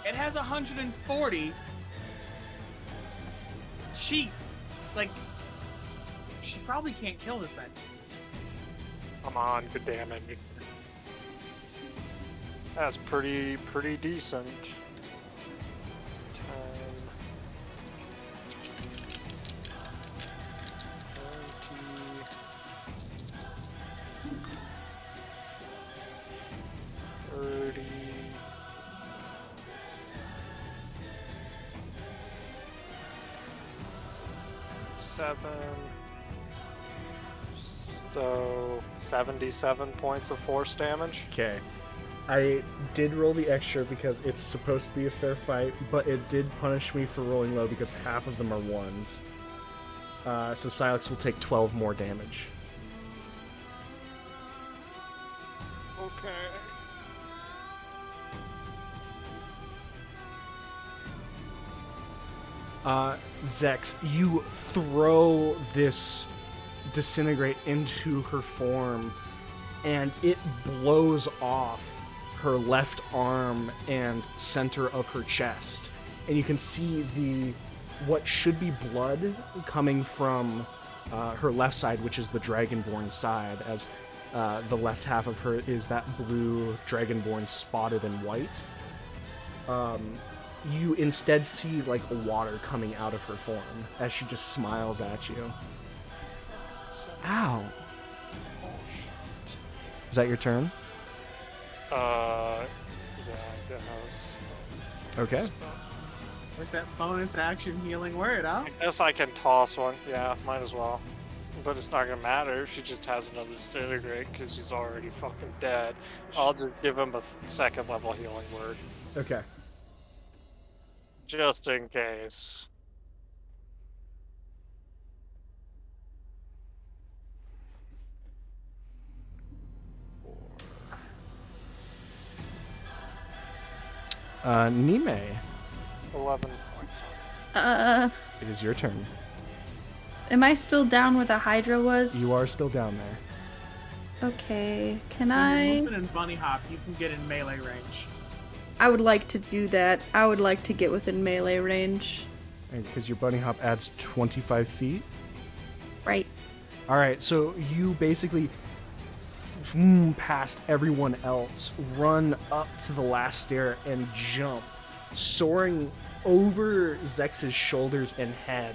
It has 140. She probably can't kill this thing. Come on, good damage. That's pretty decent. 10. 7. So 77 points of force damage. Okay. I did roll the extra because it's supposed to be a fair fight, but it did punish me for rolling low because half of them are ones. So Silex will take 12 more damage. Okay. Zex, you throw this disintegrate into her form, and it blows off her left arm and center of her chest. And you can see what should be blood coming from her left side, which is the Dragonborn side, as the left half of her is that blue Dragonborn spotted in white. You instead see like water coming out of her form as she just smiles at you. Ow. Oh, shit. Is that your turn? Yeah, I guess. Okay. With that bonus action healing word, huh? I guess I can toss one. Yeah, might as well. But it's not gonna matter if she just has another disintegrate because she's already fucking dead. I'll just give him a second level healing word. Okay. Just in case. Nime, 11 points. it is your turn. Am I still down where the Hydra was? You are still down there. Okay, can When I? you're moving in bunny hop, you can get in melee range. I would like to do that. I would like to get within melee range. Because your bunny hop adds 25 feet. Right. All right, so you basically past everyone else, run up to the last stair and jump, soaring over Zex's shoulders and head,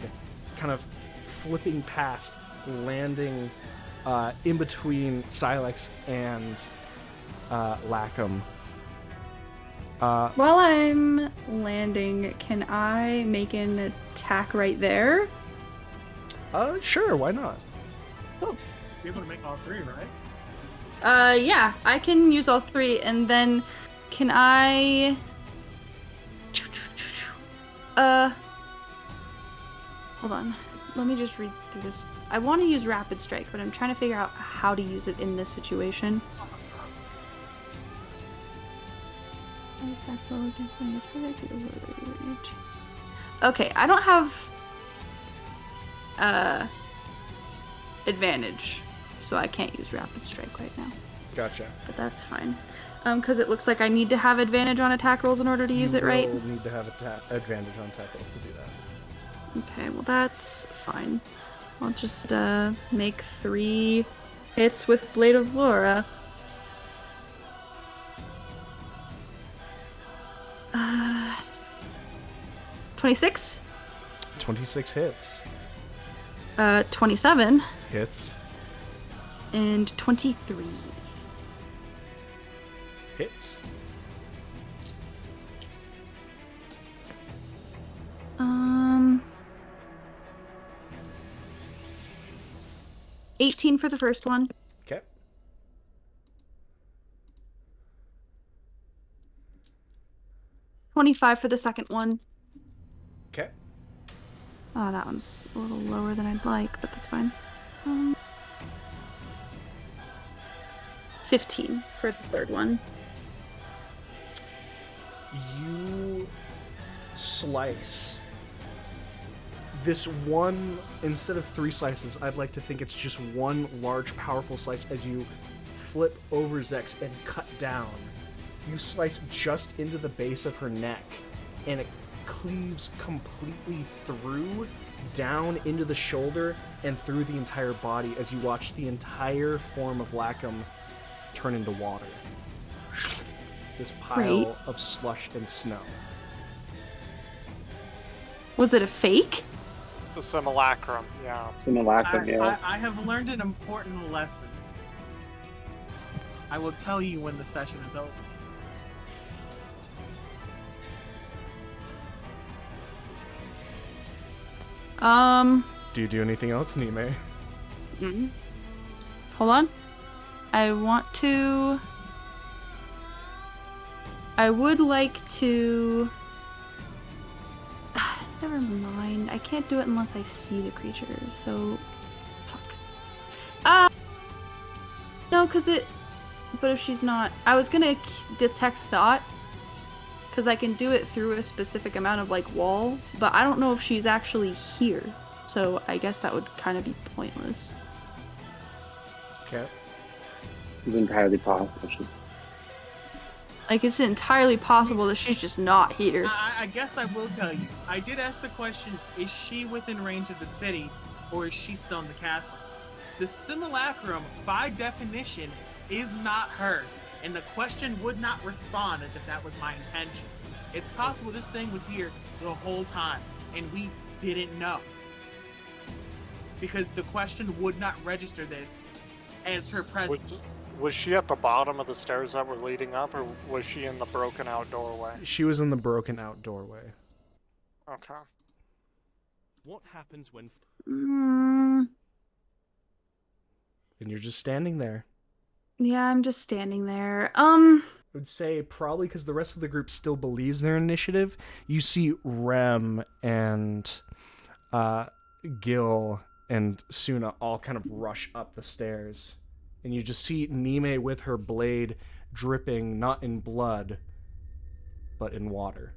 kind of flipping past, landing in between Silex and Lackham. While I'm landing, can I make an attack right there? Sure, why not? Cool. You're able to make all three, right? Yeah, I can use all three, and then can I... Hold on. Let me just read through this. I want to use Rapid Strike, but I'm trying to figure out how to use it in this situation. Okay, I don't have advantage, so I can't use Rapid Strike right now. Gotcha. But that's fine. Because it looks like I need to have advantage on attack rolls in order to use it, right? You will need to have advantage on attack rolls to do that. Okay, well that's fine. I'll just make 3 hits with Blade of Laura. 26? 26 hits. 27. Hits. And 23. Hits. 18 for the first one. Okay. 25 for the second one. Okay. Oh, that one's a little lower than I'd like, but that's fine. 15 for the third one. You slice this one, instead of 3 slices, I'd like to think it's just one large, powerful slice as you flip over Zex and cut down. You slice just into the base of her neck, and it cleaves completely through, down into the shoulder, and through the entire body as you watch the entire form of Lackham turn into water. This pile of slush and snow. Was it a fake? The simulacrum, yeah. Simulacrum, yeah. I have learned an important lesson. I will tell you when the session is over. Do you do anything else, Nime? Mm-hmm. Hold on. I would like to... Never mind. I can't do it unless I see the creature, so... Fuck. No, because it... But if she's not... I was gonna detect thought, because I can do it through a specific amount of, like, wall, but I don't know if she's actually here. So I guess that would kind of be pointless. Okay. It's entirely possible. She's Like, it's entirely possible that she's just not here. I guess I will tell you. I did ask the question, is she within range of the city, or is she still in the castle? The simulacrum, by definition, is not her, and the question would not respond as if that was my intention. It's possible this thing was here the whole time, and we didn't know. Because the question would not register this as her presence. Was she at the bottom of the stairs that were leading up, or was she in the broken out doorway? She was in the broken out doorway. Okay. What happens when... And you're just standing there. Yeah, I'm just standing there. I would say probably because the rest of the group still believes their initiative. You see Rem and Gil and Suna all kind of rush up the stairs. And you just see Nime with her blade dripping not in blood, but in water.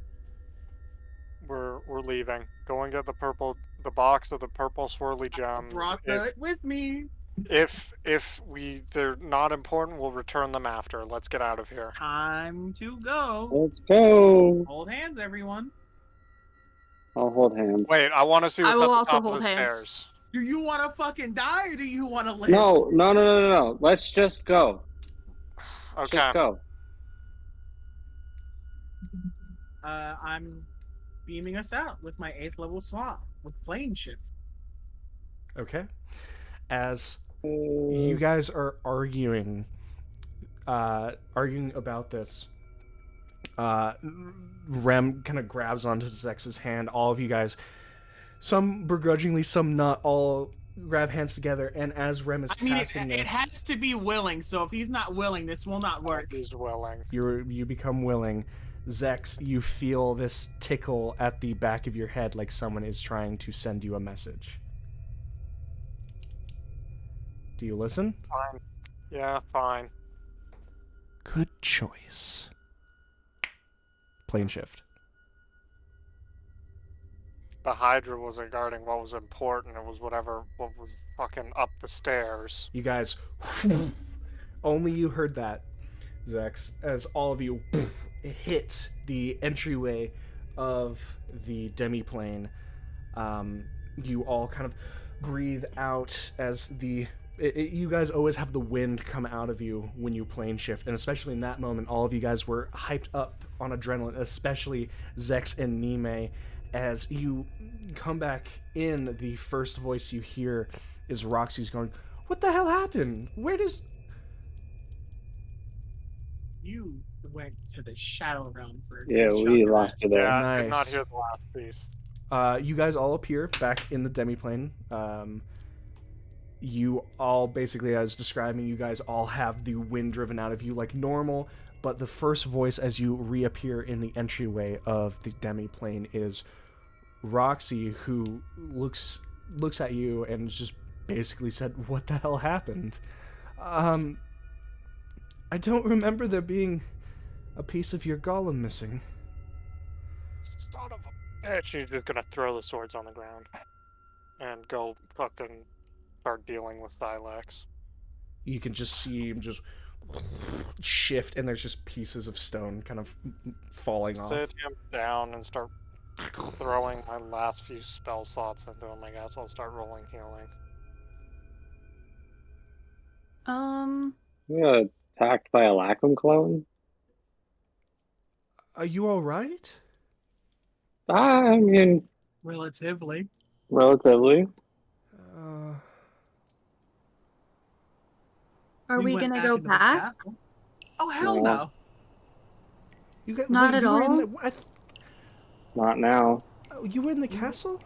We're leaving. Go and get the box of the purple swirly gems. Brought it with me. If they're not important, we'll return them after. Let's get out of here. Time to go. Let's go. Hold hands, everyone. I'll hold hands. Wait, I want to see I what's at will the also top of hold the hands. stairs. Do you want to fucking die, or do you want to live? No. Let's just go. Okay. Just go. I'm beaming us out with my 8th level swap with plane shift. Okay. As you guys are arguing about this, Rem kind of grabs onto Zex's hand. All of you guys, some begrudgingly, some not, all grab hands together. And as Rem is casting this, it has to be willing. So if he's not willing, this will not work. He's willing. you become willing. Zex, you feel this tickle at the back of your head, like someone is trying to send you a message. Do you listen? Fine. Yeah, fine. Good choice. Plane shift. The Hydra wasn't guarding what was important. It was what was fucking up the stairs. You guys, only you heard that, Zex, as all of you hit the entryway of the demiplane. You all kind of breathe out as you guys always have the wind come out of you when you plane shift, and especially in that moment, all of you guys were hyped up on adrenaline, especially Zex and Nime. As you come back in, the first voice you hear is Roxy's going, "What the hell happened? Where does..." You went to the Shadow Realm for Yeah, we lost her there. Yeah, Nice. I did not hear the last piece. You guys all appear back in the demiplane. You all, basically, as describing, you guys all have the wind driven out of you like normal, but the first voice as you reappear in the entryway of the demiplane is Roxy, who looks at you and just basically said, "What the hell happened?" I don't remember there being a piece of your golem missing. Son of a bitch. She's just gonna throw the swords on the ground and go fucking start dealing with Thylax. You can just see him just shift, and there's just pieces of stone kind of falling off. Sit him down and start throwing my last few spell slots into him. I guess I'll start rolling healing. You got attacked by a Lacum clone? Are you all right? I mean, relatively. relatively. Are we went gonna go into the back? castle. Oh hell No. no! You got Not at you were in all? the, Not now. you were in the castle?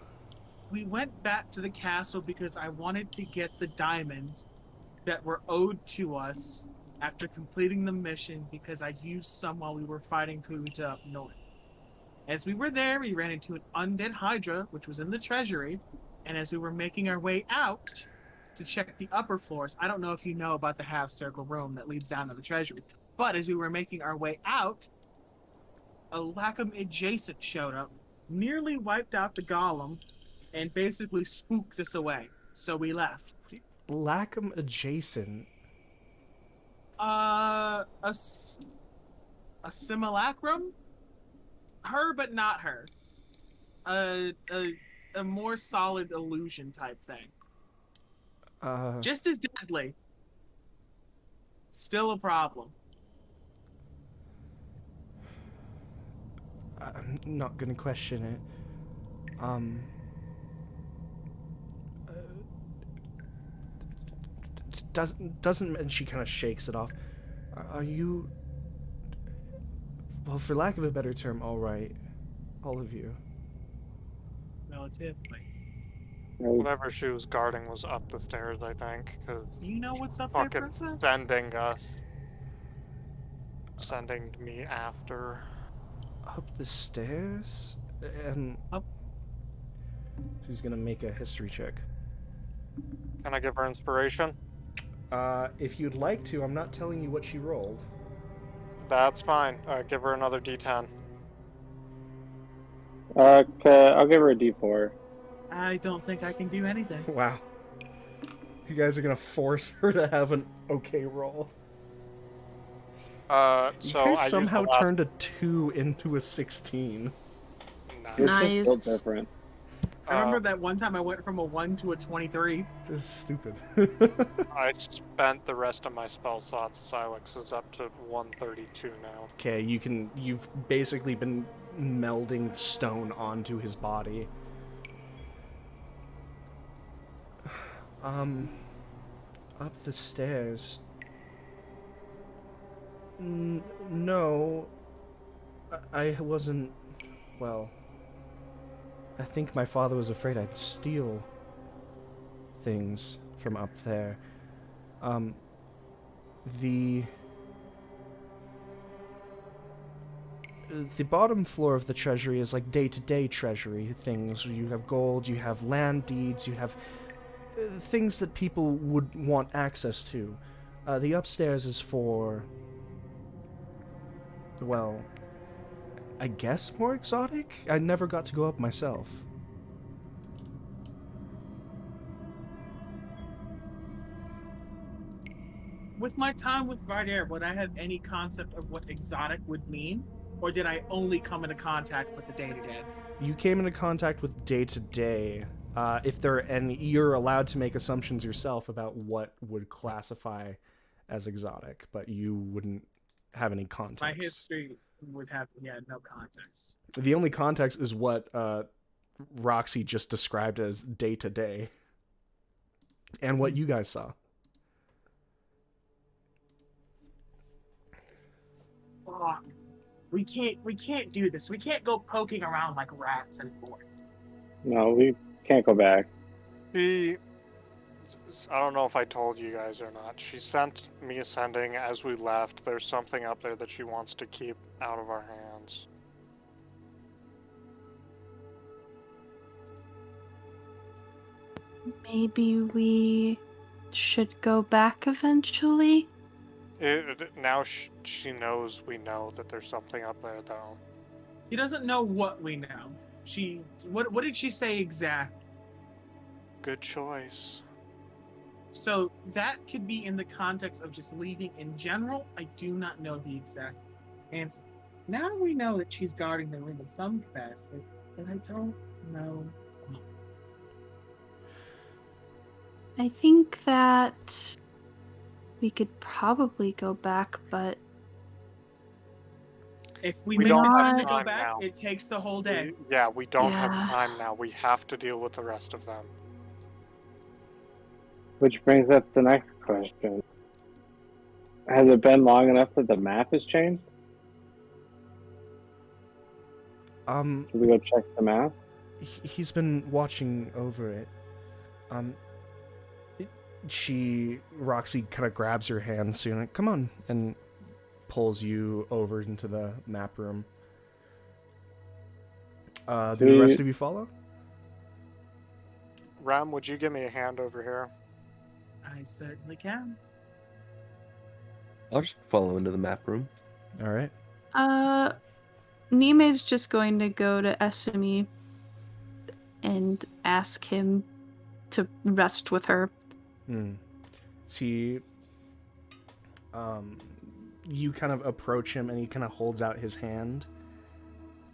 we went back to the castle because I wanted to get the diamonds that were owed to us after completing the mission because I used some while we were fighting Kuta up north. As we were there, we ran into an undead Hydra, which was in the treasury, and as we were making our way out to check the upper floors, I don't know if you know about the half-circle room that leads down to the treasury, but as we were making our way out, a Lackham adjacent showed up, nearly wiped out the golem, and basically spooked us away. So we left. Lackham adjacent. A simulacrum? Her, but not her. A more solid illusion type thing. Just as deadly. Still a problem. I'm not gonna question it. Doesn't, and she kind of shakes it off. Are you, well, for lack of a better term, all right, all of you? Relatively. Whatever she was guarding was up the stairs, I think, because Do you know what's up there, fucking Princess? sending us, sending me after. Up the stairs? And Up. she's gonna make a history check. Can I give her inspiration? If you'd like to, I'm not telling you what she rolled. That's fine. Give her another D10. Okay, I'll give her a D4. I don't think I can do anything. Wow. You guys are gonna force her to have an okay roll. So You guys I used somehow a lot- turned a 2 into a 16. Nice. It's Nice. just built different. I remember that one time I went from a 1 to a 23. This is stupid. I spent the rest of my spell slots. Silex is up to 132 now. Okay, you've basically been melding stone onto his body. Up the stairs. No. I wasn't, well, I think my father was afraid I'd steal things from up there. The bottom floor of the treasury is like day-to-day treasury things. You have gold, you have land deeds, you have things that people would want access to. The upstairs is for, well, I guess more exotic? I never got to go up myself. With my time with Vardair, would I have any concept of what exotic would mean? Or did I only come into contact with the day-to-day? You came into contact with day-to-day. If there are any, you're allowed to make assumptions yourself about what would classify as exotic, but you wouldn't have any context. My history would have, no context. The only context is what Roxy just described as day-to-day. And what you guys saw. Fuck. We can't do this. We can't go poking around like rats anymore. No, we can't go back. I don't know if I told you guys or not. She sent me a sending as we left. There's something up there that she wants to keep out of our hands. Maybe we should go back eventually? Now she knows we know that there's something up there, though. She doesn't know what we know. What did she say exactly? Good choice. So that could be in the context of just leaving in general. I do not know the exact answer. Now we know that she's guarding the ring in some capacity, but I don't know. I think that we could probably go back, but If we We make don't the have time to go time back, now. it takes the whole day. We don't have Yeah. time now. We have to deal with the rest of them. Which brings up the next question. Has it been long enough that the map has changed? Should we go check the map? He's been watching over it. Roxy kind of grabs your hand soon. Come on, and pulls you over into the map room. Do the rest of you follow? Ram, would you give me a hand over here? I certainly can. I'll just follow into the map room. All right. Nime's just going to go to Esumi and ask him to rest with her. See, you kind of approach him and he kind of holds out his hand,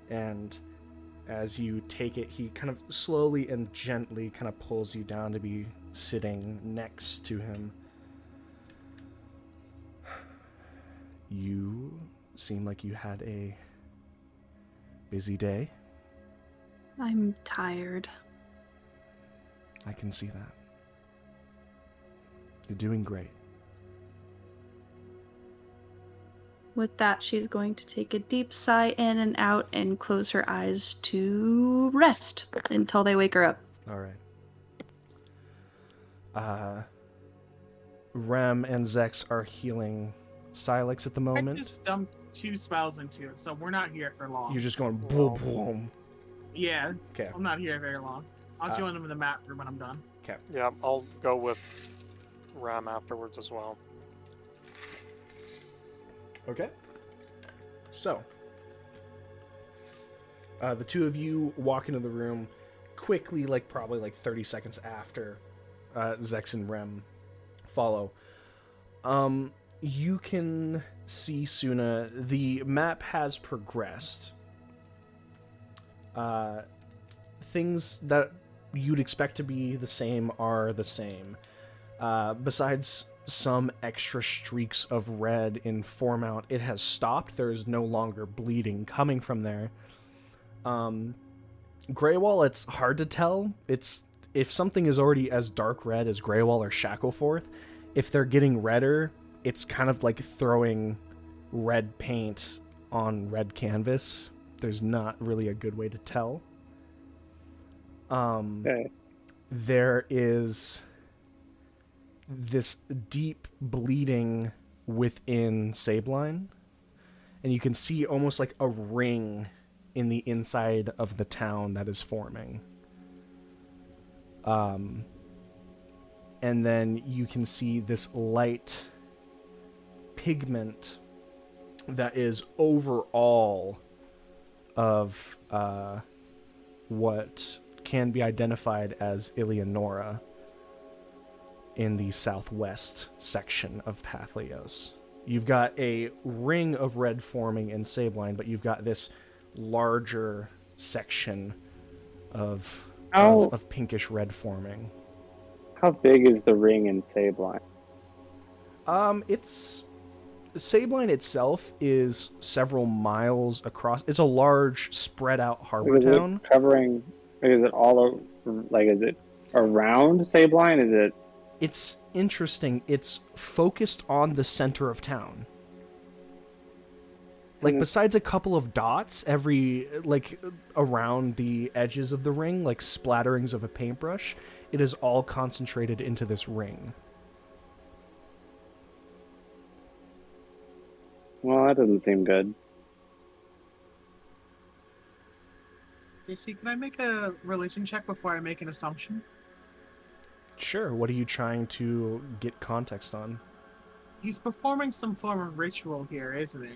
and as you take it, he kind of slowly and gently kind of pulls you down to be sitting next to him. You seem like you had a busy day. I'm tired. I can see that. You're doing great. With that, she's going to take a deep sigh in and out and close her eyes to rest until they wake her up. All right. Rem and Zex are healing Silex at the I moment. just dumped 2 spells into it, so we're not here for long. You're just going boom, boom. Yeah, Okay. I'm not here very long. I'll join them in the map room when I'm done. Okay. Yeah, I'll go with Ram afterwards as well. Okay. So, the two of you walk into the room quickly, probably 30 seconds after Zex and Rem follow. You can see, Suna, the map has progressed. Things that you'd expect to be the same are the same. Besides some extra streaks of red in Foremount, it has stopped. There is no longer bleeding coming from there. Greywall, it's hard to tell. If something is already as dark red as Greywall or Shackleforth, if they're getting redder, it's kind of like throwing red paint on red canvas. There's not really a good way to tell. Okay. There is this deep bleeding within Sabline, and you can see almost like a ring in the inside of the town that is forming. And then you can see this light pigment that is over all of what can be identified as Eleonora in the southwest section of Papihos. You've got a ring of red forming in Sabline, but you've got this larger section of pinkish red forming. How big is the ring in Sabline? Sabline itself is several miles across. It's a large, spread out harbor town. Is it all is it around Sabline? Is it? It's interesting. It's focused on the center of town. Besides a couple of dots around the edges of the ring, like splatterings of a paintbrush, it is all concentrated into this ring. Well, that doesn't seem good. JC, can I make a religion check before I make an assumption? Sure. What are you trying to get context on? He's performing some form of ritual here, isn't he?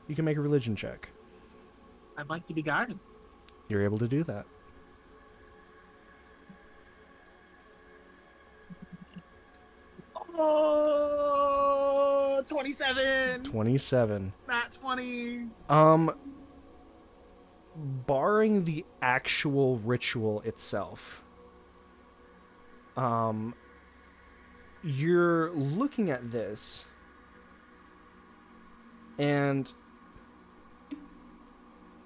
You can make a religion check. I'd like to be guided. You're able to do that. Oh, 27. 27. Not 20. Barring the actual ritual itself, you're looking at this, and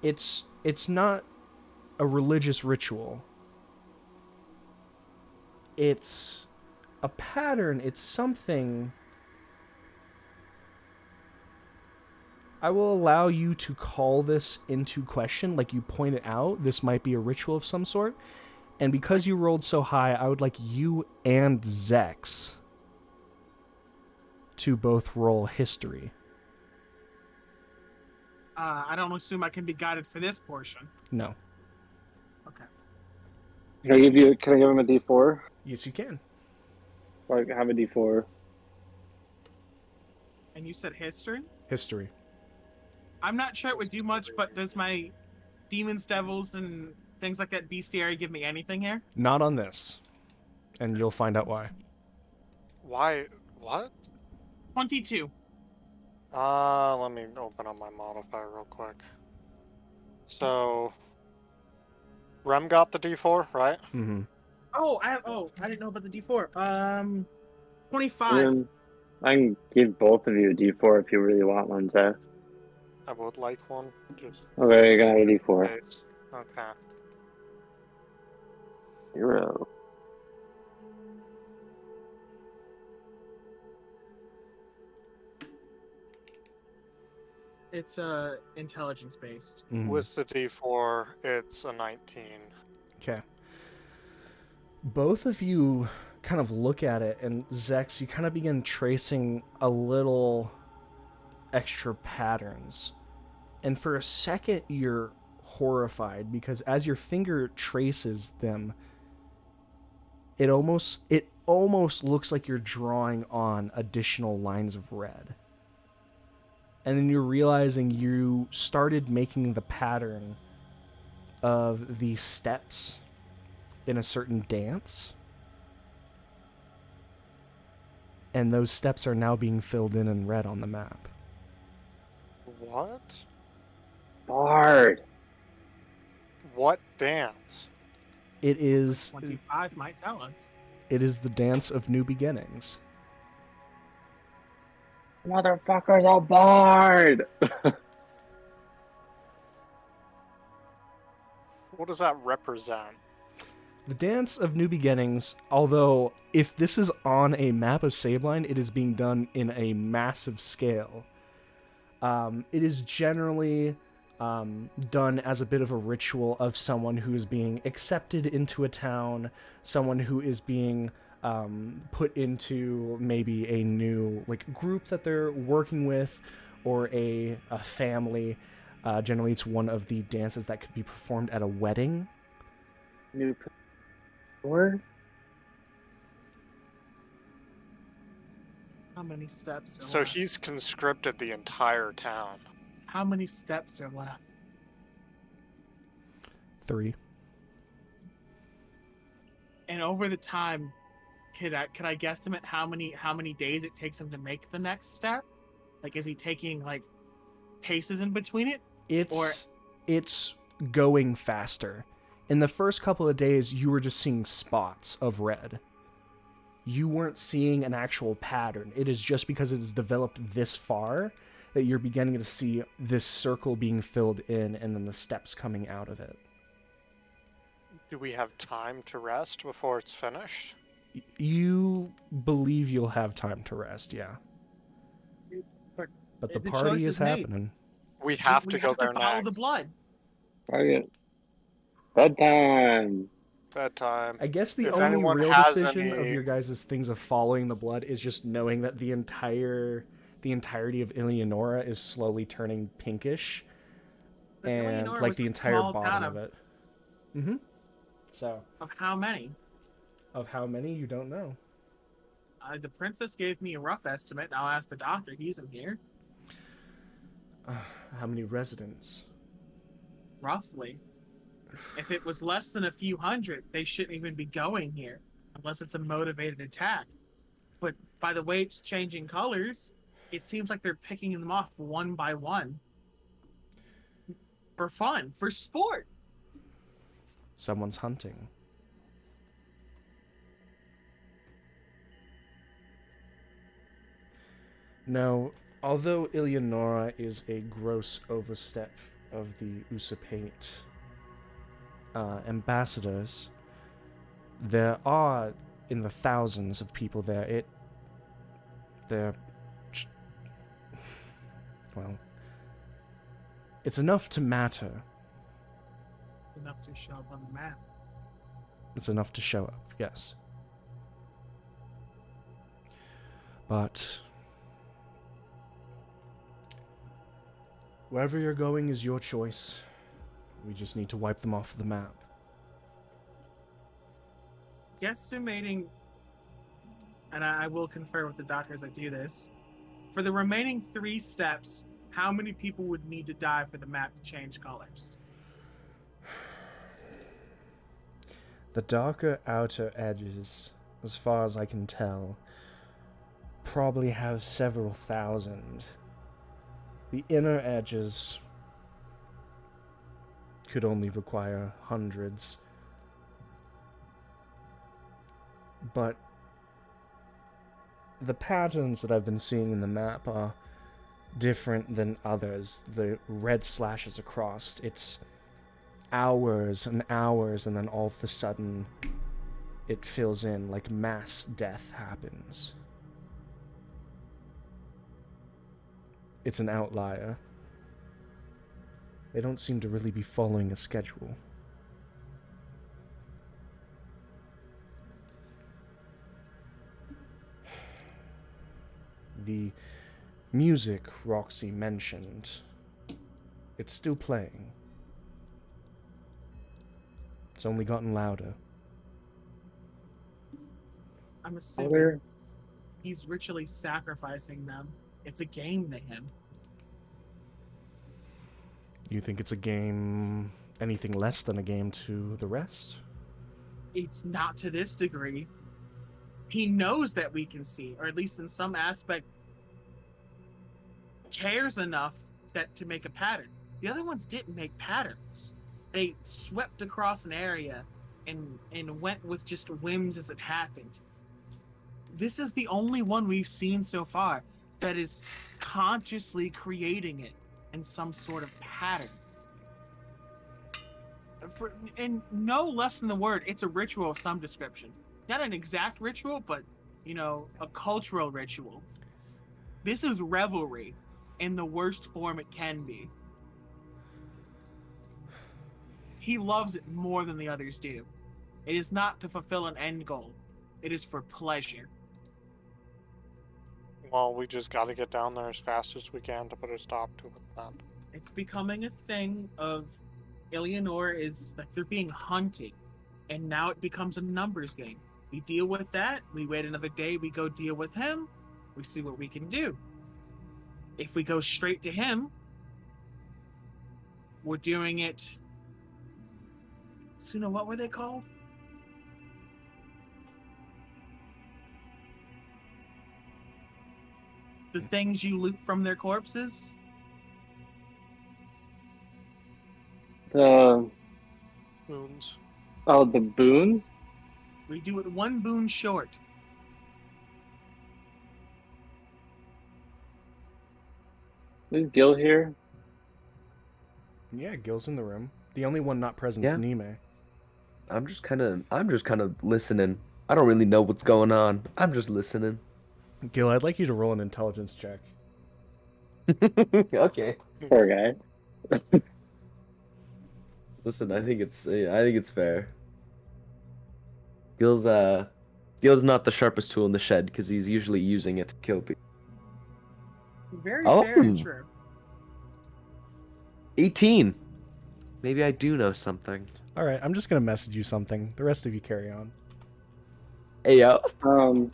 it's not a religious ritual. It's a pattern. It's something I will allow you to call this into question, like you pointed out. This might be a ritual of some sort. And because you rolled so high, I would like you and Zex to both roll history. I don't assume I can be guided for this portion. No. Okay. Can I give him a D4? Yes, you can. Like, have a D4. And you said history? History. I'm not sure it would do much, but does my demons, devils, and things like that bestiary give me anything here? Not on this. And you'll find out why. Why? What? 22. Let me open up my modifier real quick. So, Rem got the D4, right? Mm-hmm. I didn't know about the D4. 25. I can give both of you a D4 if you really want one, Zach. I would like one. Just Okay, you got a D4. case. Okay. 0. It's intelligence based. Mm-hmm. With the D4, it's a 19. Okay. Both of you kind of look at it, and Zex, you kind of begin tracing a little extra patterns. And for a second, you're horrified, because as your finger traces them, it almost looks like you're drawing on additional lines of red. And then you're realizing you started making the pattern of these steps in a certain dance. And those steps are now being filled in red on the map. What? Bard! What dance? It is 25 might tell us. it is the dance of new beginnings. Motherfucker's a bard! What does that represent? The dance of new beginnings, although if this is on a map of Sabeline, it is being done in a massive scale. It is generally done as a bit of a ritual of someone who is being accepted into a town, someone who is being put into maybe a new group that they're working with, or a family. Generally, it's one of the dances that could be performed at a wedding. New word? How many steps are So left? he's conscripted the entire town. How many steps are left? 3. And over the time, could I guesstimate how many days it takes him to make the next step? Like, is he taking paces in between it? It's going faster. In the first couple of days, you were just seeing spots of red. You weren't seeing an actual pattern. It is just because it has developed this far that you're beginning to see this circle being filled in and then the steps coming out of it. Do we have time to rest before it's finished? You believe you'll have time to rest, yeah. But the The party choice is is made. happening. We have to go there follow next. the blood. Target. Bedtime! Bedtime. I guess the If only anyone real has decision of any- your guys' things of following the blood is just knowing that the entirety of Eleonora is slowly turning pinkish, But and Eleonora like was the a entire small bottom town of it. Mm-hmm. So, Of how many? of how many you don't know. The princess gave me a rough estimate. I'll ask the doctor. He's in here. How many residents? Roughly. If it was less than a few hundred, they shouldn't even be going here, unless it's a motivated attack. But by the way it's changing colors, it seems like they're picking them off one by one. For fun, for sport. Someone's hunting. No, although Eleonora is a gross overstep of the Usapate ambassadors, there are in the thousands of people there. Well, It's enough to matter. Enough to show up on the map. It's enough to show up, yes. But wherever you're going is your choice. We just need to wipe them off the map. Guesstimating, and I will confer with the doctor as I do this, for the remaining 3 steps, how many people would need to die for the map to change colors? The darker outer edges, as far as I can tell, probably have several thousand. The inner edges could only require hundreds. But the patterns that I've been seeing in the map are different than others. The red slashes across, it's hours and hours, and then all of a sudden it fills in, like mass death happens. It's an outlier. They don't seem to really be following a schedule. The music Roxy mentioned, it's still playing. It's only gotten louder. I'm assuming he's ritually sacrificing them. It's a game to him. You think it's a game, anything less than a game to the rest? It's not to this degree. He knows that we can see, or at least in some aspect, cares enough that to make a pattern. The other ones didn't make patterns. They swept across an area and went with just whims as it happened. This is the only one we've seen so far that is consciously creating it in some sort of pattern. And no less than the word, it's a ritual of some description. Not an exact ritual, but, you know, a cultural ritual. This is revelry in the worst form it can be. He loves it more than the others do. It is not to fulfill an end goal. It is for pleasure. Well, we just got to get down there as fast as we can to put a stop to that. It's becoming a thing of Eleanor is like they're being hunted, and now it becomes a numbers game. We deal with that, we wait another day, we go deal with him, we see what we can do. If we go straight to him, we're doing it. Suna, what were they called? The things you loot from their corpses? The Wounds. oh, the boons. We do it one boon short. Is Gil here? Yeah, Gil's in the room. The only one not present is Yeah. Nime. I'm just kind of listening. I don't really know what's going on. I'm just listening. Gil, I'd like you to roll an intelligence check. Okay. Poor guy. Listen, I think it's fair. Gil's not the sharpest tool in the shed because he's usually using it to kill people. Very, Oh. very true. 18. Maybe I do know something. All right, I'm just gonna message you something. The rest of you carry on. Hey yo. I'm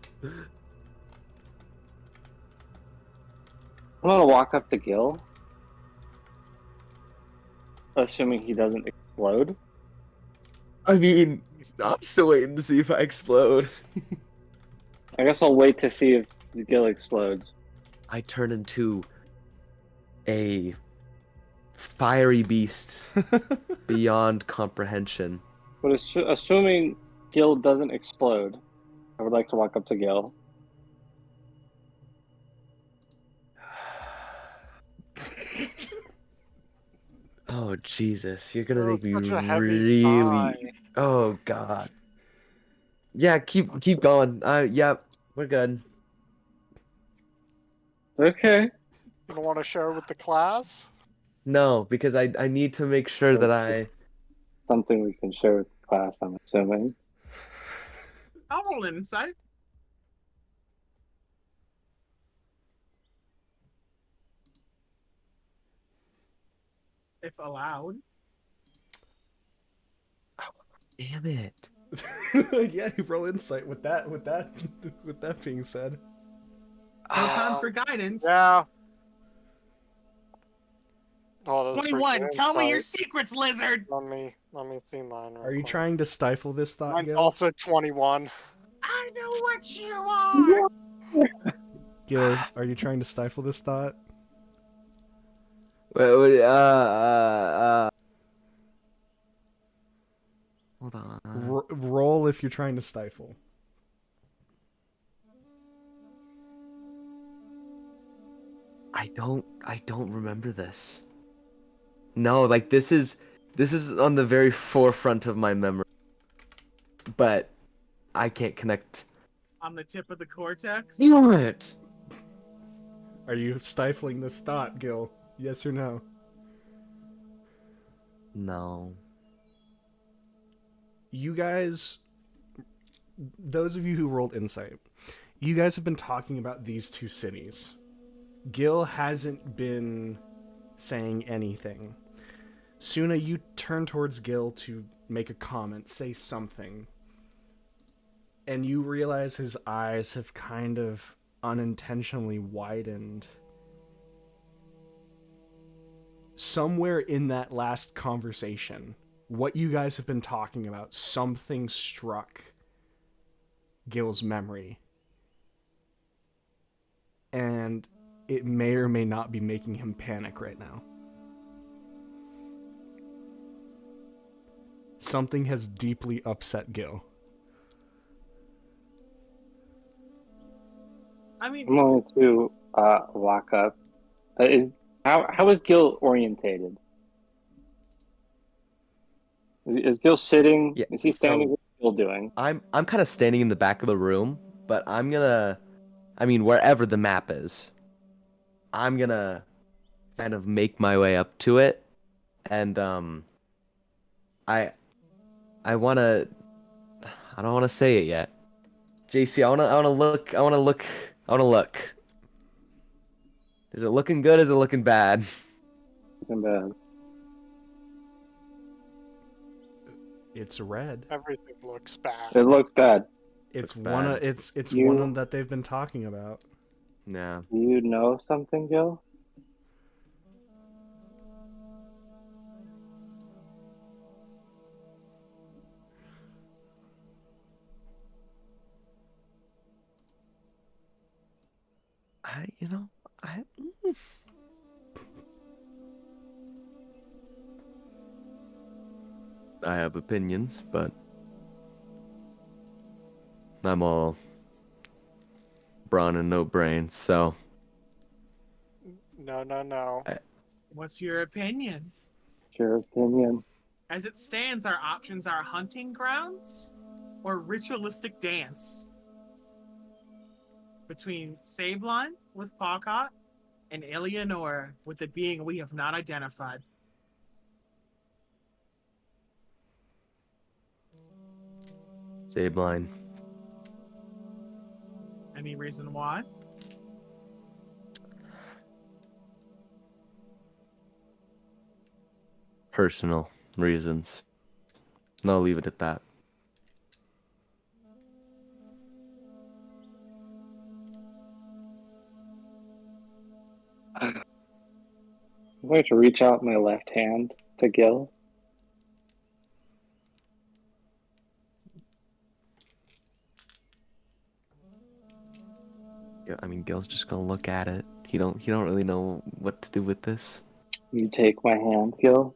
gonna walk up to Gil, assuming he doesn't explode. I mean, I'm still waiting to see if I explode. I guess I'll wait to see if Gil explodes. I turn into a fiery beast beyond comprehension. But assuming Gil doesn't explode, I would like to walk up to Gil. Oh Jesus, you're gonna Oh, make me such a heavy really. sigh. Oh God. Yeah, keep going. Yeah, we're good. Okay. You don't want to share with the class? No, because I need to make sure that I. Something we can share with the class, I'm assuming. I'll roll an insight. If allowed. Damn it. Yeah, you roll insight with that. With that being said, No time for guidance. Yeah. Oh, the 21. freaking Tell me your insight. secrets, lizard. Let me see mine. are you quick. trying to stifle this thought, Mine's Gil? also 21. I know what you are. Gil, are you trying to stifle this thought? Wait, hold on. Roll if you're trying to stifle. I don't remember this. No, like this is on the very forefront of my memory. But I can't connect. On the tip of the cortex. Damn it. Are you stifling this thought, Gil? Yes or no? No. You guys, those of you who rolled insight, you guys have been talking about these two cities. Gil hasn't been saying anything. Suna, you turn towards Gil to make a comment, say something, and you realize his eyes have kind of unintentionally widened. Somewhere in that last conversation, what you guys have been talking about, something struck Gil's memory. And it may or may not be making him panic right now. Something has deeply upset Gil. I mean, I'm going to walk up. How is Gil orientated? Is Gil sitting? Yeah, Is he standing? so- What's Gil doing? I'm kind of standing in the back of the room, but I'm gonna, I mean, wherever the map is, I'm gonna kind of make my way up to it, and I wanna, I don't wanna say it yet. JC, I wanna look. Is it looking good? Is it looking bad? Looking bad. It's red. Everything looks bad. It looks bad. It's Looks one. bad. It's You- one that they've been talking about. Yeah. Do you know something, Gil? I have opinions, but I'm all brawn and no brains, so No. what's your opinion? Your opinion. As it stands, our options are hunting grounds or ritualistic dance. Between Sabline with Pawcott and Eleonora with the being we have not identified. Sabline. Any reason why? Personal reasons. And I'll leave it at that. I'm going to reach out my left hand to Gil. Yeah, I mean, Gil's just gonna look at it. He don't really know what to do with this. You take my hand, Gil.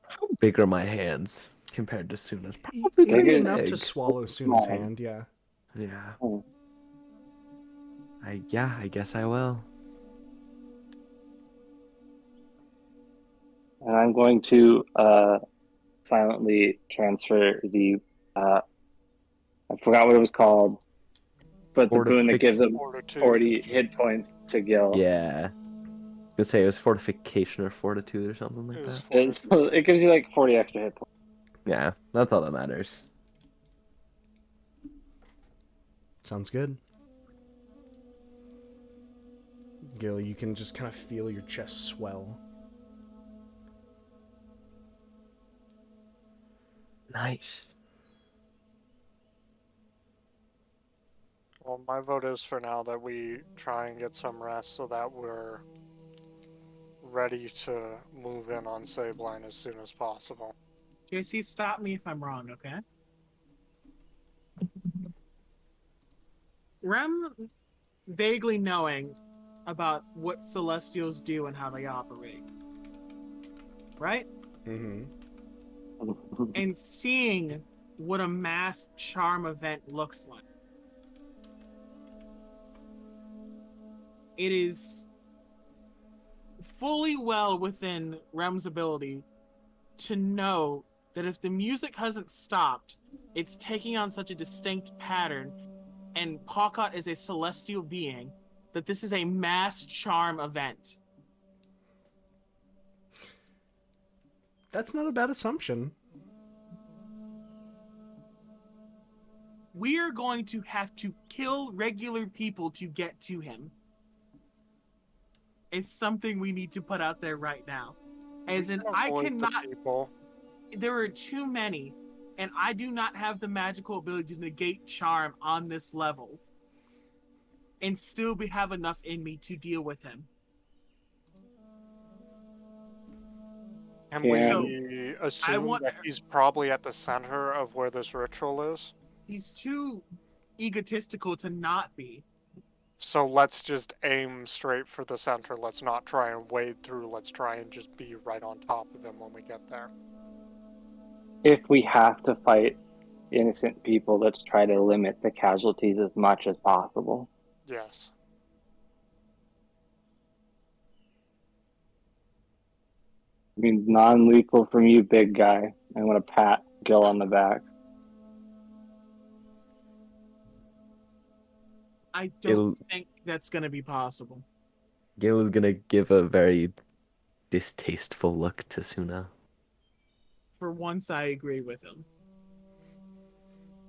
How big are my hands compared to Suna's? Probably Big pretty enough to big. swallow Suna's Small. hand, yeah. Yeah. Oh. I guess I will. And I'm going to silently transfer the I forgot what it was called, but the boon that gives him Fortitude. 40 hit points to Gil. Yeah. Let's say it was fortification or fortitude or something like It was that. fortitude. It gives you like 40 extra hit points. Yeah, that's all that matters. Sounds good. Gil, you can just kind of feel your chest swell. Nice. Well, my vote is for now that we try and get some rest so that we're ready to move in on Sabline as soon as possible. JC, stop me if I'm wrong, okay? Rem, vaguely knowing about what Celestials do and how they operate, right? Mm-hmm. And seeing what a mass charm event looks like. It is fully well within Rem's ability to know that if the music hasn't stopped, it's taking on such a distinct pattern, and Pawcott is a celestial being, that this is a mass charm event. That's not a bad assumption. We are going to have to kill regular people to get to him. Is something we need to put out there right now. As in, I Avoid the cannot. people. There are too many, and I do not have the magical ability to negate charm on this level, and still have enough in me to deal with him. And Yeah. we assume that he's probably at the center of where this ritual is. He's too egotistical to not be. So let's just aim straight for the center. Let's not try and wade through. Let's try and just be right on top of him when we get there. If we have to fight innocent people, let's try to limit the casualties as much as possible. Yes. I mean, non-lethal from you, big guy. I want to pat Gil on the back. I don't think that's going to be possible. Gil is gonna give a very distasteful look to Suna. For once, I agree with him.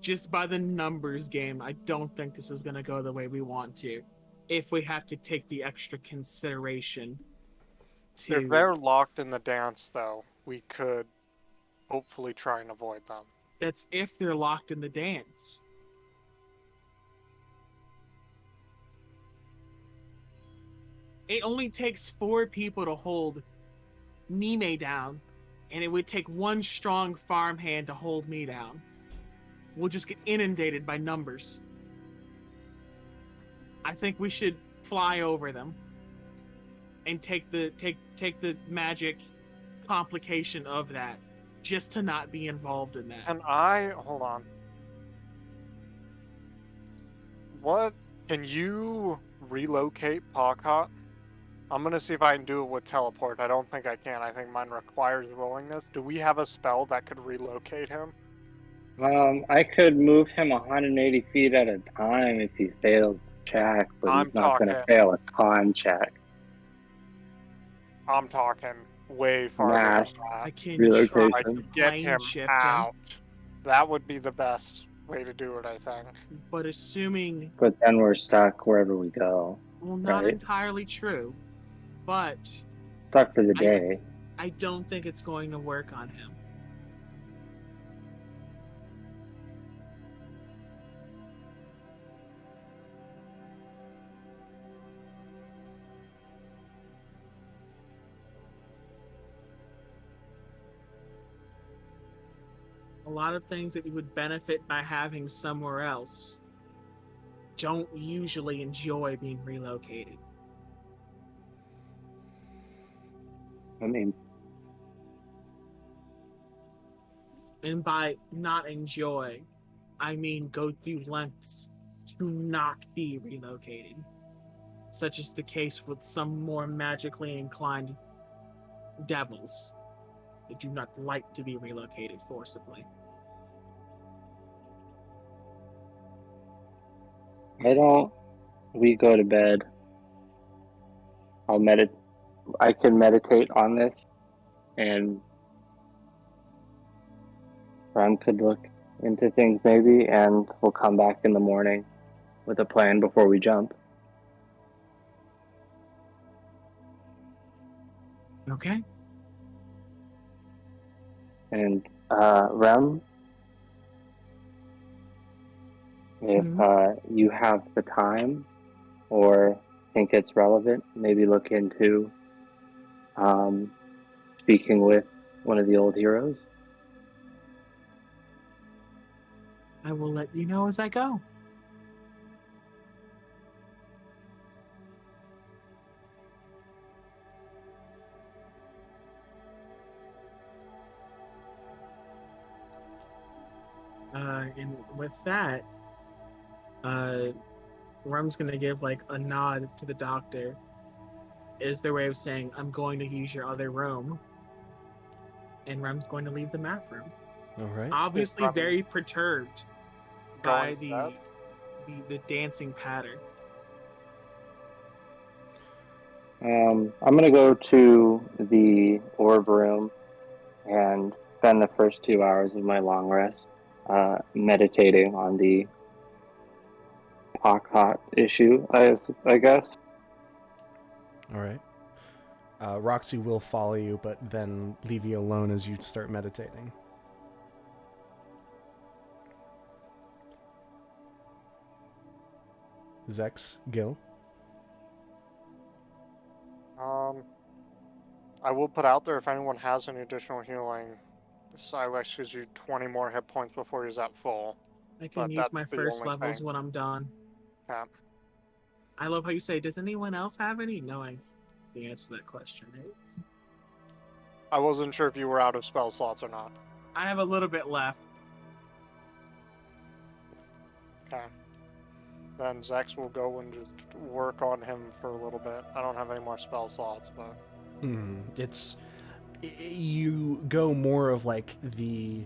Just by the numbers game, I don't think this is going to go the way we want to. If we have to take the extra consideration to... If they're locked in the dance, though, we could hopefully try and avoid them. That's if they're locked in the dance. It only takes 4 people to hold Mime down, and it would take 1 strong farmhand to hold me down. We'll just get inundated by numbers. I think we should fly over them and take the magic complication of that, just to not be involved in that. And hold on. What? Can you relocate Pawcott? I'm gonna see if I can do it with teleport. I don't think I can. I think mine requires willingness. Do we have a spell that could relocate him? I could move him 180 feet at a time if he fails the check, but he's not going to fail a con check. I'm talking way farther than that. I can relocation. try I to could get him shift out. That would be the best way to do it, I think. But assuming... But then we're stuck wherever we go. Well, not right? entirely true, but... Stuck for the day. I don't think it's going to work on him. A lot of things that you would benefit by having somewhere else don't usually enjoy being relocated. I mean, and by not enjoy, I mean go through lengths to not be relocated, such as the case with some more magically inclined devils that do not like to be relocated forcibly. why don't we go to bed? I'll I can meditate on this, and Ram could look into things maybe, and we'll come back in the morning with a plan before we jump. Okay. And Rem, if you have the time or think it's relevant, maybe look into speaking with one of the old heroes. I will let you know as I go. And with that, Rum's gonna give like a nod to the doctor. Is their way of saying, "I'm going to use your other room," and Rum's going to leave the map room. All right. Obviously, very perturbed by the dancing pattern. I'm gonna go to the orb room and spend the first 2 hours of my long rest meditating on the hot issue, I guess. All right. Roxy will follow you, but then leave you alone as you start meditating. Zex, Gil? I will put out there if anyone has any additional healing, Silex gives you 20 more hit points before he's at full. I can use my first levels when I'm done. Yeah. I love how you say, does anyone else have any? Knowing the answer to that question is... I wasn't sure if you were out of spell slots or not. I have a little bit left. Okay. Then Zex will go and just work on him for a little bit. I don't have any more spell slots, but... You go more of like the...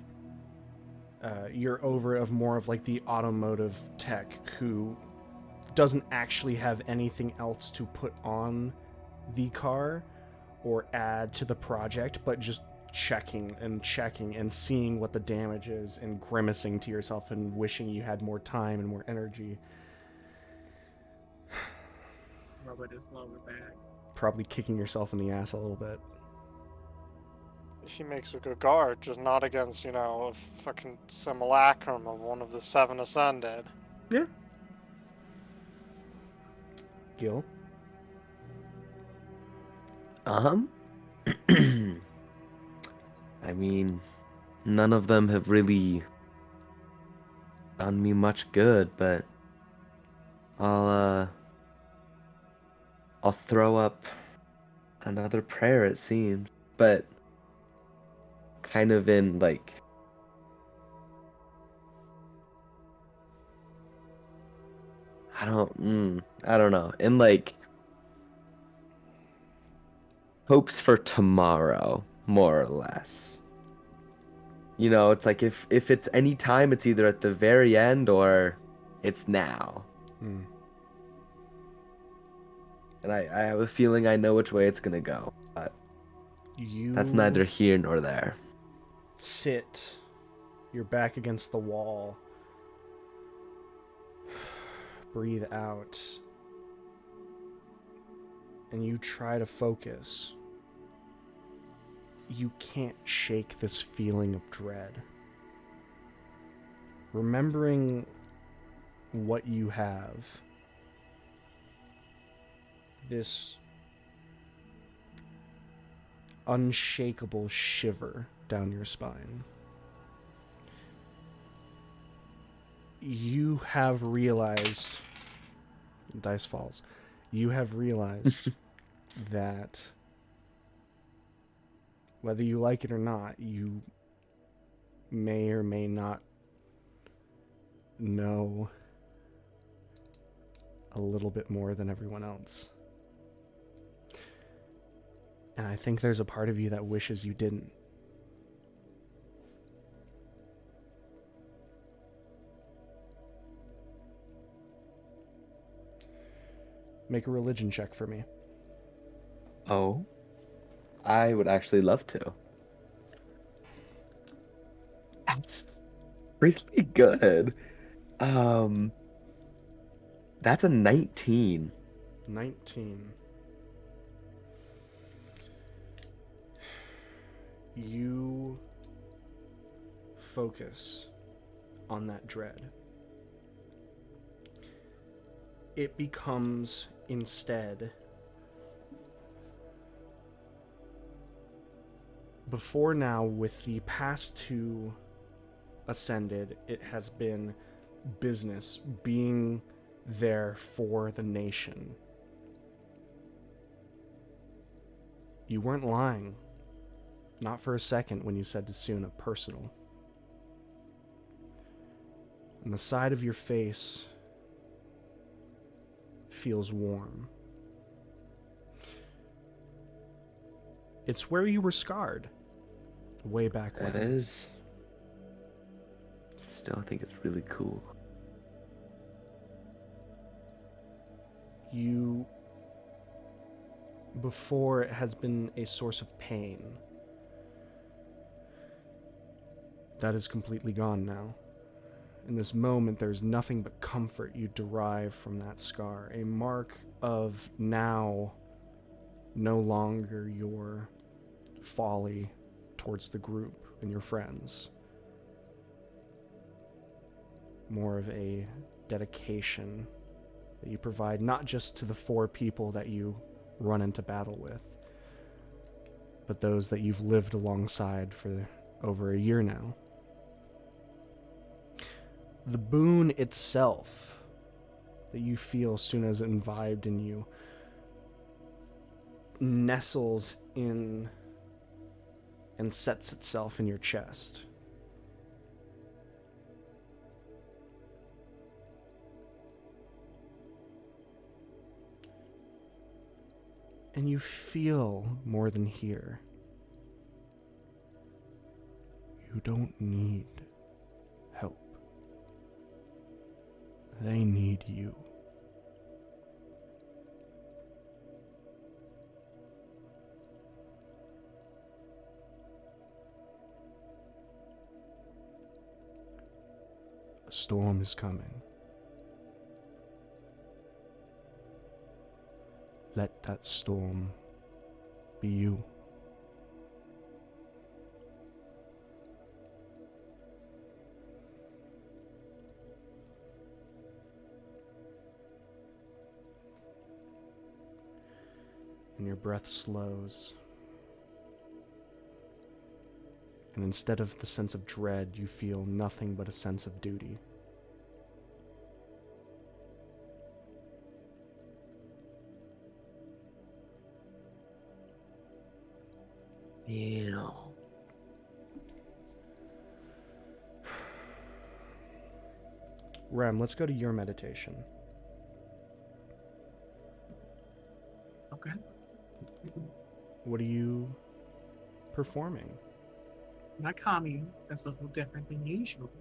you're over of more of like the automotive tech who doesn't actually have anything else to put on the car or add to the project, but just checking and seeing what the damage is and grimacing to yourself and wishing you had more time and more energy. Robert is lower back. Probably kicking yourself in the ass a little bit. He makes a good guard, just not against, a fucking simulacrum of one of the 7 Ascended. Yeah. Gil? I mean, none of them have really done me much good, but I'll throw up another prayer, it seems, but kind of in like I don't know, in like hopes for tomorrow, more or less. It's like if it's any time, it's either at the very end or it's now. And I have a feeling I know which way it's gonna go, but that's neither here nor there. Sit. You're back against the wall. Breathe out. And you try to focus. You can't shake this feeling of dread. Remembering what you have. This unshakable shiver down your spine. You have realized... Dice falls. You have realized that whether you like it or not, you may or may not know a little bit more than everyone else. And I think there's a part of you that wishes you didn't. Make a religion check for me. Oh. I would actually love to. That's really good. Um, that's a 19. 19. You focus on that dread. It becomes instead, before now, with the past two ascended, it has been business, being there for the nation. You weren't lying. Not for a second when you said to Suna personal. And the side of your face feels warm. It's where you were scarred. Way back when. That is. Still, I think it's really cool. You, before, it has been a source of pain. That is completely gone now. In this moment, there's nothing but comfort you derive from that scar. A mark of now no longer your folly towards the group and your friends. More of a dedication that you provide not just to the 4 people that you run into battle with, but those that you've lived alongside for over a year now. The boon itself that you feel soon as it imbibed in you nestles in and sets itself in your chest. And you feel more than hear. You don't need help. They need you. A storm is coming. Let that storm be you. And your breath slows. And instead of the sense of dread, you feel nothing but a sense of duty. Yeah. Rem, let's go to your meditation. Okay. What are you performing? My commune is a little different than usual,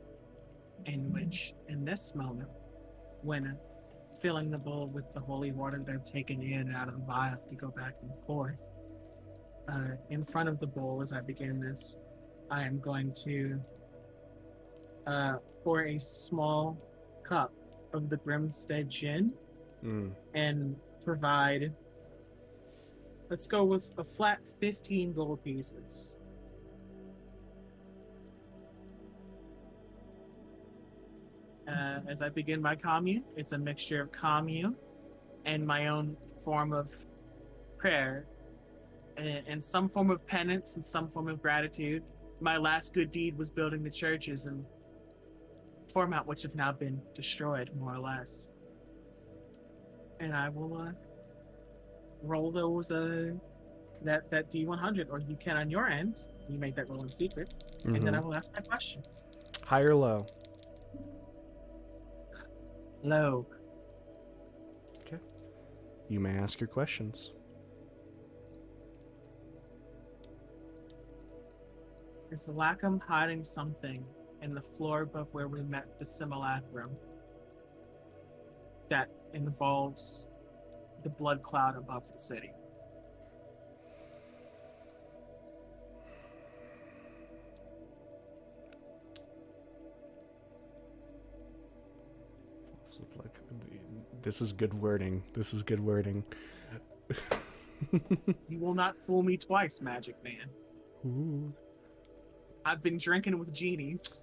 in which, in this moment, when filling the bowl with the holy water that I've taken in and out of the vial to go back and forth, in front of the bowl as I begin this, I am going to pour a small cup of the Grimstead gin and provide, let's go with a flat 15 gold pieces. As I begin my commune, it's a mixture of commune and my own form of prayer and some form of penance and some form of gratitude. My last good deed was building the churches and format which have now been destroyed, more or less. And I will roll those that D100, or you can on your end. You make that roll in secret, and then I will ask my questions. High or low? Low. Okay. You may ask your questions. Is Lackham hiding something in the floor above where we met the simulacrum that involves the blood cloud above the city? This is good wording. This is good wording. You will not fool me twice, Magic Man. Ooh. I've been drinking with genies.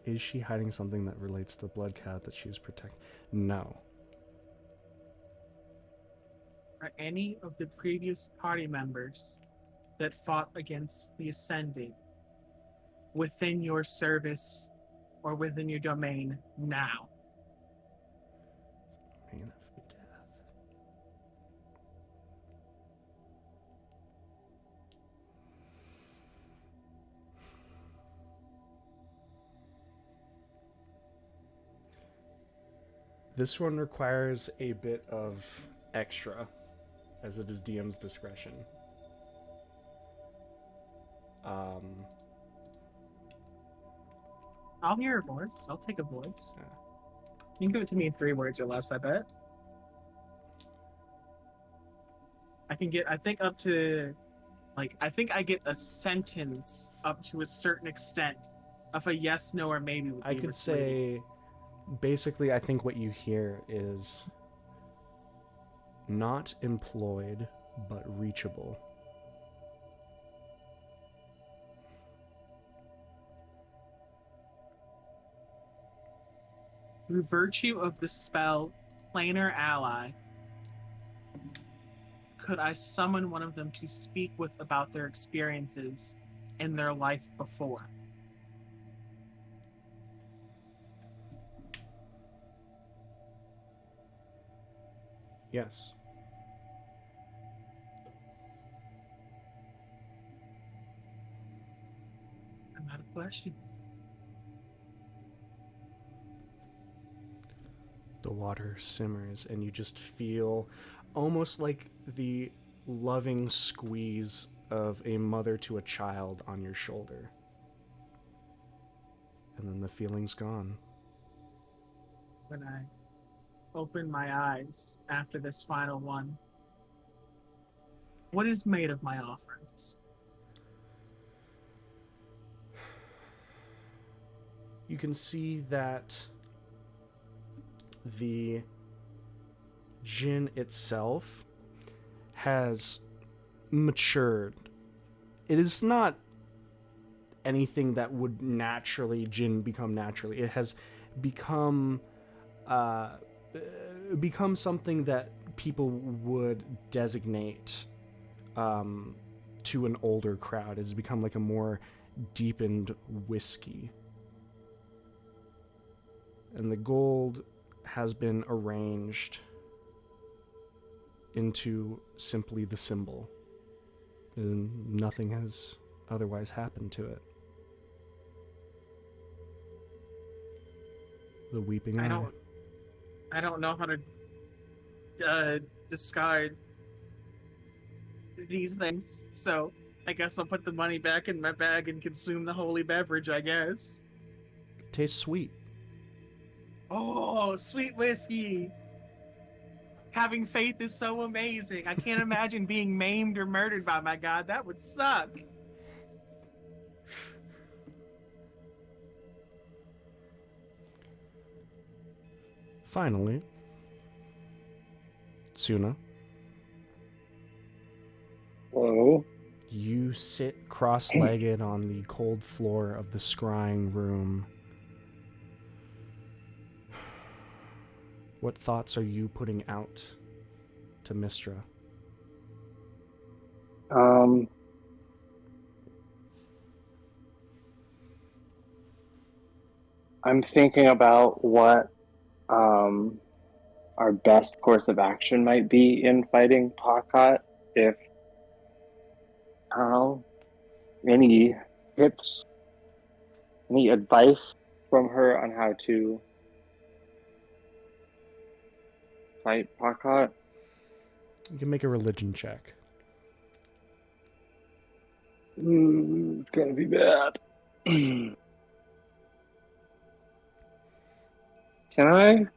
Is she hiding something that relates to the blood cat that she's protecting? No. Are any of the previous party members that fought against the Ascending within your service or within your domain now? Man of death. This one requires a bit of extra, as it is DM's discretion. I'll hear a voice. I'll take a voice. Yeah. You can give it to me in 3 words or less, I bet. I can get, I think up to, like, I think I get a sentence up to a certain extent of a yes, no, or maybe. Would I be could misleading. say, basically, I think what you hear is not employed, but reachable. Through virtue of the spell Planar Ally, could I summon one of them to speak with about their experiences in their life before? Yes. I'm out of questions. The water simmers, and you just feel almost like the loving squeeze of a mother to a child on your shoulder. And then the feeling's gone. When I open my eyes after this final one, what is made of my offerings? You can see that the djinn itself has matured. It is not anything that would naturally djinn become naturally. It has become something that people would designate to an older crowd. It has become like a more deepened whiskey. And the gold has been arranged into simply the symbol. And nothing has otherwise happened to it. The weeping eye. I don't know how to discard these things, so I guess I'll put the money back in my bag and consume the holy beverage, I guess. It tastes sweet. Oh, sweet whiskey! Having faith is so amazing. I can't imagine being maimed or murdered by my god. That would suck. Finally, Suna, Hello. you sit cross-legged on the cold floor of the scrying room. What thoughts are you putting out to Mistra? I'm thinking about what our best course of action might be in fighting Pakat. If, I don't know, any tips, any advice from her on how to fight Pakat? You can make a religion check. It's gonna be bad. Can I?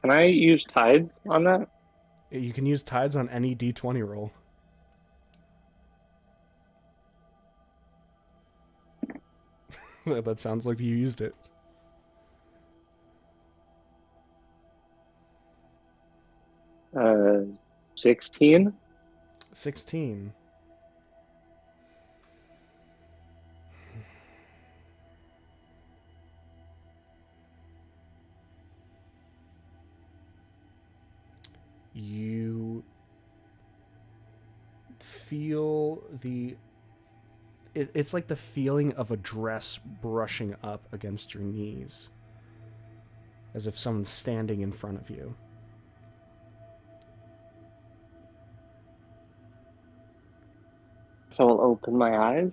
Can I use tides on that? You can use tides on any d20 roll. That sounds like you used it. 16. 16. You feel it's like the feeling of a dress brushing up against your knees, as if someone's standing in front of you. So I'll open my eyes.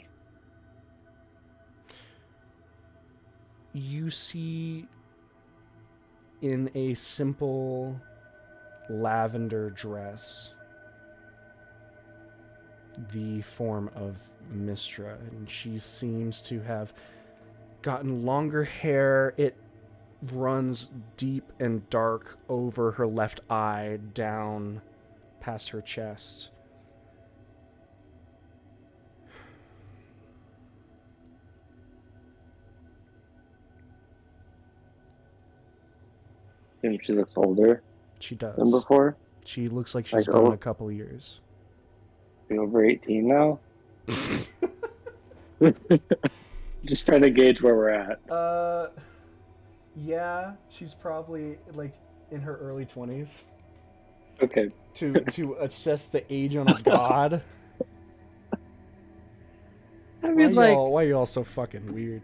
You see in a simple lavender dress the form of Mistra, and she seems to have gotten longer hair. It runs deep and dark over her left eye down past her chest. And she looks older She does. than before. She looks like she's Like, gone oh. a couple of years. Be over 18 now. Just trying to gauge where we're at. Yeah, she's probably like in her early 20s. Okay. To assess the age on a god. I mean, like, why are you all so fucking weird?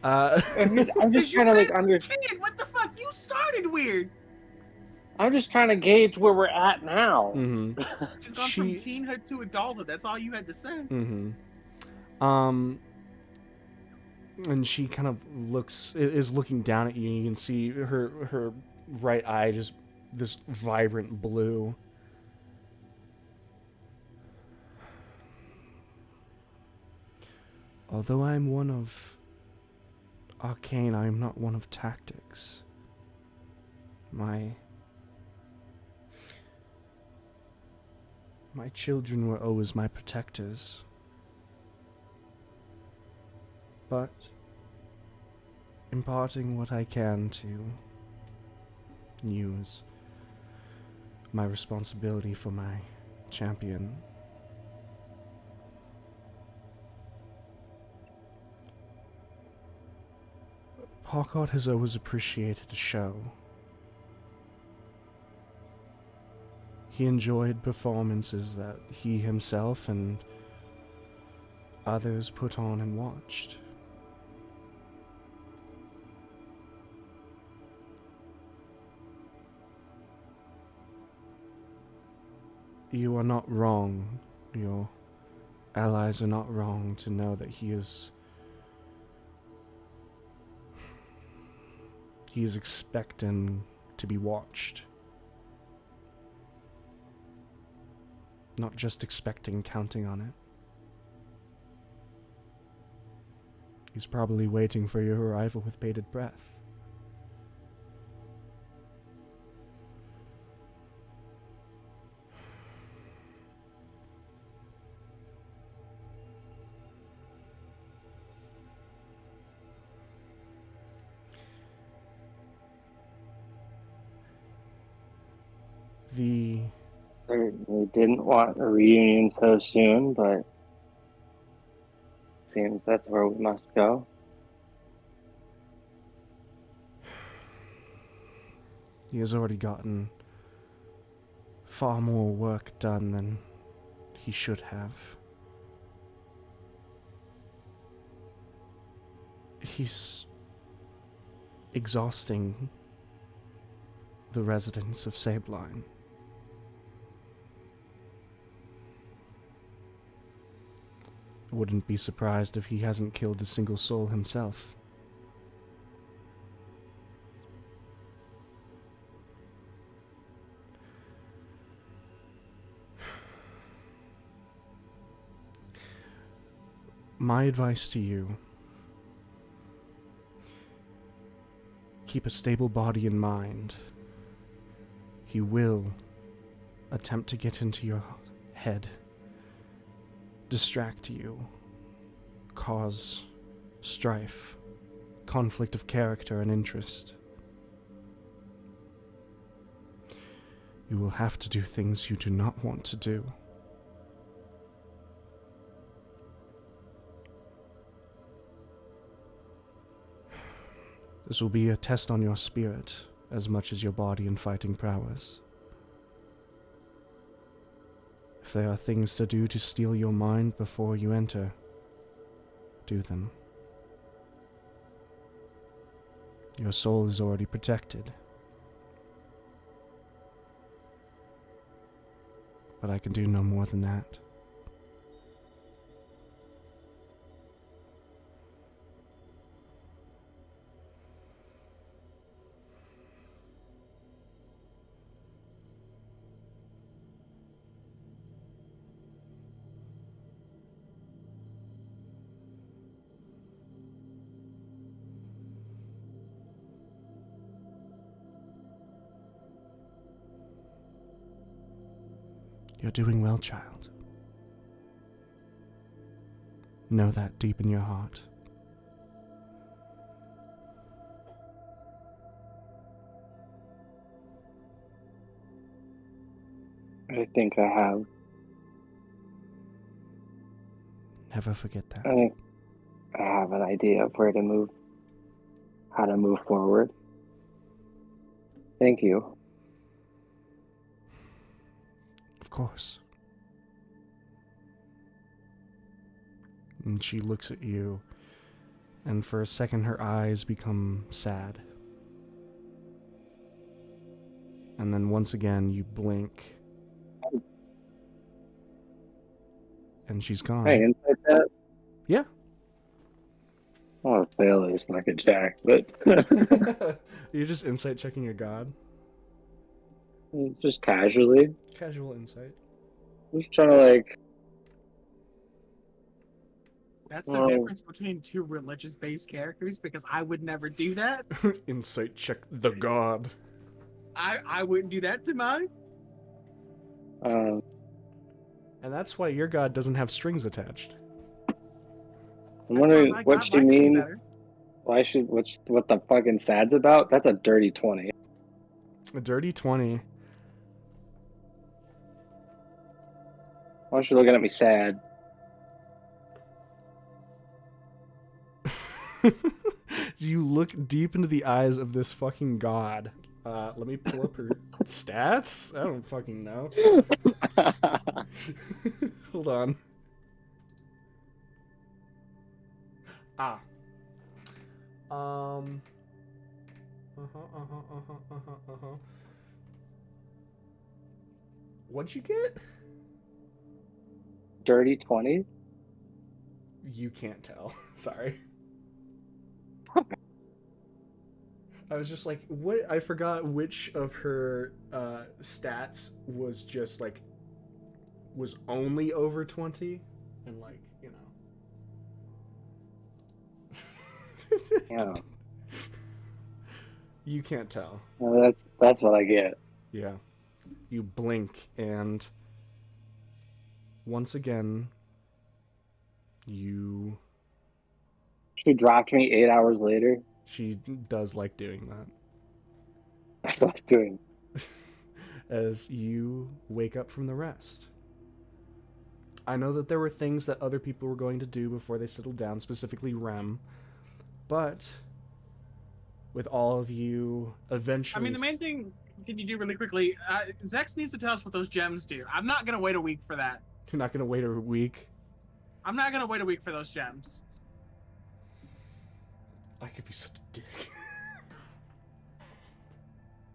I mean, I'm just trying to like understand. Kid, what the fuck? You started weird. I'm just trying to gauge where we're at now. Mm-hmm. She's gone from teenhood to adulthood. That's all you had to say. Mm-hmm. And she kind of is looking down at you, and you can see her right eye just this vibrant blue. Although I'm one of arcane, I am not one of tactics. My children were always my protectors. But imparting what I can to use my responsibility for my champion. Parkot has always appreciated a show. He enjoyed performances that he himself and others put on and watched. You are not wrong. Your allies are not wrong to know that he is expecting to be watched. Not just expecting, counting on it. He's probably waiting for your arrival with bated breath. We didn't want a reunion so soon, but seems that's where we must go. He has already gotten far more work done than he should have. He's exhausting the residents of Sabline. Wouldn't be surprised if he hasn't killed a single soul himself. My advice to you: keep a stable body and mind. He will attempt to get into your head, distract you, cause strife. conflict of character and interest. You will have to do things you do not want to do. This will be a test on your spirit as much as your body and fighting prowess. If there are things to do to steal your mind before you enter, do them. Your soul is already protected. But I can do no more than that. You're doing well, child. Know that deep in your heart. I think I have. Never forget that. I think I have an idea of where to move, how to move forward. Thank you. Of course. And she looks at you, and for a second her eyes become sad. And then once again you blink. And she's gone. Hey, inside that? Yeah. I want to fail this fucking jack, but You're just insight checking a god? just casually. Casual insight. Just trying to like. That's the difference between two religious-based characters, because I would never do that. Insight check the god. I wouldn't do that to mine. Um, And that's why your god doesn't have strings attached. I'm That's wondering why my what God she likes me means. better. Why should what the fucking sad's about? That's a dirty 20. A dirty 20. Why is she looking at me sad? You look deep into the eyes of this fucking god. Let me pull up her stats? I don't fucking know. Hold on. Ah. What'd you get? Dirty 20? You can't tell. Sorry. I was just like, what? I forgot which of her stats was just like, was only over 20, and like, you know. Yeah. You can't tell. Well, that's what I get. Yeah. You blink, and once again, you... She dropped me 8 hours later. She does like doing that. That's what I was doing. As you wake up from the rest. I know that there were things that other people were going to do before they settled down, specifically Rem, but with all of you eventually... I mean, the main thing, can you do really quickly, Zex needs to tell us what those gems do. I'm not going to wait a week for that. You're not going to wait a week? I'm not going to wait a week for those gems. I could be such a dick.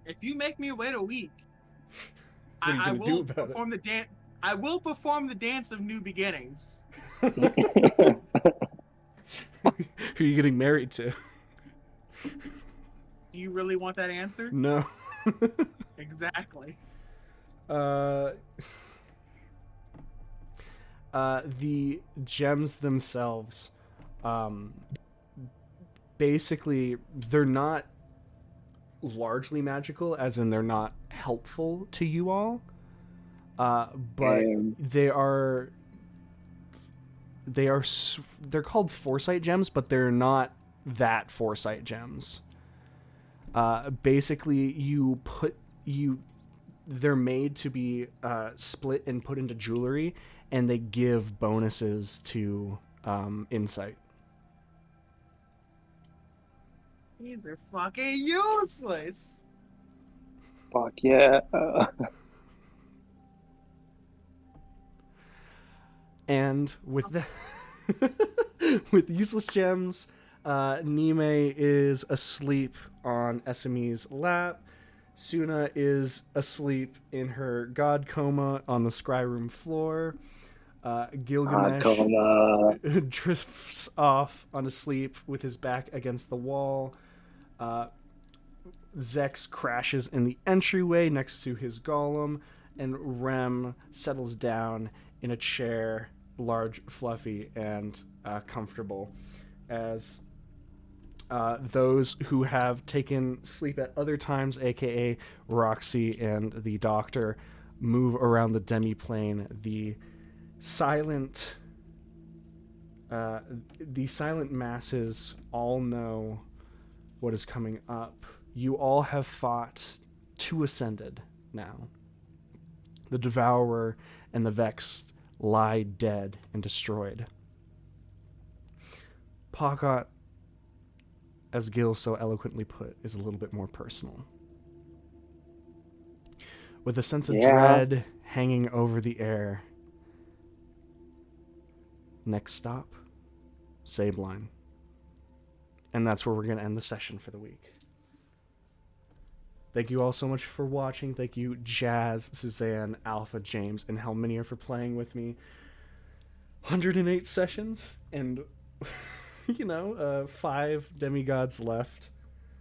If you make me wait a week, What are you I gonna do will about it? perform the dance. I will perform the dance of new beginnings. Who are you getting married to? Do you really want that answer? No. Exactly. The gems themselves, basically, they're not largely magical, as in they're not helpful to you all, but they're called foresight gems, but they're not that foresight gems. Basically, they're made to be split and put into jewelry, and they give bonuses to insight. These are fucking useless. Fuck yeah. And with that, with useless gems, Nime is asleep on SME's lap. Suna is asleep in her god coma on the scryroom floor. Gilgamesh drifts off on a sleep with his back against the wall. Zex crashes in the entryway next to his golem, and Rem settles down in a chair, large, fluffy, and comfortable, as those who have taken sleep at other times, aka Roxy and the Doctor, move around the demiplane. The silent masses all know what is coming up. You all have fought two Ascended now. The Devourer and the Vexed lie dead and destroyed. Pakat, as Gil so eloquently put, is a little bit more personal. With a sense of dread hanging over the air. Next stop, Sabline. And that's where we're going to end the session for the week. Thank you all so much for watching. Thank you, Jazz, Suzanne, Alpha, James, and Helminia for playing with me. 108 sessions, and, 5 demigods left.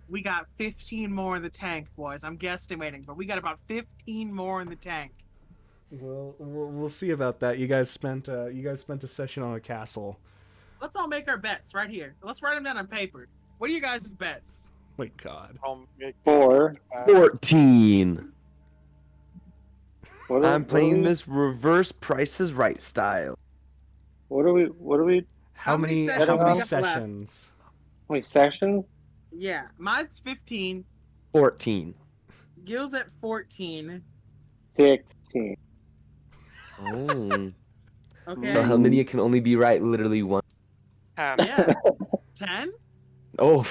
We got 15 more in the tank, boys. I'm guesstimating, but we got about 15 more in the tank. Well, we'll see about that. You guys spent a session on a castle. Let's all make our bets right here. Let's write them down on paper. What are you guys' bets? My God. I'll make 4. 14. I'm playing we, this reverse Price is Right style. What are we? How many sessions we got left? sessions? How many sessions? Yeah, mine's 15. 14. Gil's at 14. 16. Oh. Okay. So Helminia can only be right literally one. 10. Yeah. 10? Oh,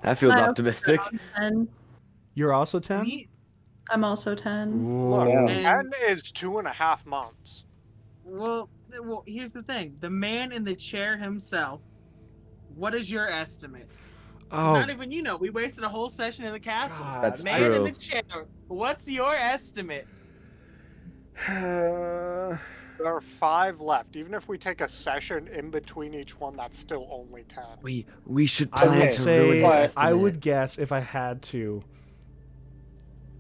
that feels optimistic. 10. You're also 10? Me? I'm also 10. Look, Yeah. 10 is 2.5 months. Well, here's the thing. The man in the chair himself, what is your estimate? Oh, Not even we wasted a whole session in the castle. God. That's Man in true. the chair, what's your estimate? There are 5 left. Even if we take a session in between each one, that's still only 10. We should I plan would to say, ruin his estimate. I would guess if I had to,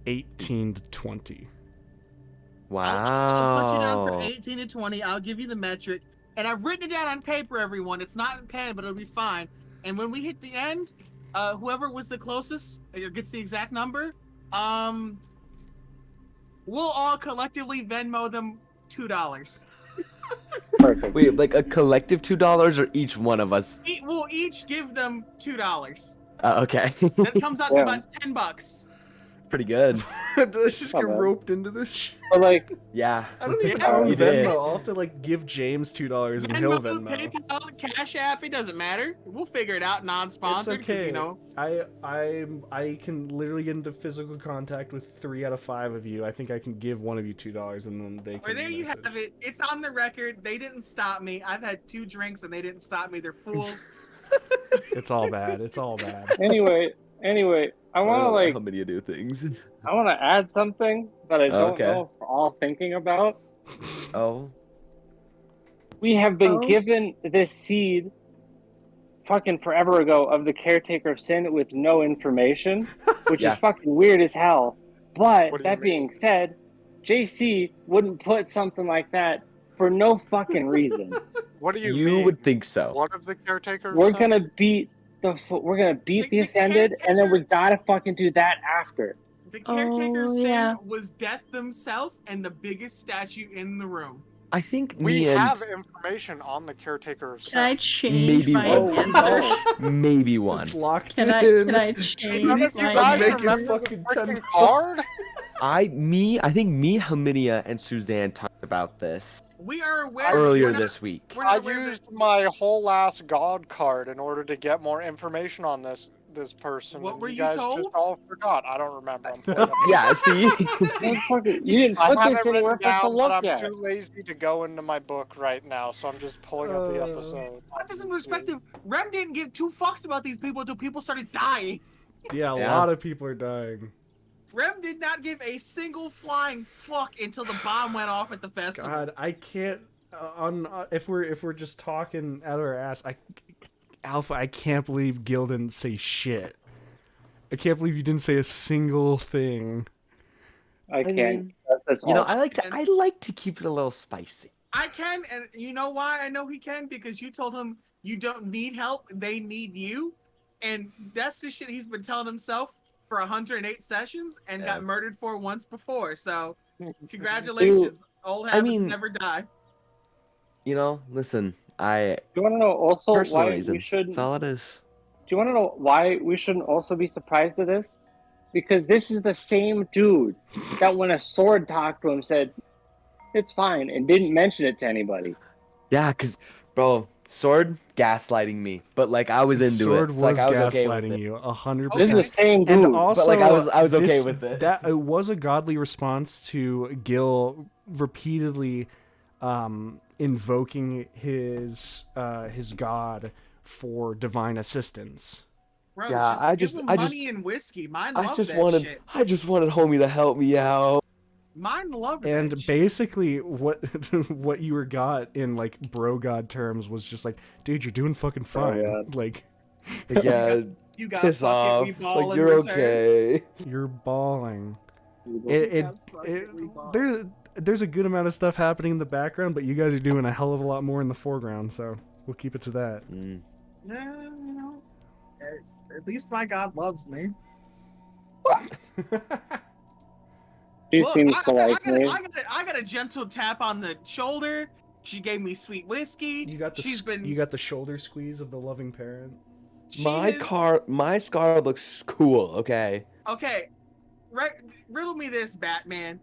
18 to 20. I'll put you down for Wow. 18 to 20. I'll give you the metric. And I've written it down on paper, everyone. It's not in pen, but it'll be fine. And when we hit the end, whoever was the closest gets the exact number. We'll all collectively Venmo them $2. Perfect. Wait, like a collective $2 or each one of us? We'll each give them $2. Okay. That comes out to about $10. Pretty good. Did I just Not get bad. roped into this shit? But like, Yeah. I don't even Yeah, own you did. Venmo. I'll have to give James $2 and he'll Venmo. PayPal, Cash App, it doesn't matter. We'll figure it out non-sponsored. It's okay. 'Cause, I can literally get into physical contact with 3 out of 5 of you. I think I can give one of you $2 and then they can. Well, there you message. have it. It's on the record. They didn't stop me. I've had 2 drinks and they didn't stop me. They're fools. It's all bad. It's all bad. anyway, I want to how many do things. I want to add something that I don't Okay. know if we're all thinking about. Oh. We have been Oh. given this seed fucking forever ago of the Caretaker of Sin with no information, which Yeah. is fucking weird as hell. But What do you that being mean? said, JC wouldn't put something like that for no fucking reason. What do you You mean? would think so. What of the Caretaker? We're said? gonna beat the The Ascended, and then we Caretaker- gotta fucking do that after. The Caretaker of Sin yeah. was death themselves and the biggest statue in the room. I think We me and have information on the caretaker's Can I set. change Maybe my one. answer? maybe one. It's locked Can in. I change None of you my guys Make it remember the fucking freaking 10 card? I think me, Herminia, and Suzanne talked about this We are aware. earlier we're not- this week. We're I not aware that- used my whole ass god card in order to get more information on this person. What and were you you guys told? just all forgot. I don't remember. I'm pulling up. Yeah, see? Motherfucker, you didn't I put have this it anywhere written for us to down, but look I'm at. too lazy to go into my book right now, so I'm just pulling up the episode. Put this in perspective. Rem didn't give 2 fucks about these people until people started dying. Yeah, a Yeah. lot of people are dying. Rem did not give a single flying fuck until the bomb went off at the festival. God, I can't. If we're just talking out of our ass, Alpha, I can't believe Gil didn't say shit. I can't believe you didn't say a single thing. I can't. mean, That's You know, all. I like to keep it a little spicy. I can, and you know why I know he can? Because you told him you don't need help, they need you. And that's the shit he's been telling himself for 108 sessions and got murdered for once before. So, congratulations. Old habits mean- never die. You know, listen, I Do you want to know also personal why reasons. we shouldn't? That's all it is. Do you want to know why we shouldn't also be surprised at this? Because this is the same dude that when a sword talked to him said, "It's fine," and didn't mention it to anybody. Yeah, cause bro, Sword gaslighting me, but like I was into Sword it. was Like, I was okay with gaslighting it. you 100%. This is the same dude. And also, like, I was okay this- with it. That it was a godly response to Gil repeatedly invoking his god for divine assistance. Bro, Yeah, just I give just- him I just- money and whiskey. Mine I love just that wanted shit. homie to help me out. Mine loved And that shit. basically, what what you were got in like bro god terms was just like, dude, you're doing fucking fine. God. Like, Like, yeah, You got piss off. fucking we ball Like in you're return. okay. you're bawling. You It, got fucking we ball. there's a good amount of stuff happening in the background, but you guys are doing a hell of a lot more in the foreground, so we'll keep it to that. Yeah, you know, at least my God loves me. She Look, seems to like me. I got a gentle tap on the shoulder. She gave me sweet whiskey. You got the She's been. you got the shoulder squeeze of the loving parent. she My has- my scar looks cool. Okay. Okay, right. Riddle me this, Batman.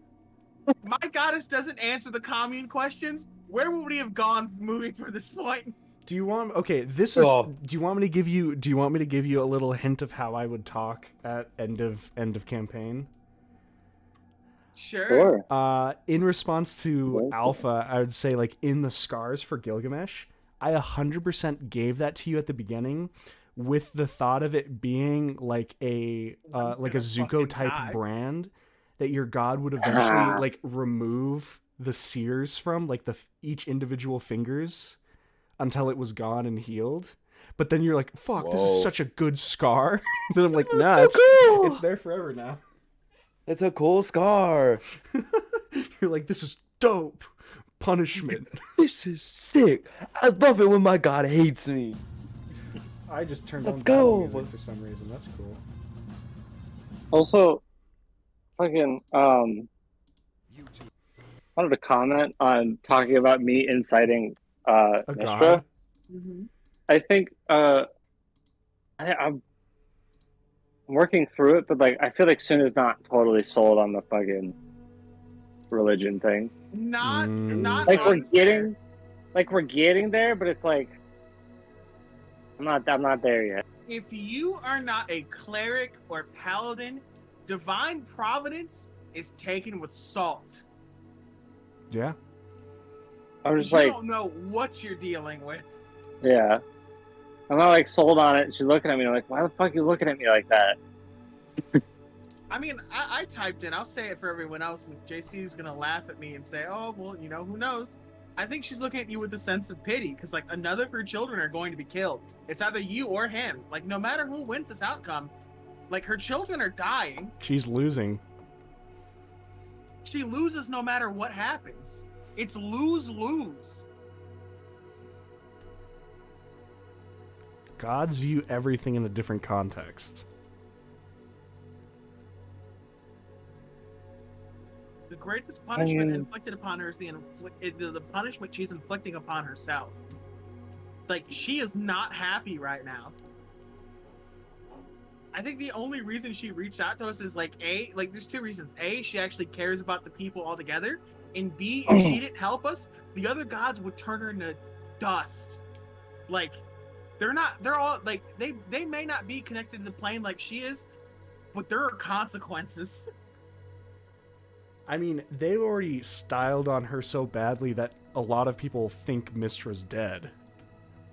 My goddess doesn't answer the commune questions. Where would we have gone moving from this point? Do you want? Okay, this is. Oh. Do you want me to give you? Do you want me to give you a little hint of how I would talk at end of campaign? Sure. In response to Sure. Alpha, I would say like in the scars for Gilgamesh, I 100% gave that to you at the beginning, with the thought of it being like a He's like a gonna Zuko fucking type die. brand that your god would eventually like remove the sears from like each individual fingers until it was gone and healed. But then you're like, fuck, this is Whoa. such a good scar. Then I'm like, nah, so cool. it's there forever now. It's a cool scar. You're like, this is dope. Punishment. This is sick. I love it when my god hates me. I just turned Let's on battle go. music for some reason. That's cool. Also, fucking wanted to comment on talking about me inciting A Mistra. god. I think I'm working through it, but like I feel like Sun is not totally sold on the fucking religion thing. Not Mm. not Like we're unfair. getting there, but it's like I'm not there yet. If you are not a cleric or paladin, divine providence is taken with salt. Yeah. I'm 'Cause just you like, don't know what you're dealing with. yeah. I'm not like sold on it. She's looking at me like, why the fuck are you looking at me like that? I mean, I typed in, I'll say it for everyone else, and JC's gonna laugh at me and say, oh, well, you know, who knows? I think she's looking at you with a sense of pity, because, like, another of her children are going to be killed. It's either you or him. Like, no matter who wins this outcome, like, her children are dying. She's losing. She loses no matter what happens. It's lose-lose. Gods view everything in a different context. The greatest punishment mean- inflicted upon her is the punishment she's inflicting upon herself. Like, she is not happy right now. I think the only reason she reached out to us is like there's two reasons. A, she actually cares about the people altogether, and B, if she didn't help us, the other gods would turn her into dust. Like, they're all like they may not be connected to the plane like she is, but there are consequences. I mean, they already styled on her so badly that a lot of people think Mistra's dead.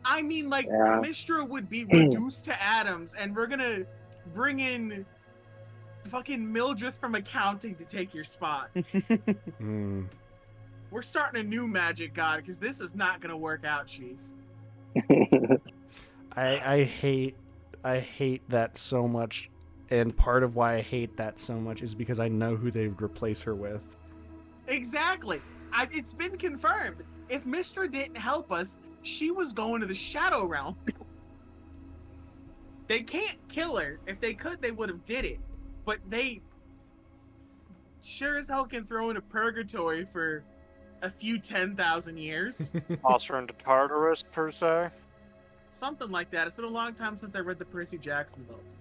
I mean, like, Yeah. Mistra would be reduced to atoms, and we're gonna bring in fucking Mildreth from accounting to take your spot. Hmm. We're starting a new magic god, because this is not gonna work out, Chief. I hate that so much, and part of why I hate that so much is because I know who they would replace her with. Exactly. It's been confirmed. If Mistra didn't help us, she was going to the Shadow Realm. They can't kill her. If they could, they would have did it. But they sure as hell can throw into purgatory for a few 10,000 years. Toss her into Tartarus, per se. Something like that. It's been a long time since I read the Percy Jackson books.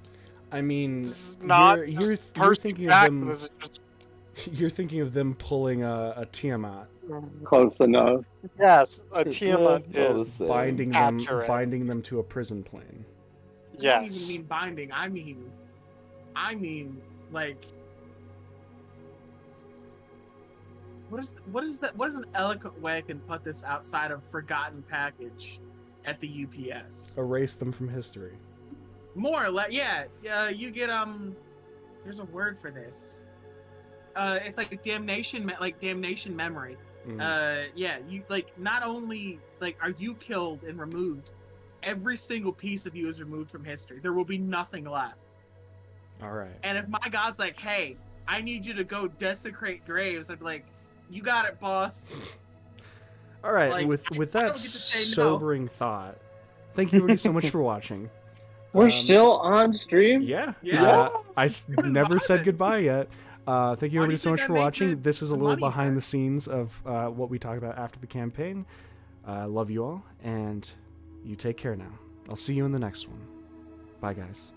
I mean, This is not you're just Percy thinking Jackson, of them. this is just... You're thinking of them pulling a Tiamat, Close enough. Yes, a Tiamat Yeah, all the is... same. binding Accurate. them to a prison plane. I don't Yes. even mean binding. I mean, like, what is that? What is an eloquent way I can put this outside of forgotten package at the UPS? Erase them from history. More or less, yeah. You get there's a word for this. It's like damnation memory. Yeah, you like not only like are you killed and removed, every single piece of you is removed from history. There will be nothing left. All right. And if my god's like, hey, I need you to go desecrate graves, I'd be like, you got it, boss. All right. Like, with I that don't get to say no. sobering thought, thank you everybody so much for watching. We're still on stream? Yeah. Yeah. Never said vibing. goodbye yet. Thank you Why do everybody you so much think I for made watching. This is a the little money behind the first? scenes of what we talk about after the campaign. Love you all, and you take care now. I'll see you in the next one. Bye, guys.